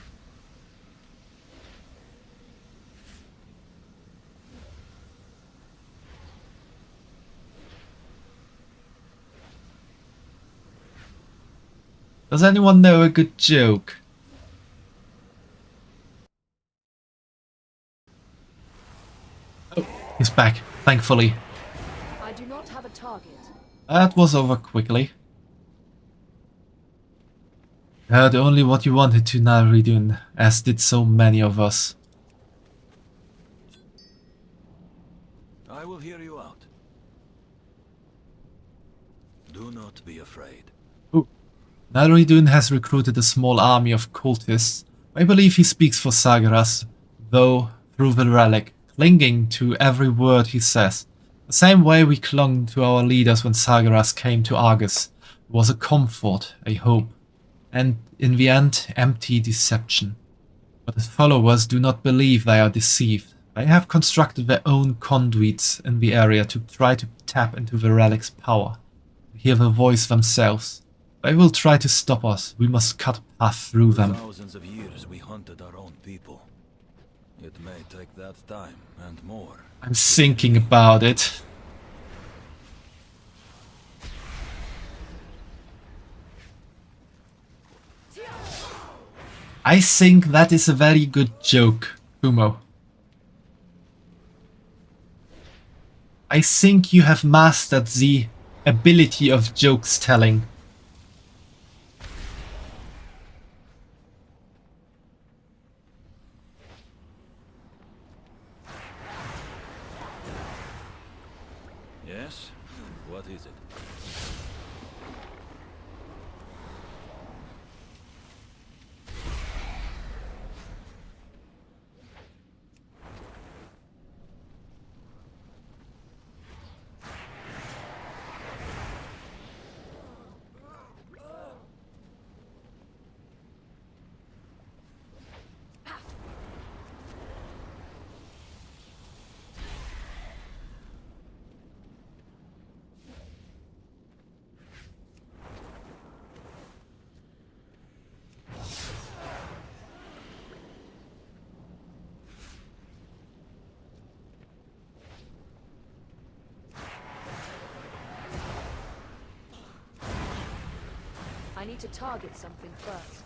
Does anyone know a good joke? Oh, he's back, thankfully. I do not have a target. That was over quickly. Heard only what you wanted to, Naridun, as did so many of us. I will hear you out. Do not be afraid. Ooh. Naridun has recruited a small army of cultists. I believe he speaks for Sagaras, though through the relic, clinging to every word he says. The same way we clung to our leaders when Sagaras came to Argus. It was a comfort, a hope. And in the end, empty deception. But his followers do not believe they are deceived. They have constructed their own conduits in the area to try to tap into the relic's power, to hear the voice themselves. They will try to stop us. We must cut a path through them. Thousands of years we hunted our own people. It may take that time and more. I'm thinking about it. I think that is a very good joke, Fumo. I think you have mastered the ability of jokes telling. Yes. What is it? I need to target something first.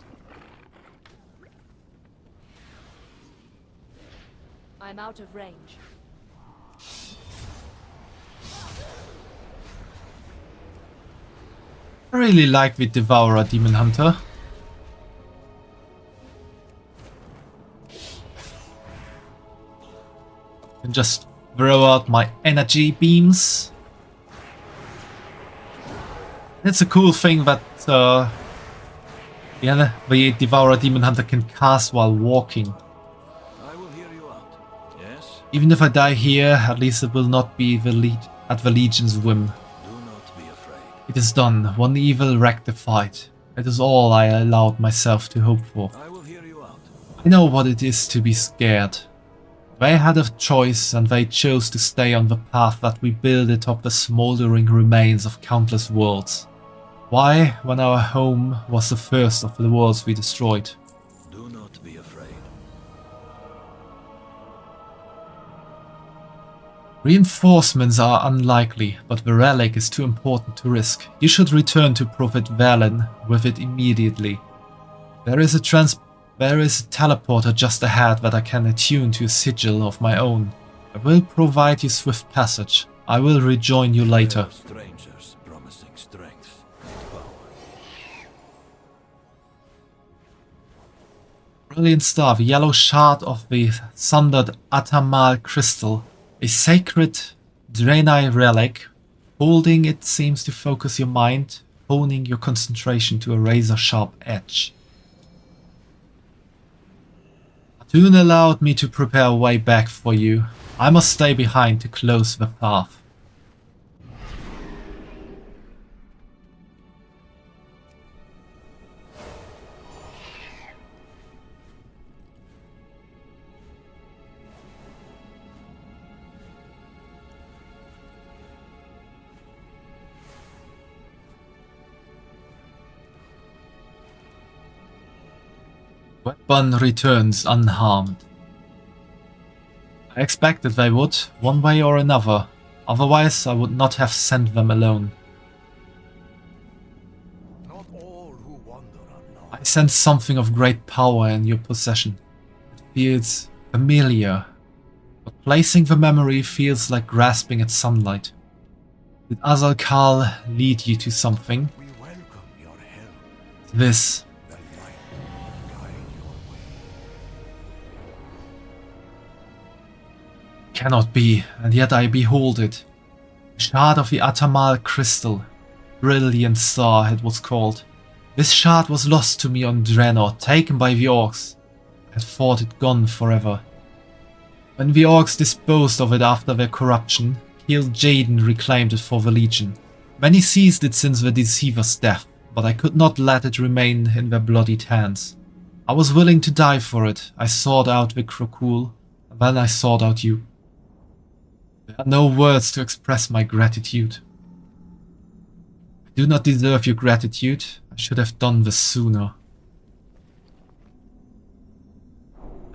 I'm out of range. I really like the Devourer Demon Hunter. And just throw out my energy beams. It's a cool thing that the Devourer Demon Hunter can cast while walking. I will hear you out. Yes? Even if I die here, at least it will not be at the Legion's whim. Do not be afraid. It is done, one evil rectified. It is all I allowed myself to hope for. I will hear you out. I know what it is to be scared. They had a choice and they chose to stay on the path that we built atop the smoldering remains of countless worlds. Why, when our home was the first of the worlds we destroyed? Do not be afraid. Reinforcements are unlikely, but the relic is too important to risk. You should return to Prophet Valen with it immediately. There is a teleporter just ahead that I can attune to a sigil of my own. I will provide you swift passage. I will rejoin you later. Strangers promising strength and power. Brilliant star, the yellow shard of the sundered Atamal crystal. A sacred MDNI relic. Holding it seems to focus your mind, honing your concentration to a razor-sharp edge. Dune allowed me to prepare a way back for you. I must stay behind to close the path. Weapon returns unharmed. I expected they would, one way or another. Otherwise, I would not have sent them alone. Not all who wander are lost. I sense something of great power in your possession. It feels familiar, but placing the memory feels like grasping at sunlight. Did Azalkal lead you to something? We welcome your help. This. The light will guide your way. Cannot be, and yet I behold it. A shard of the Atamal crystal. Brilliant star it was called. This shard was lost to me on Draenor, taken by the orcs. I had thought it gone forever. When the orcs disposed of it after their corruption, Kiel Jaden reclaimed it for the Legion. Many seized it since the Deceiver's death, but I could not let it remain in their bloodied hands. I was willing to die for it. I sought out the Krokul, and then I sought out you. There are no words to express my gratitude. I do not deserve your gratitude. I should have done this sooner.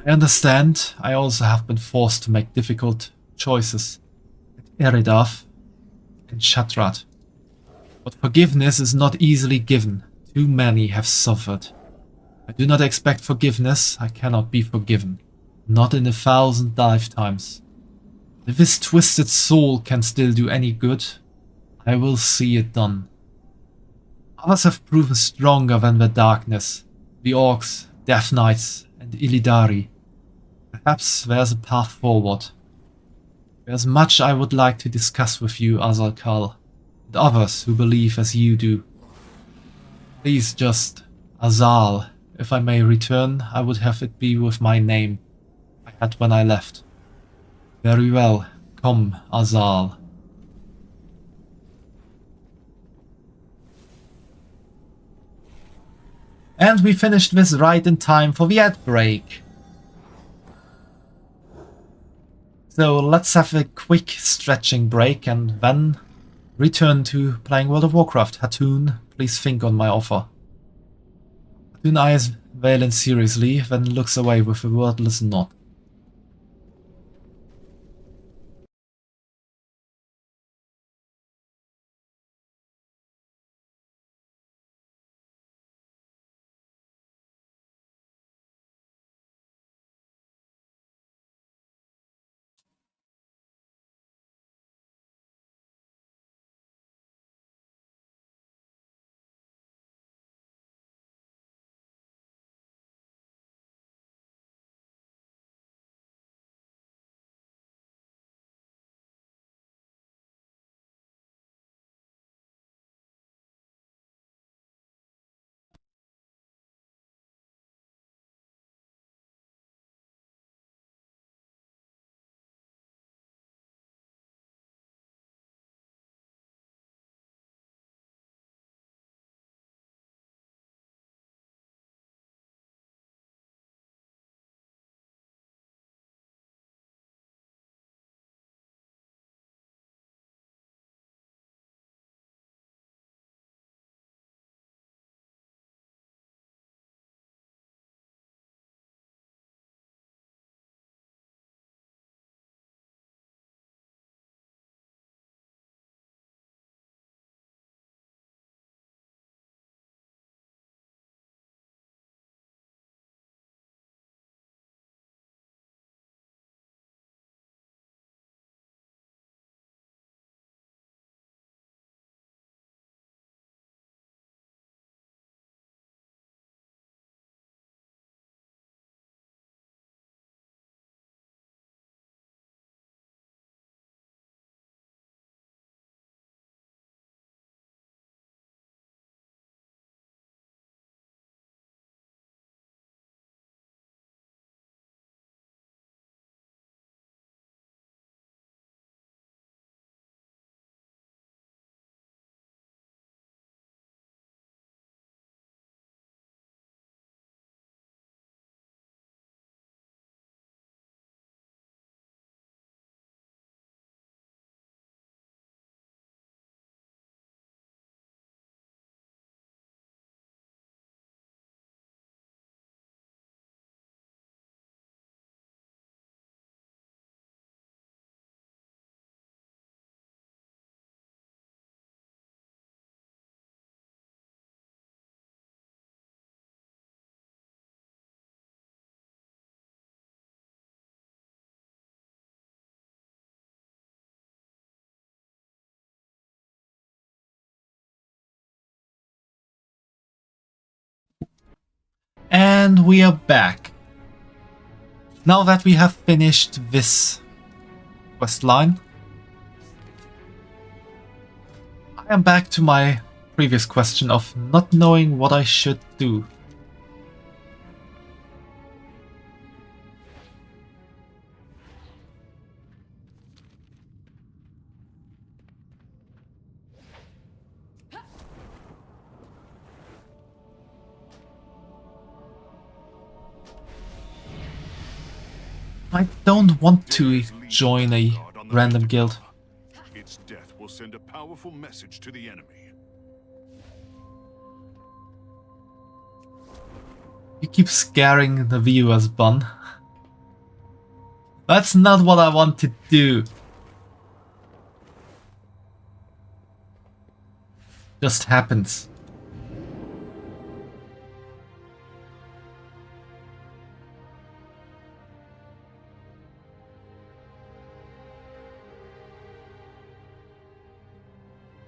I understand. I also have been forced to make difficult choices. At Eridath and Shatrat. But forgiveness is not easily given. Too many have suffered. I do not expect forgiveness. I cannot be forgiven. Not in 1,000 lifetimes. If this twisted soul can still do any good, I will see it done. Others have proven stronger than the darkness. The orcs, Death Knights, and Illidari. Perhaps there's a path forward. There's much I would like to discuss with you, Azalkal, and others who believe as you do. Please just, Azal, if I may return, I would have it be with my name I had when I left. Very well, come, Azal. And we finished this right in time for the ad break. So let's have a quick stretching break and then return to playing World of Warcraft. Hatun, please think on my offer. Hatun eyes Valen seriously, then looks away with a wordless nod. And we are back. Now that we have finished this quest line, I am back to my previous question of not knowing what I should do. I don't want to join a random guild. Its death will send a powerful message to the enemy. You keep scaring the viewers, Bun. That's not what I want to do. Just happens.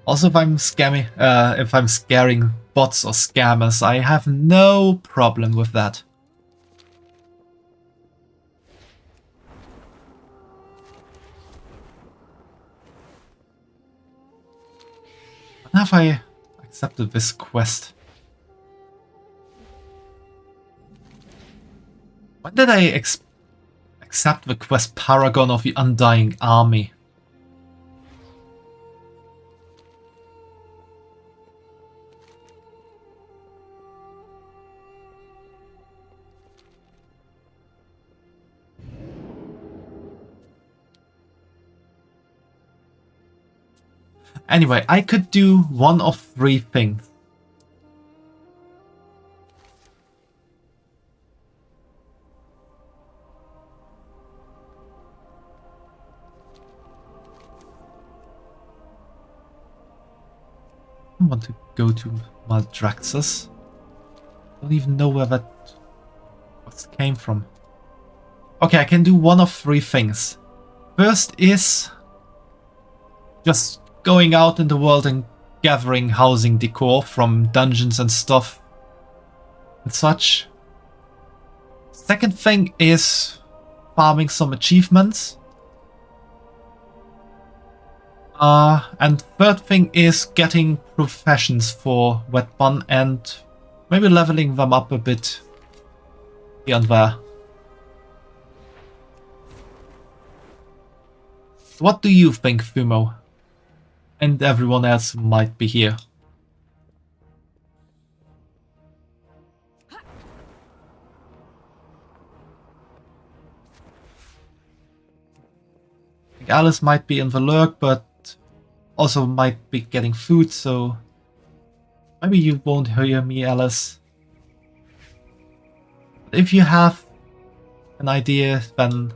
Also, if I'm scaring bots or scammers, I have no problem with that. Have I accepted this quest? When did I accept the quest Paragon of the Undying Army? Anyway, I could do one of 3 things. I want to go to Maldraxxus. Don't even know where that quest came from. Okay, I can do one of 3 things. First is just going out in the world and gathering housing decor from dungeons and stuff and such. Second thing is farming some achievements. And third thing is getting professions for Wetbun and maybe leveling them up a bit here and there. What do you think, Fumo? And everyone else might be here. I think Alice might be in the lurk, but also might be getting food, so maybe you won't hear me, Alice. But if you have an idea, then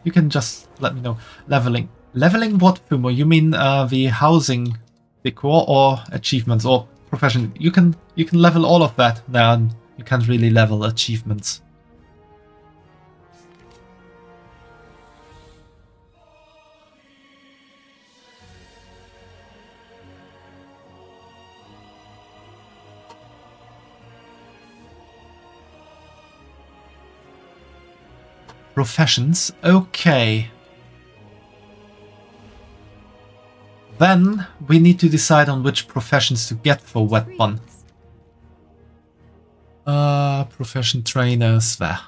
you can just let me know. Leveling. Leveling what, Fumo? You mean the housing decor or achievements or profession? You can level all of that, then you can't really level achievements. Professions, okay. Then we need to decide on which professions to get for Wetbun. Profession trainers there.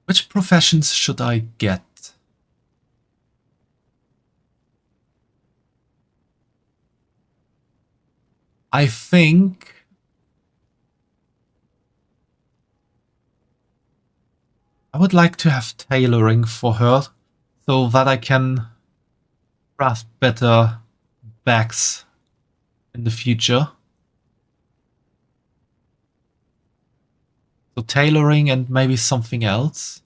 Which professions should I get? I think I would like to have tailoring for her, so that I can craft better bags in the future. So tailoring and maybe something else.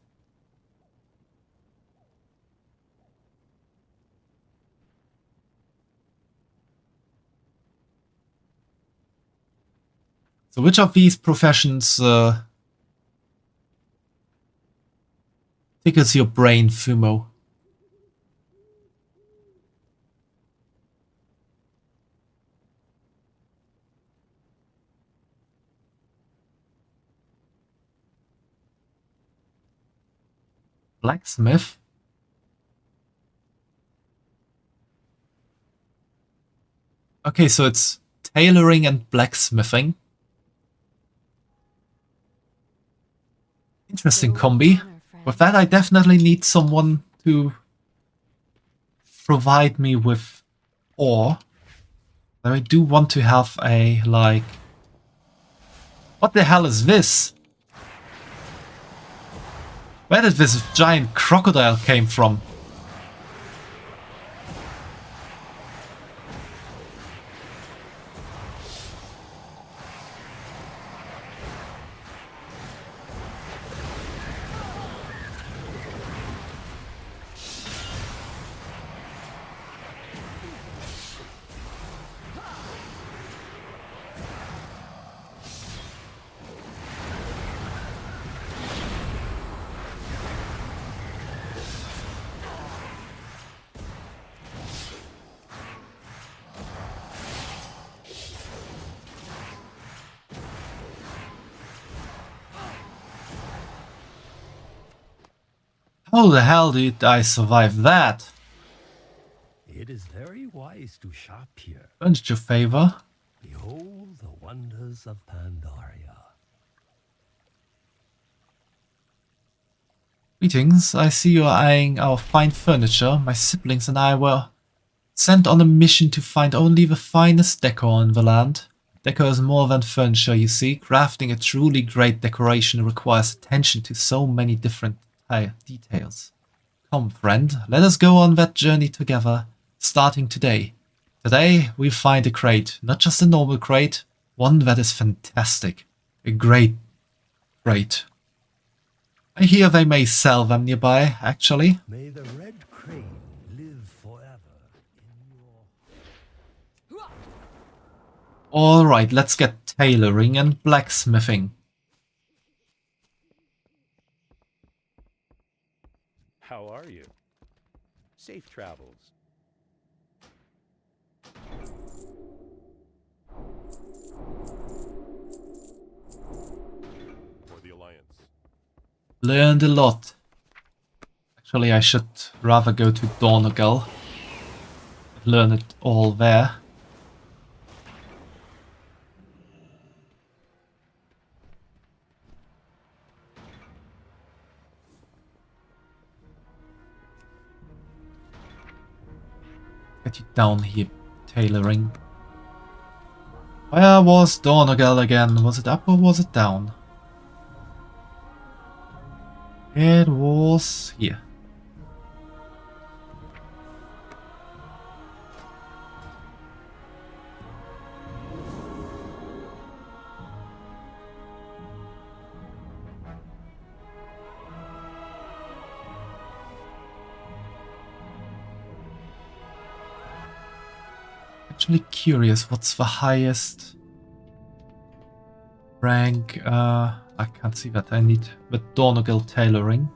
So which of these professions tickles your brain, Fumo? Blacksmith? Okay, so it's tailoring and blacksmithing. Interesting combi. With that, I definitely need someone to provide me with ore. But I do want to have a, like... What the hell is this? Where did this giant crocodile came from? How the hell did I survive that? It is very wise to shop here. Furniture favor. Behold the wonders of Pandaria. Greetings, I see you are eyeing our fine furniture. My siblings and I were sent on a mission to find only the finest decor in the land. Decor is more than furniture, you see. Crafting a truly great decoration requires attention to so many different details. Come, friend, let us go on that journey together, starting today. Today, we find a crate, not just a normal crate, one that is fantastic. A great crate. I hear they may sell them nearby, actually. May the red crane live forever in your... Alright, let's get tailoring and blacksmithing. How are you? Safe travels. For the Alliance. Learned a lot. Actually, I should rather go to Dornogal. Learn it all there. Get you down here, tailoring. Where was Dornogal again? Was it up or was it down? It was here. Actually curious, what's the highest rank? I can't see that. I need the Dornogal tailoring.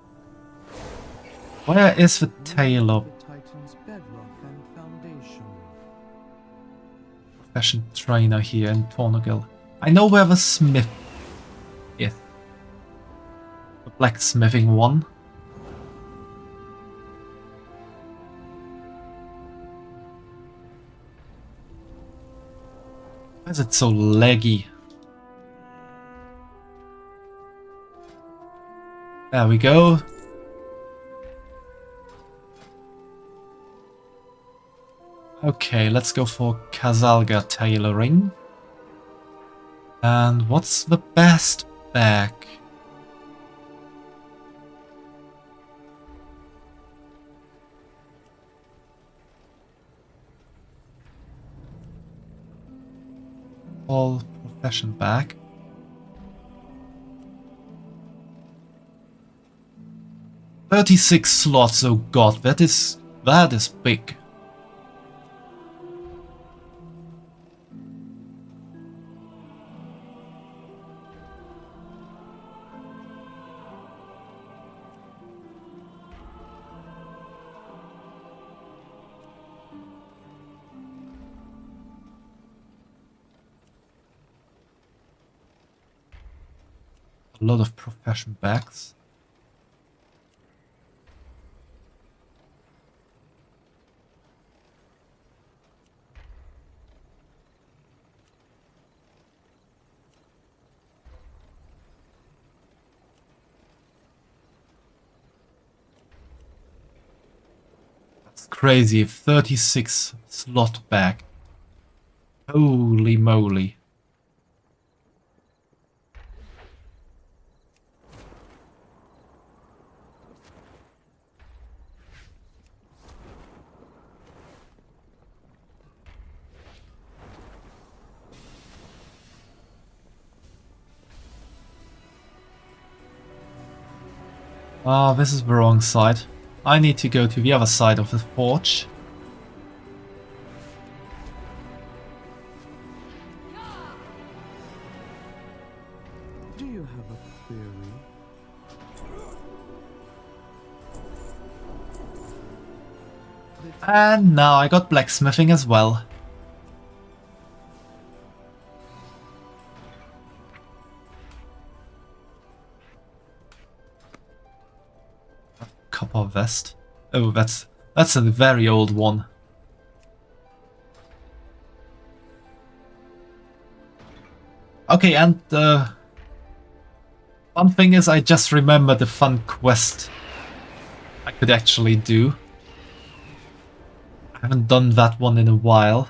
Where is the tailor? The Titan's bedrock and foundation. Profession trainer here in Dornogal. I know where the smith is. The blacksmithing one. Why is it so laggy? There we go. Okay, let's go for Kazalga tailoring. And what's the best bag? All profession bag. "36 slots, oh god, that is big. A lot of profession bags. That's crazy, 36 slot bag. Holy moly. Ah, this is the wrong side. I need to go to the other side of the forge. Do you have a query? And now I got blacksmithing as well. Copper vest. Oh, that's a very old one. Okay, and one thing is, I just remember the fun quest I could actually do. I haven't done that one in a while.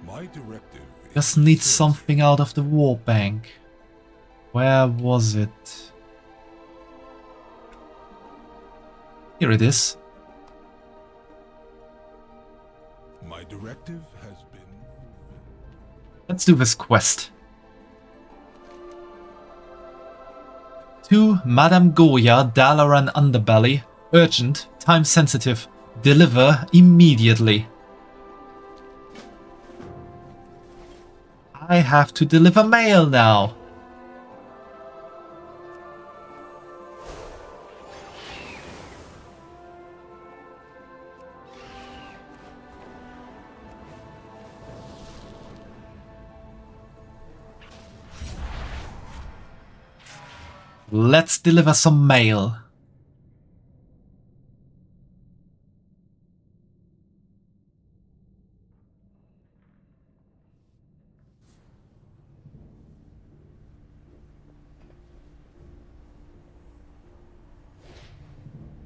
My directive Just need something out of the war bank. Where was it? Here it is. My directive has been... Let's do this quest. To Madame Goya, Dalaran Underbelly. Urgent, time sensitive. Deliver immediately. I have to deliver mail now. Let's deliver some mail.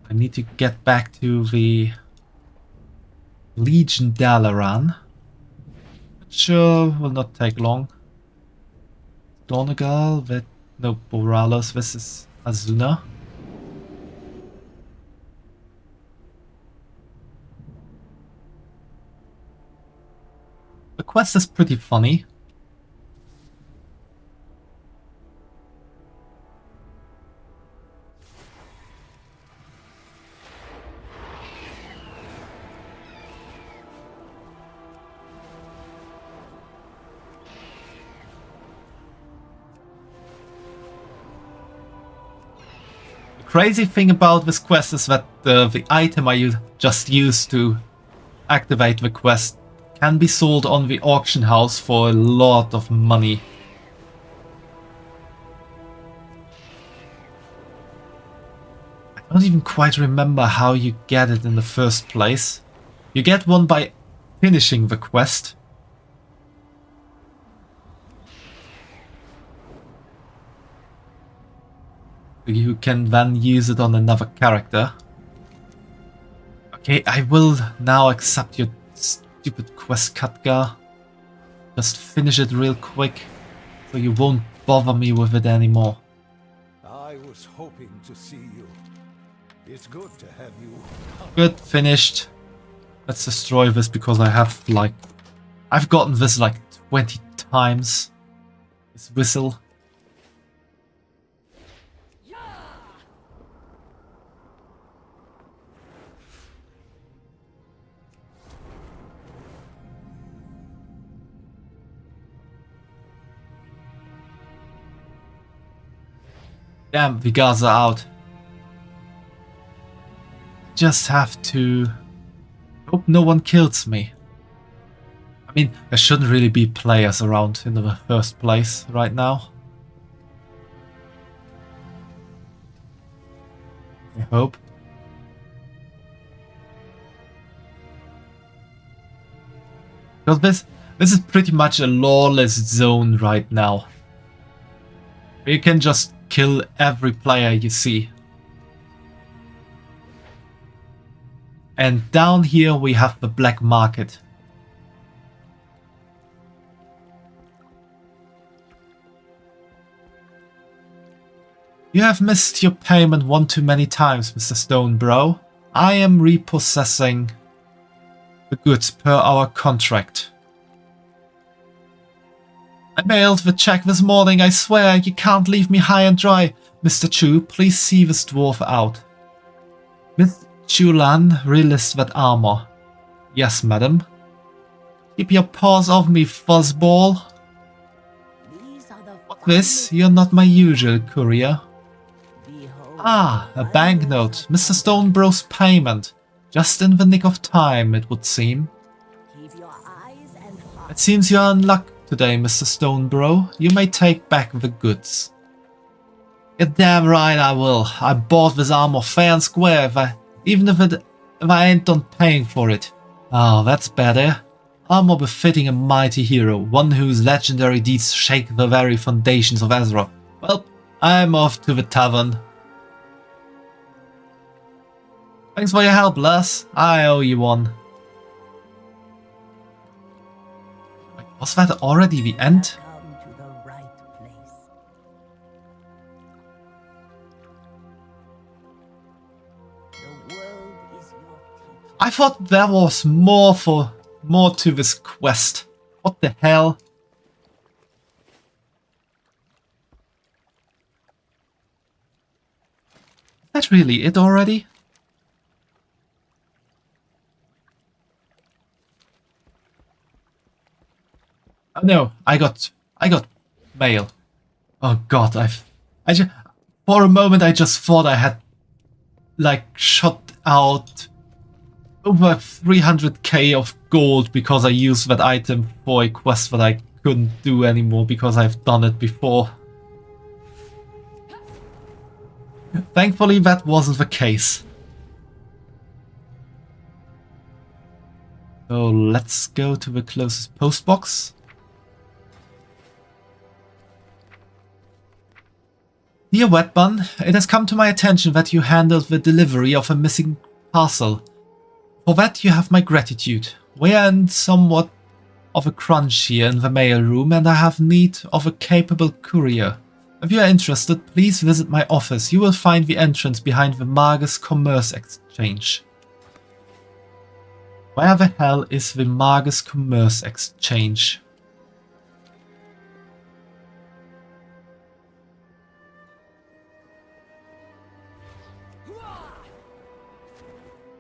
I need to get back to the Legion Dalaran, which will not take long. Donegal, no, Boralos, this is Azuna. The quest is pretty funny. Crazy thing about this quest is that the item I just used to activate the quest can be sold on the auction house for a lot of money. I don't even quite remember how you get it in the first place. You get one by finishing the quest. You can then use it on another character. Okay, I will now accept your stupid quest, Katka. Just finish it real quick, so you won't bother me with it anymore. I was hoping to see you. It's good to have you. Good, finished. Let's destroy this because I have I've gotten this like 20 times. This whistle. Damn, the guards are out. Just have to hope no one kills me. I mean, there shouldn't really be players around in the first place right now. I hope. Because this is pretty much a lawless zone right now. You can just kill every player you see. And down here we have the black market. You have missed your payment one too many times, Mr. Stone Bro. I am repossessing the goods per our contract. I mailed the check this morning, I swear, you can't leave me high and dry. Mr. Chu, please see this dwarf out. Miss Chulan, relist that armor. Yes, madam. Keep your paws off me, fuzzball. What's this? You're not my usual courier. Ah, a banknote. Mr. Stonebro's payment. Just in the nick of time, it would seem. It seems you're in luck today, Mr. Stonebro. You may take back the goods. You're damn right I will. I bought this armor fair and square, even if I ain't done paying for it. Oh, that's better. Armor befitting a mighty hero, one whose legendary deeds shake the very foundations of Azeroth. Well, I'm off to the tavern. Thanks for your help, Les. I owe you one. Wait, was that already the end? Come to the right place. The world is your teacher. I thought there was more to this quest. What the hell? Is that really it already? Oh no, I got mail. Oh god, for a moment I just thought I had like shot out over 300k of gold because I used that item for a quest that I couldn't do anymore because I've done it before. Thankfully that wasn't the case. So let's go to the closest post box. Dear Wetbun, it has come to my attention that you handled the delivery of a missing parcel. For that you have my gratitude. We are in somewhat of a crunch here in the mail room and I have need of a capable courier. If you are interested, please visit my office. You will find the entrance behind the Magus Commerce Exchange. Where the hell is the Magus Commerce Exchange?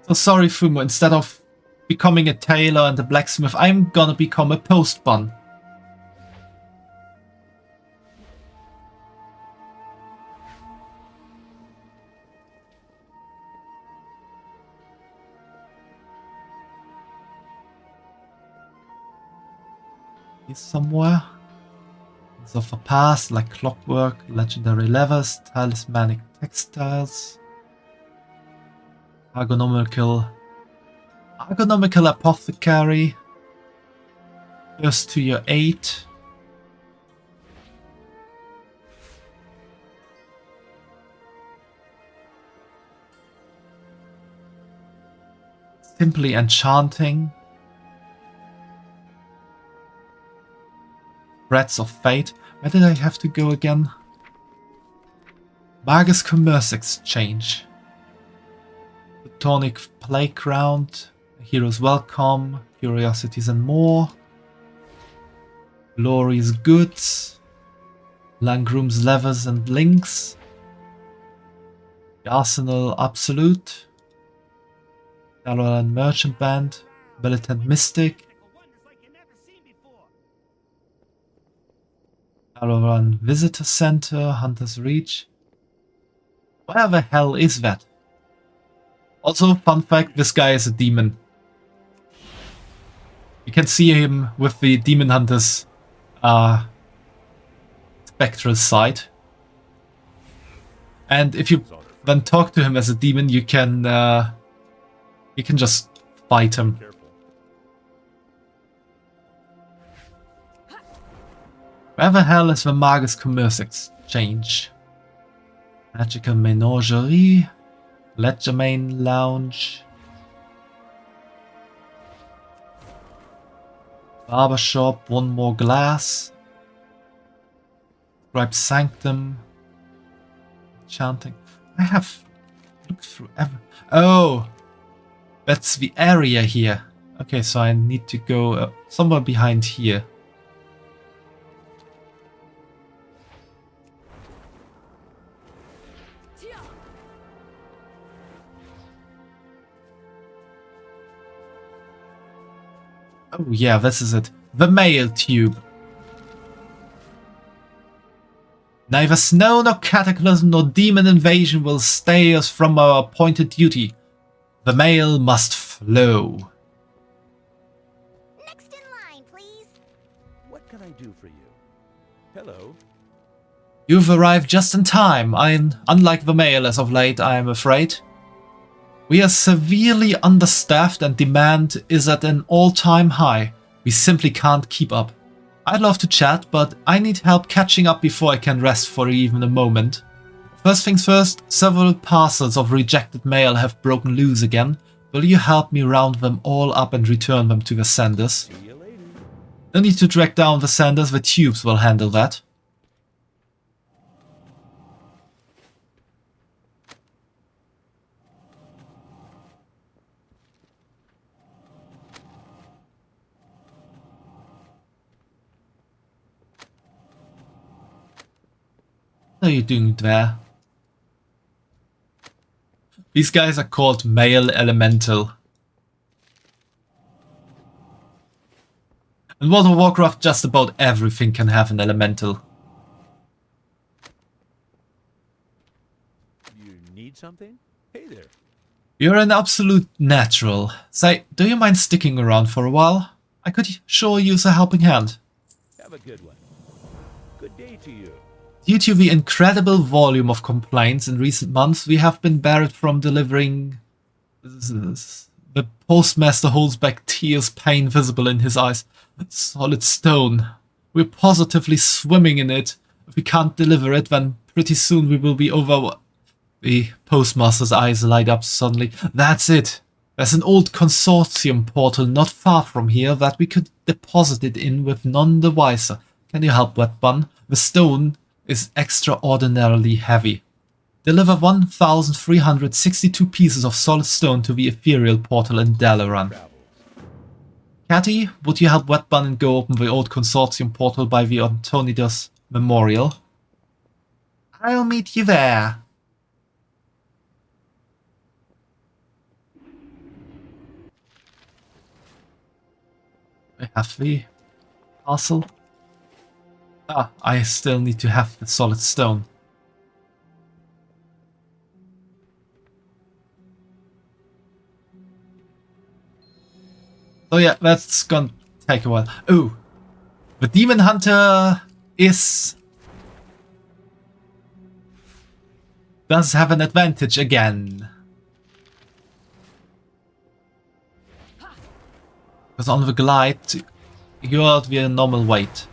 So sorry Fumo, instead of becoming a tailor and a blacksmith, I'm gonna become a postbun. He's somewhere. Things of the past, like clockwork, legendary levers, talismanic textiles. Ergonomical apothecary. Just to your 8. Simply enchanting. Threads of fate. Where did I have to go again? Magus Commerce Exchange. Tonic Playground, Heroes Welcome, Curiosities and more. Glory's Goods, Langroom's Levers and Links, the Arsenal Absolute, Dalaran Merchant Band, Militant Mystic, Dalaran Visitor Center, Hunter's Reach. Where the hell is that? Also, fun fact, this guy is a demon. You can see him with the Demon Hunter's spectral side. And if you then talk to him as a demon, you can just fight him. Where the hell is the Magus Commerce Exchange? Magical Menagerie. Ledgermain Lounge. Barbershop, One More Glass. Scribe Sanctum. Chanting. I have looked through every... Oh! That's the area here. Okay, so I need to go somewhere behind here. Oh yeah, this is it. The mail tube. Neither snow nor cataclysm nor demon invasion will stay us from our appointed duty. The mail must flow. Next in line, please. What can I do for you? Hello. You've arrived just in time. Unlike the mail as of late, I am afraid. We are severely understaffed and demand is at an all-time high. We simply can't keep up. I'd love to chat, but I need help catching up before I can rest for even a moment. First things first, several parcels of rejected mail have broken loose again. Will you help me round them all up and return them to the senders? No need to track down the senders, the tubes will handle that. What are you doing there? These guys are called Male Elemental. In World of Warcraft, just about everything can have an elemental. You need something? Hey there. You're an absolute natural. Say, do you mind sticking around for a while? I could sure use a helping hand. Have a good one. Good day to you. Due to the incredible volume of complaints in recent months, we have been barred from delivering... The postmaster holds back tears, pain visible in his eyes. Solid stone. We're positively swimming in it. If we can't deliver it, then pretty soon we will be over... The postmaster's eyes light up suddenly. That's it. There's an old consortium portal not far from here that we could deposit it in with none the wiser. Can you help, Wet Bun? The stone is extraordinarily heavy. Deliver 1,362 pieces of solid stone to the ethereal portal in Dalaran. Catty, would you help Wet Bun and go open the old consortium portal by the Antonidas Memorial? I'll meet you there. I have the parcel. Ah, I still need to have the solid stone. So yeah, that's gonna take a while. Oh, the Demon Hunter does have an advantage again. Because on the glide, you're at the normal weight.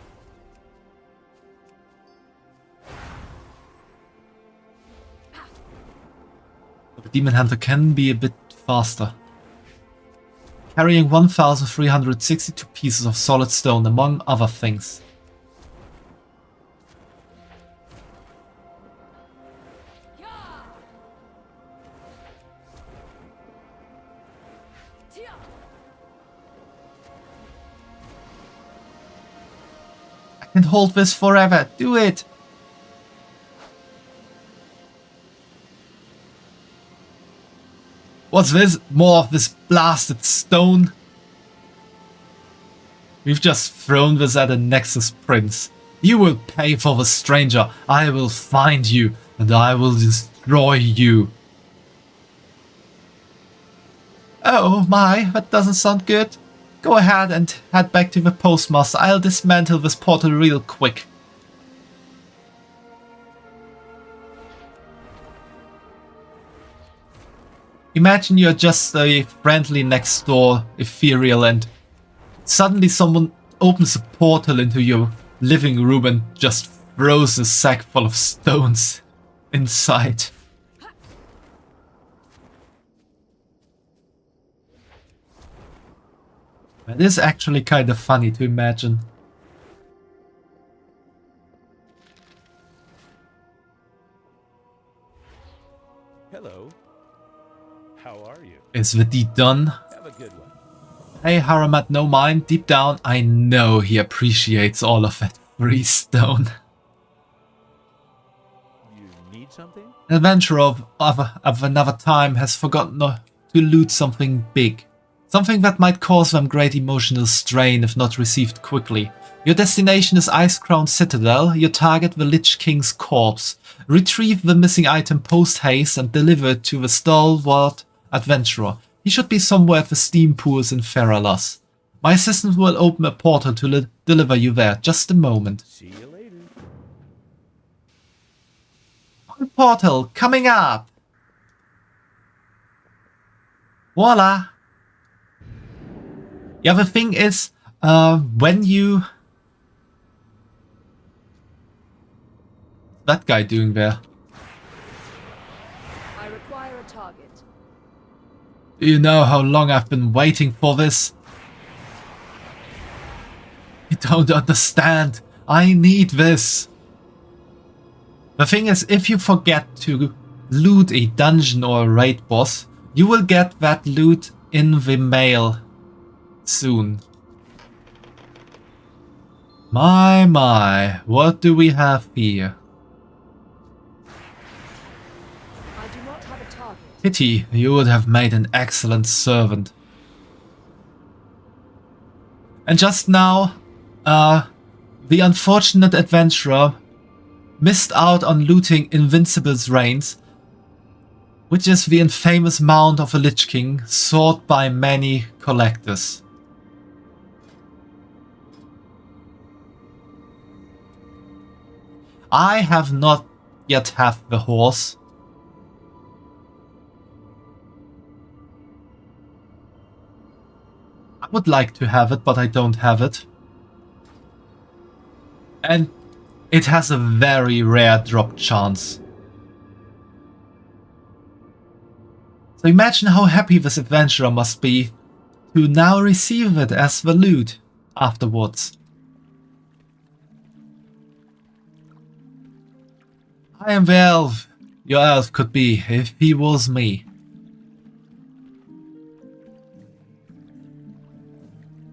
The Demon Hunter can be a bit faster. Carrying 1,362 pieces of solid stone, among other things. I can hold this forever. Do it! What's this? More of this blasted stone? We've just thrown this at a Nexus Prince. You will pay for the stranger. I will find you, and I will destroy you. Oh my, that doesn't sound good. Go ahead and head back to the postmaster. I'll dismantle this portal real quick. Imagine you're just a friendly next door ethereal and suddenly someone opens a portal into your living room and just throws a sack full of stones inside. That is actually kind of funny to imagine. Hello. How are you? Is the deed done? Have a good one. Hey Haramat, no mind. Deep down, I know he appreciates all of that free stone. You need something? An adventurer of another time has forgotten to loot something big. Something that might cause them great emotional strain if not received quickly. Your destination is Ice-Crown Citadel, your target the Lich King's corpse. Retrieve the missing item post-haste and deliver it to the stalwart adventurer. He should be somewhere at the steam pools in Feralas. My assistant will open a portal to deliver you there. Just a moment. See you later. One portal coming up. Voila. Yeah, the thing is, when you... That guy doing there? I require a target. Do you know how long I've been waiting for this? You don't understand. I need this. The thing is, if you forget to loot a dungeon or a raid boss, you will get that loot in the mail soon. My, what do we have here? I do not have a target. Pity, you would have made an excellent servant. And just now, the unfortunate adventurer missed out on looting Invincible's reigns, which is the infamous mount of a Lich King sought by many collectors. I have not yet have the horse. I would like to have it, but I don't have it. And it has a very rare drop chance. So imagine how happy this adventurer must be to now receive it as the loot afterwards. I am the elf your elf could be if he was me.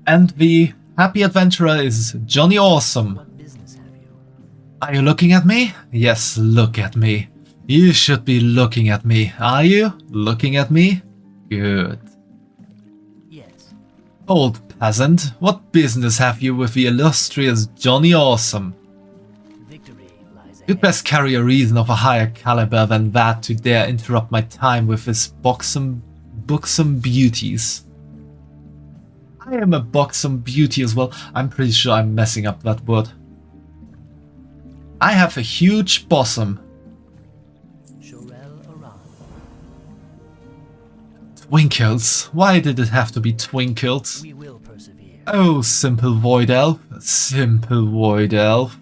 And the happy adventurer is Johnny Awesome. What business have you? Are you looking at me? Yes, look at me. You should be looking at me. Are you looking at me? Good. Yes. Old peasant, what business have you with the illustrious Johnny Awesome? Victory lies ahead. You'd best carry a reason of a higher caliber than that to dare interrupt my time with this buxom beauties. I am a buxom beauty as well. I'm pretty sure I'm messing up that word. I have a huge bosom. Twinkles. Why did it have to be twinkles? We will persevere. Oh, simple void elf. Simple void elf.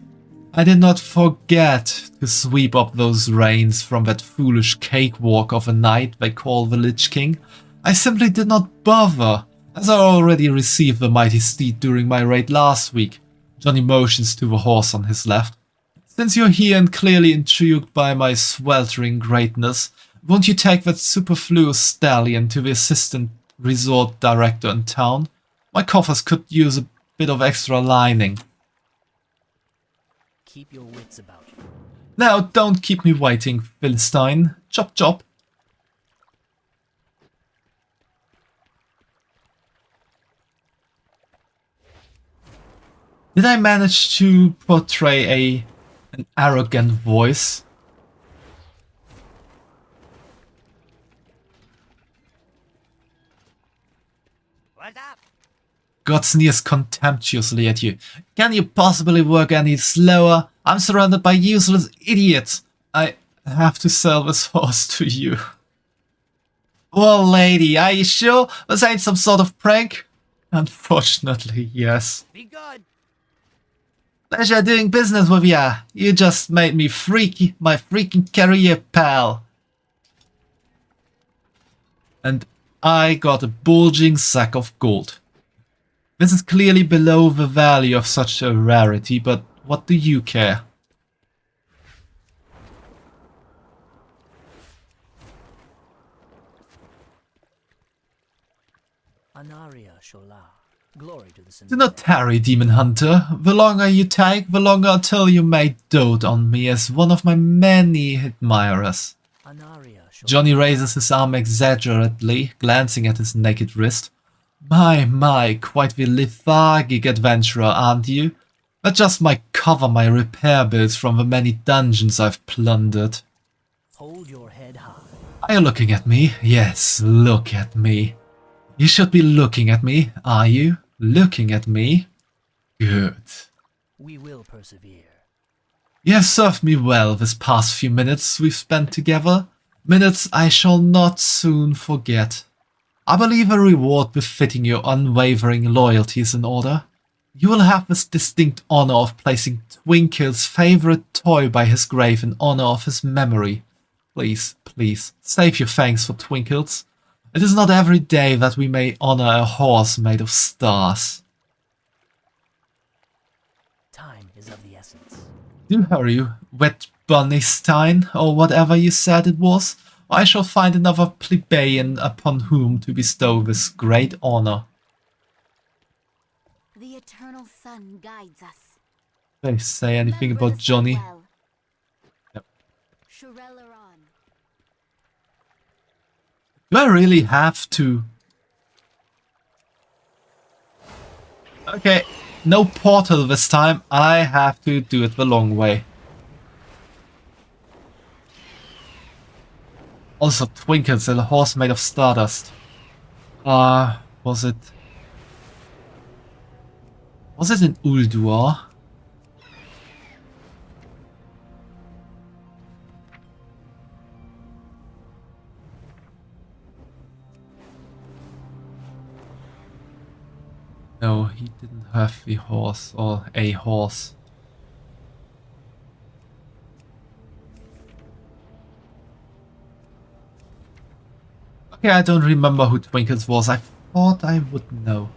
I did not forget to sweep up those reins from that foolish cakewalk of a knight they call the Lich King. I simply did not bother, as I already received the mighty steed during my raid last week. Johnny motions to the horse on his left. Since you're here and clearly intrigued by my sweltering greatness, won't you take that superfluous stallion to the assistant resort director in town? My coffers could use a bit of extra lining. Keep your wits about you. Now don't keep me waiting, Philistine. Chop chop. Did I manage to portray an arrogant voice? What's up? God sneers contemptuously at you. Can you possibly work any slower? I'm surrounded by useless idiots. I have to sell this horse to you. Well, lady, are you sure this ain't some sort of prank? Unfortunately, yes. Be good. Pleasure doing business with ya. You just made me my freaking career pal. And I got a bulging sack of gold. This is clearly below the value of such a rarity, but what do you care? Anaria Shola. Glory to the Do not tarry, Demon Hunter. The longer you take, the longer until you may dote on me as one of my many admirers. Johnny raises his arm exaggerately, glancing at his naked wrist. My, quite the lethargic adventurer, aren't you? That just might cover my repair bills from the many dungeons I've plundered. Hold your head high. Are you looking at me? Yes, look at me. You should be looking at me, are you? Looking at me? Good. We will persevere. You have served me well this past few minutes we've spent together. Minutes I shall not soon forget. I believe a reward befitting your unwavering loyalty is in order. You will have this distinct honor of placing Twinkle's favorite toy by his grave in honor of his memory. Please, please, save your thanks for Twinkles. It is not every day that we may honor a horse made of stars. Time is of the essence. Do hurry, wet Bunnystein, or whatever you said it was, or I shall find another plebeian upon whom to bestow this great honor. The eternal sun guides us. They say anything about Johnny? Yep. Do I really have to? Okay, no portal this time. I have to do it the long way. Also, Twinkles, a horse made of stardust. Was it in Ulduar? No, he didn't have the horse, or a horse. Okay, I don't remember who Twinkles was. I thought I would know.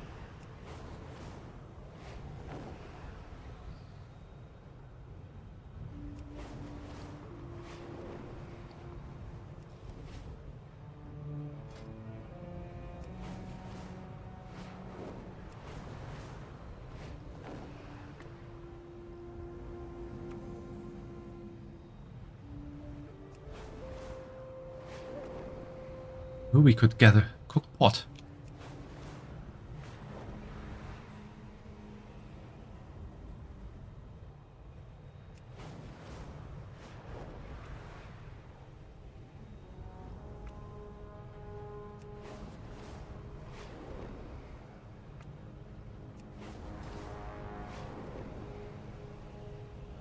We could get a cooked pot.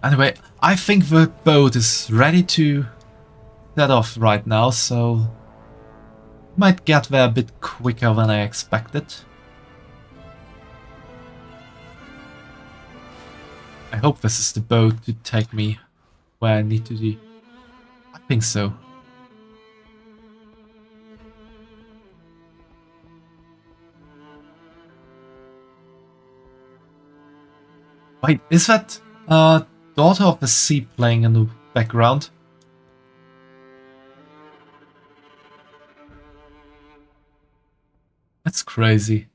Anyway, I think the boat is ready to set off right now, so might get there a bit quicker than I expected. I hope this is the boat to take me where I need to be. I think so. Wait, is that Daughter of the Sea playing in the background? That's crazy.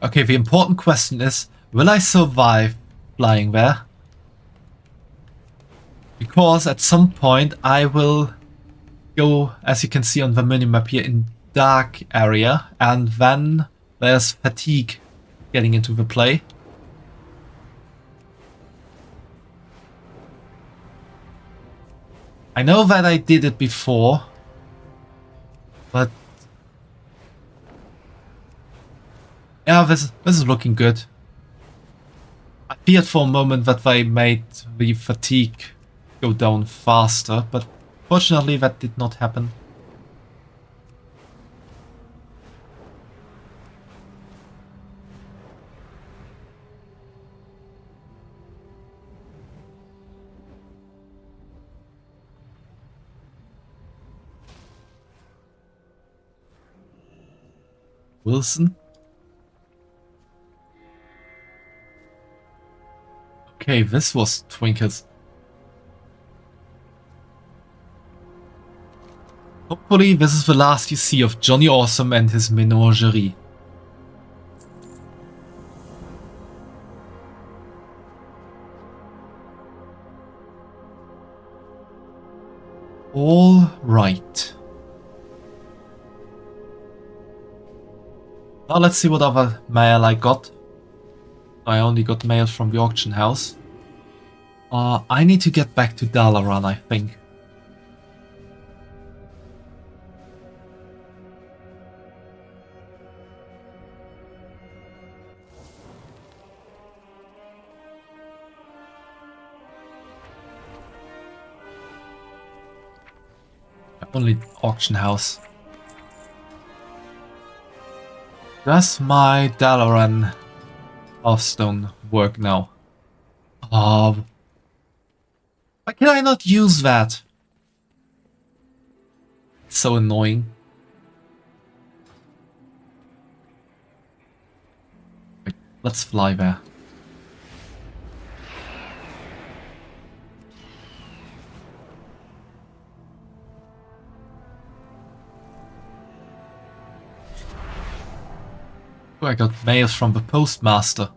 Okay, the important question is, will I survive flying there? Because at some point I will go, as you can see on the minimap here, in dark area, and then there's fatigue getting into the play. I know that I did it before, but yeah, this is looking good. I feared for a moment that they made the fatigue go down faster, but fortunately that did not happen. Wilson? Okay, this was Twinkles. Oh. Hopefully this is the last you see of Johnny Awesome and his menagerie. All right. Now let's see what other mail I got. I only got mail from the auction house. I need to get back to Dalaran, I think. Only auction house. Does my Dalaran Hearthstone work now? Why can I not use that? It's so annoying. Wait, let's fly there. I got mail from the postmaster.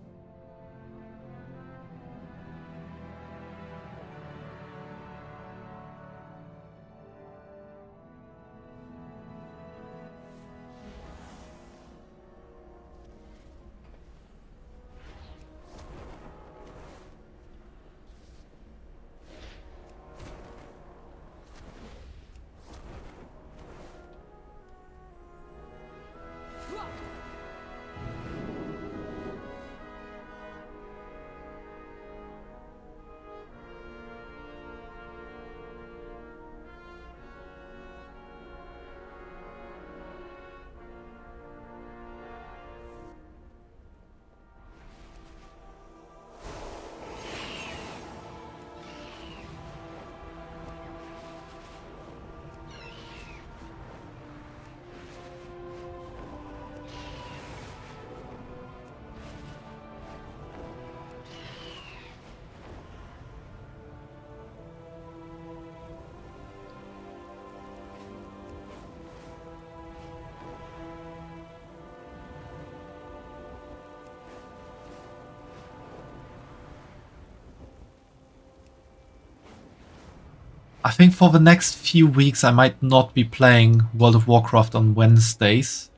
I think for the next few weeks I might not be playing World of Warcraft on Wednesdays.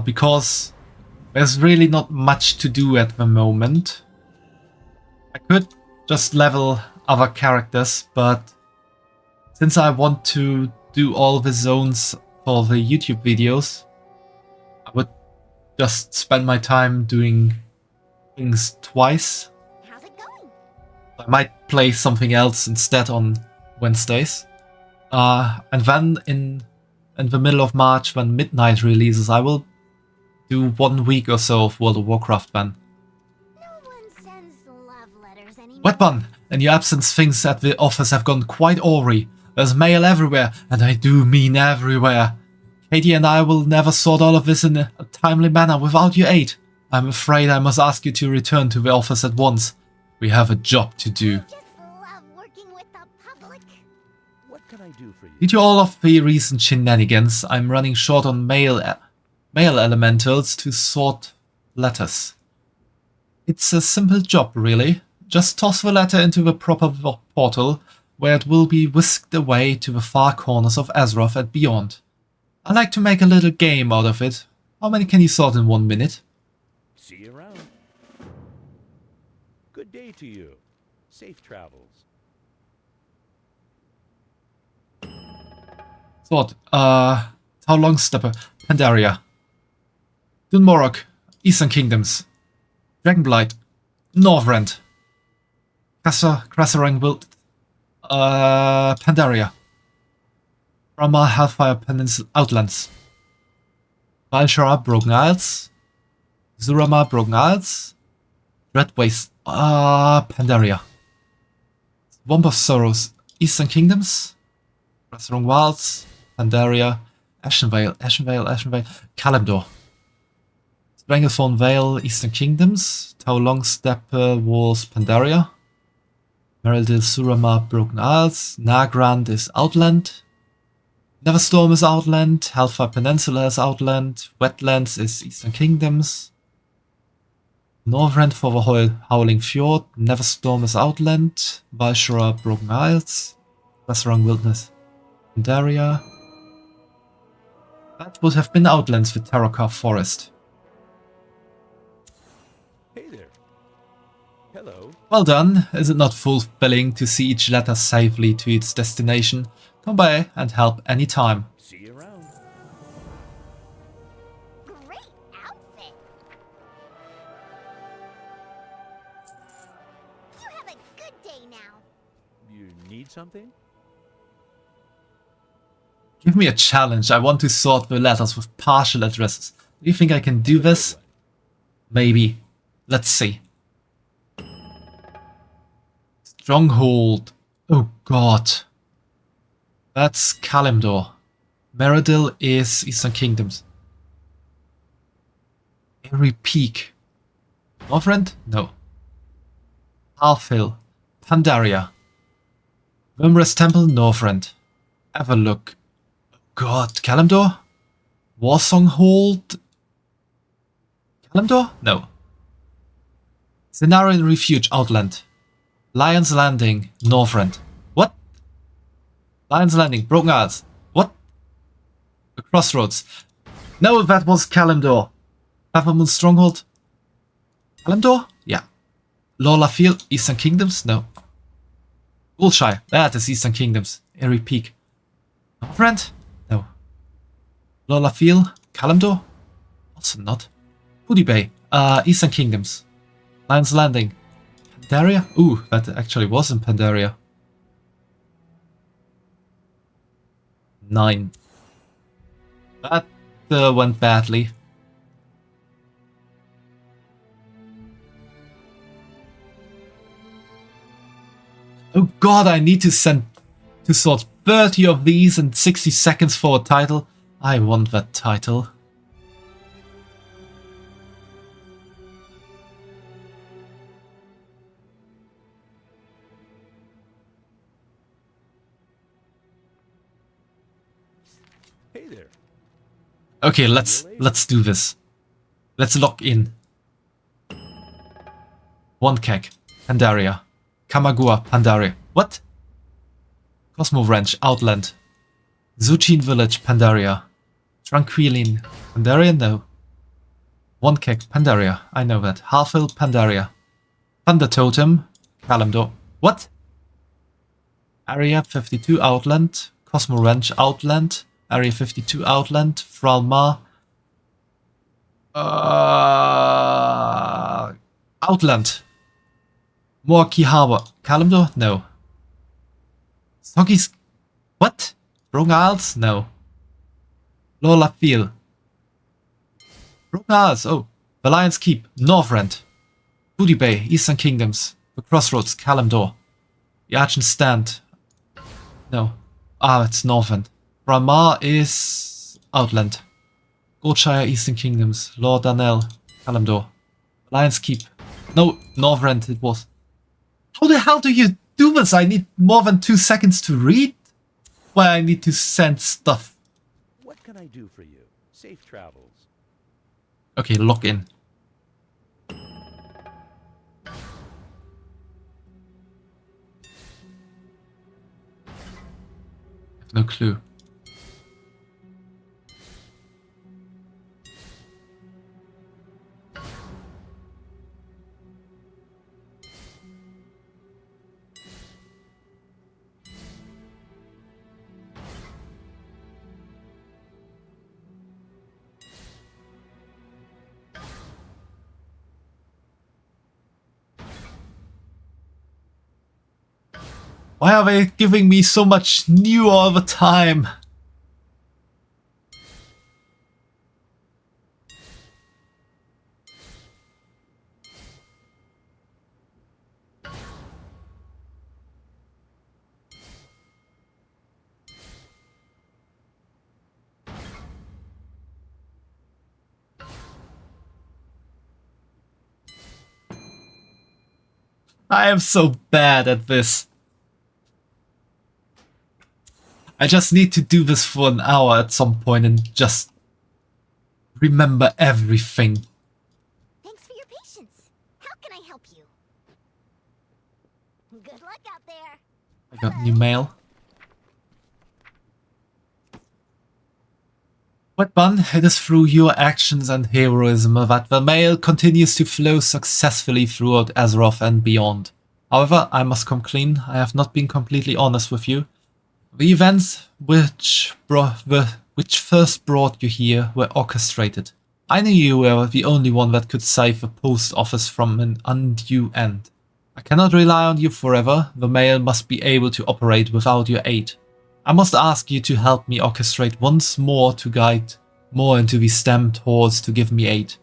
Because there's really not much to do at the moment. I could just level other characters, but since I want to do all the zones for the YouTube videos, I would just spend my time doing things twice. I might play something else instead on Wednesdays. And then in the middle of March, when Midnight releases, I will do 1 week or so of World of Warcraft then. Wetbun, in your absence, things at the office have gone quite awry. There's mail everywhere, and I do mean everywhere. Katie and I will never sort all of this in a timely manner without your aid. I'm afraid I must ask you to return to the office at once. We have a job to do. What can I do for you? Due to all of the recent shenanigans, I'm running short on mail elementals to sort letters. It's a simple job, really. Just toss the letter into the proper portal, where it will be whisked away to the far corners of Azeroth and beyond. I like to make a little game out of it. How many can you sort in 1 minute? See you around. Good day to you. Safe travels. Sort. How long stepper? Pandaria. Dunmorok. Eastern Kingdoms. Dragonblight. Northrend. Krasarang Wild. Pandaria. Rama Hellfire Peninsula Outlands. Valshara Broken Isles. Zurama Broken Isles. Red Waste. Pandaria. Swamp of Sorrows. Eastern Kingdoms. Krasarang Wilds. Pandaria. Ashenvale. Kalimdor. Stranglethorn Vale. Eastern Kingdoms. Taolong Steppe Walls. Pandaria. Meridil, Suramar, Broken Isles. Nagrand is Outland. Neverstorm is Outland. Hellfire Peninsula is Outland. Wetlands is Eastern Kingdoms. Northrend for the Howling Fjord. Neverstorm is Outland. Valshora, Broken Isles. Westwrong Wilderness. Pandaria. That would have been Outlands with Terracar Forest. Hey there. Hello. Well done. Is it not fulfilling to see each letter safely to its destination? Come by and help anytime. See you around. Great outfit. You have a good day now. You need something? Give me a challenge. I want to sort the letters with partial addresses. Do you think I can do this? Maybe. Let's see. Stronghold. Oh god. That's Kalimdor. Meridil is Eastern Kingdoms. Airy Peak. Northrend? No. Halfhill. Pandaria. Wimrest Temple, Northrend. Everlook. God, Kalimdor? Warsong Hold? Kalimdor? No. Cenarian Refuge, Outland. Lion's Landing, Northrend. What? Lion's Landing, Broken Isles. What? The Crossroads. No, that was Kalimdor. Peppermoon Stronghold. Kalimdor? Yeah. Lola Field, Eastern Kingdoms? No. Bullshire, that is Eastern Kingdoms. Airy Peak. Northrend? No. Lola Field, Kalimdor? Also not. Putty Bay, Eastern Kingdoms. Lion's Landing. Pandaria? Ooh, that actually was in Pandaria. 9. That went badly. Oh god, I need to sort 30 of these in 60 seconds for a title. I want that title. Hey there. Okay, let's do this. Let's lock in. One Keg, Pandaria. Kamagua, Pandaria. What? Cosmo Ranch, Outland. Zuchin Village, Pandaria. Tranquiline, Pandaria? No. One Keg, Pandaria. I know that. Halfhill, Pandaria. Thunder Totem, Kalimdor. What? Area 52, Outland. Cosmo Ranch, Outland. Area 52, Outland. Fralmar. Outland. Moaki Harbor. Kalimdor? No. Soggy's... What? Broken Isles? No. Lola Field. Broken Isles. Oh. The Lion's Keep. Northrend. Booty Bay. Eastern Kingdoms. The Crossroads. Kalimdor. The Argent Stand. No. Ah, it's Northrend. Bramar is... Outland. Goldshire. Eastern Kingdoms. Lord Darnell. Kalimdor. Lion's Keep. No, Northrend it was. How the hell do you do this? I need more than 2 seconds to read? Why I need to send stuff. What can I do for you? Safe travels. Okay, log in. No clue. Why are they giving me so much new all the time? I am so bad at this. I just need to do this for an hour at some point and just remember everything. Thanks for your patience. How can I help you? Good luck out there. I got new mail. Wetbun, it is through your actions and heroism that the mail continues to flow successfully throughout Azeroth and beyond. However, I must come clean, I have not been completely honest with you. The events which first brought you here were orchestrated. I knew you were the only one that could save the post office from an undue end. I cannot rely on you forever, the mail must be able to operate without your aid. I must ask you to help me orchestrate once more to guide more into the stamped hordes to give me aid.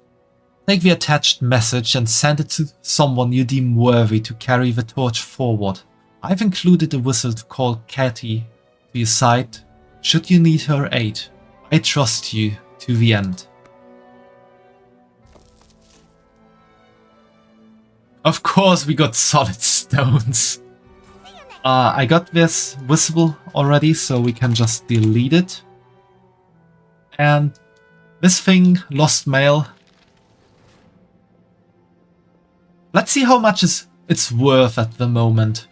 Take the attached message and send it to someone you deem worthy to carry the torch forward. I've included a whistle to call Katie to your side should you need her aid. I trust you to the end. Of course we got solid stones. I got this whistle already, so we can just delete it. And this thing, lost mail. Let's see how much it's worth at the moment.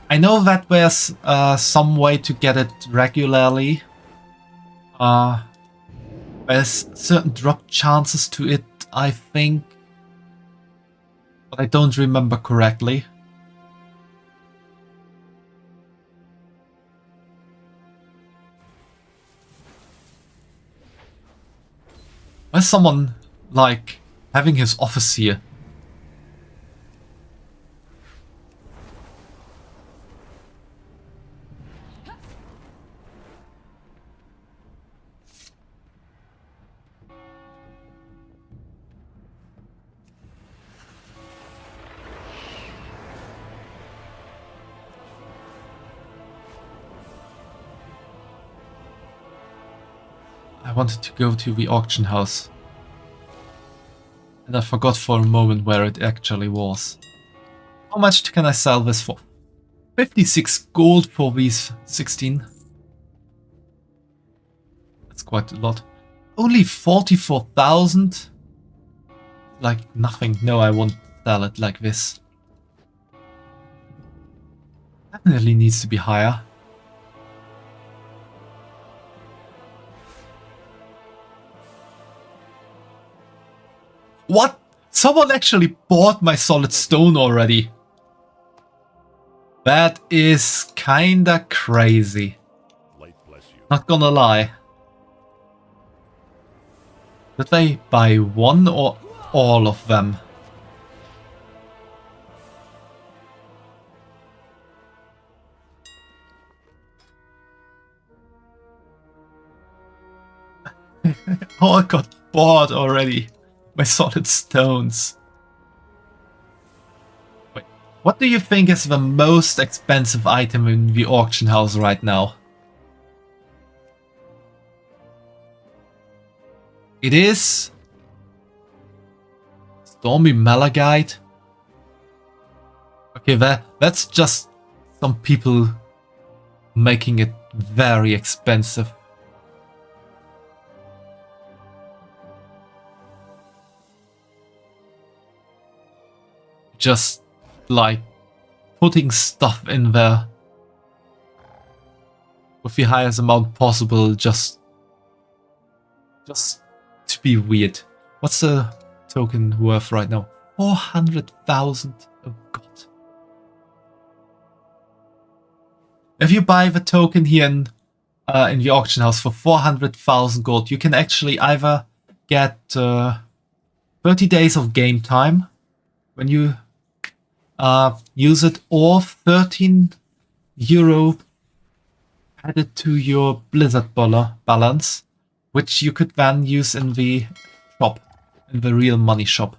I know that there's some way to get it regularly. There's certain drop chances to it, I think. But I don't remember correctly. There's someone, like, having his office here. I wanted to go to the auction house. And I forgot for a moment where it actually was. How much can I sell this for? 56 gold for these 16. That's quite a lot. Only 44,000? Like nothing. No, I won't sell it like this. Definitely needs to be higher. What? Someone actually bought my solid stone already. That is kinda crazy. Not gonna lie. Did they buy one or all of them? All got bought already. My solid stones. Wait, what do you think is the most expensive item in the auction house right now? It is Stormy Malachite. Okay, that's just some people making it very expensive. Just like putting stuff in there with the highest amount possible, just to be weird. What's the token worth right now? 400,000. Oh god. If you buy the token here in the auction house for 400,000 gold, you can actually either get 30 days of game time when you use it, or 13 euro added to your Blizzard balance, which you could then use in the shop, in the real money shop.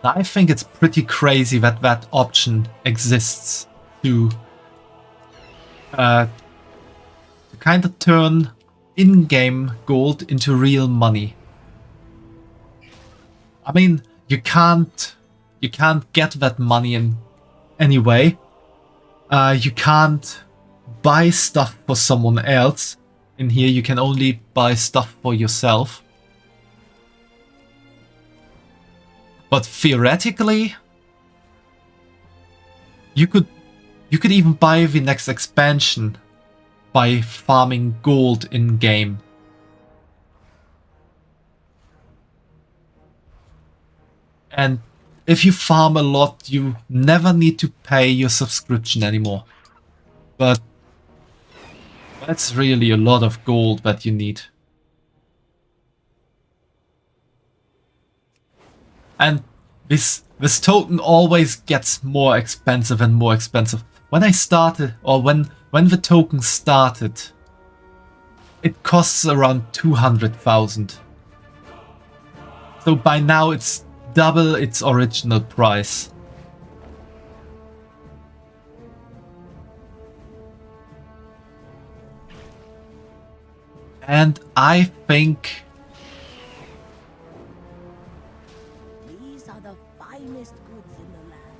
I think it's pretty crazy that that option exists to kind of turn in-game gold into real money. I mean, you can't get that money in any way. You can't buy stuff for someone else. In here, you can only buy stuff for yourself. But theoretically, you could even buy the next expansion by farming gold in-game. And if you farm a lot, you never need to pay your subscription anymore. But that's really a lot of gold that you need. And this token always gets more expensive and more expensive. When I started, or when the token started, it costs around 200,000. So by now it's double its original price. And I think These are the finest goods in the land.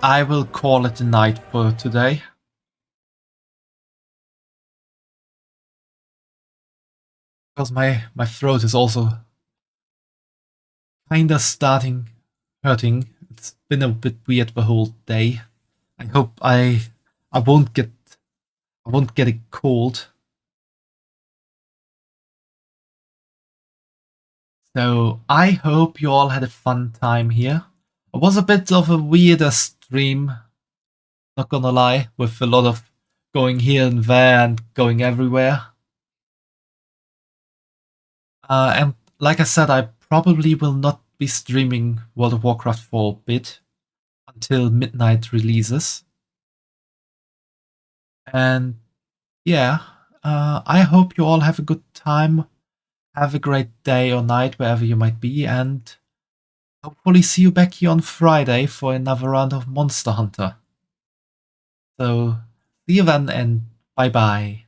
I will call it a night for today. Because my throat is also kinda starting hurting. It's been a bit weird the whole day. I hope I won't get a cold. So I hope you all had a fun time here. It was a bit of a weirder stream, not gonna lie, with a lot of going here and there and going everywhere. And like I said, I probably will not be streaming World of Warcraft for a bit until midnight releases. And yeah, I hope you all have a good time. Have a great day or night wherever you might be, and hopefully see you back here on Friday for another round of Monster Hunter. So, see you then and bye bye.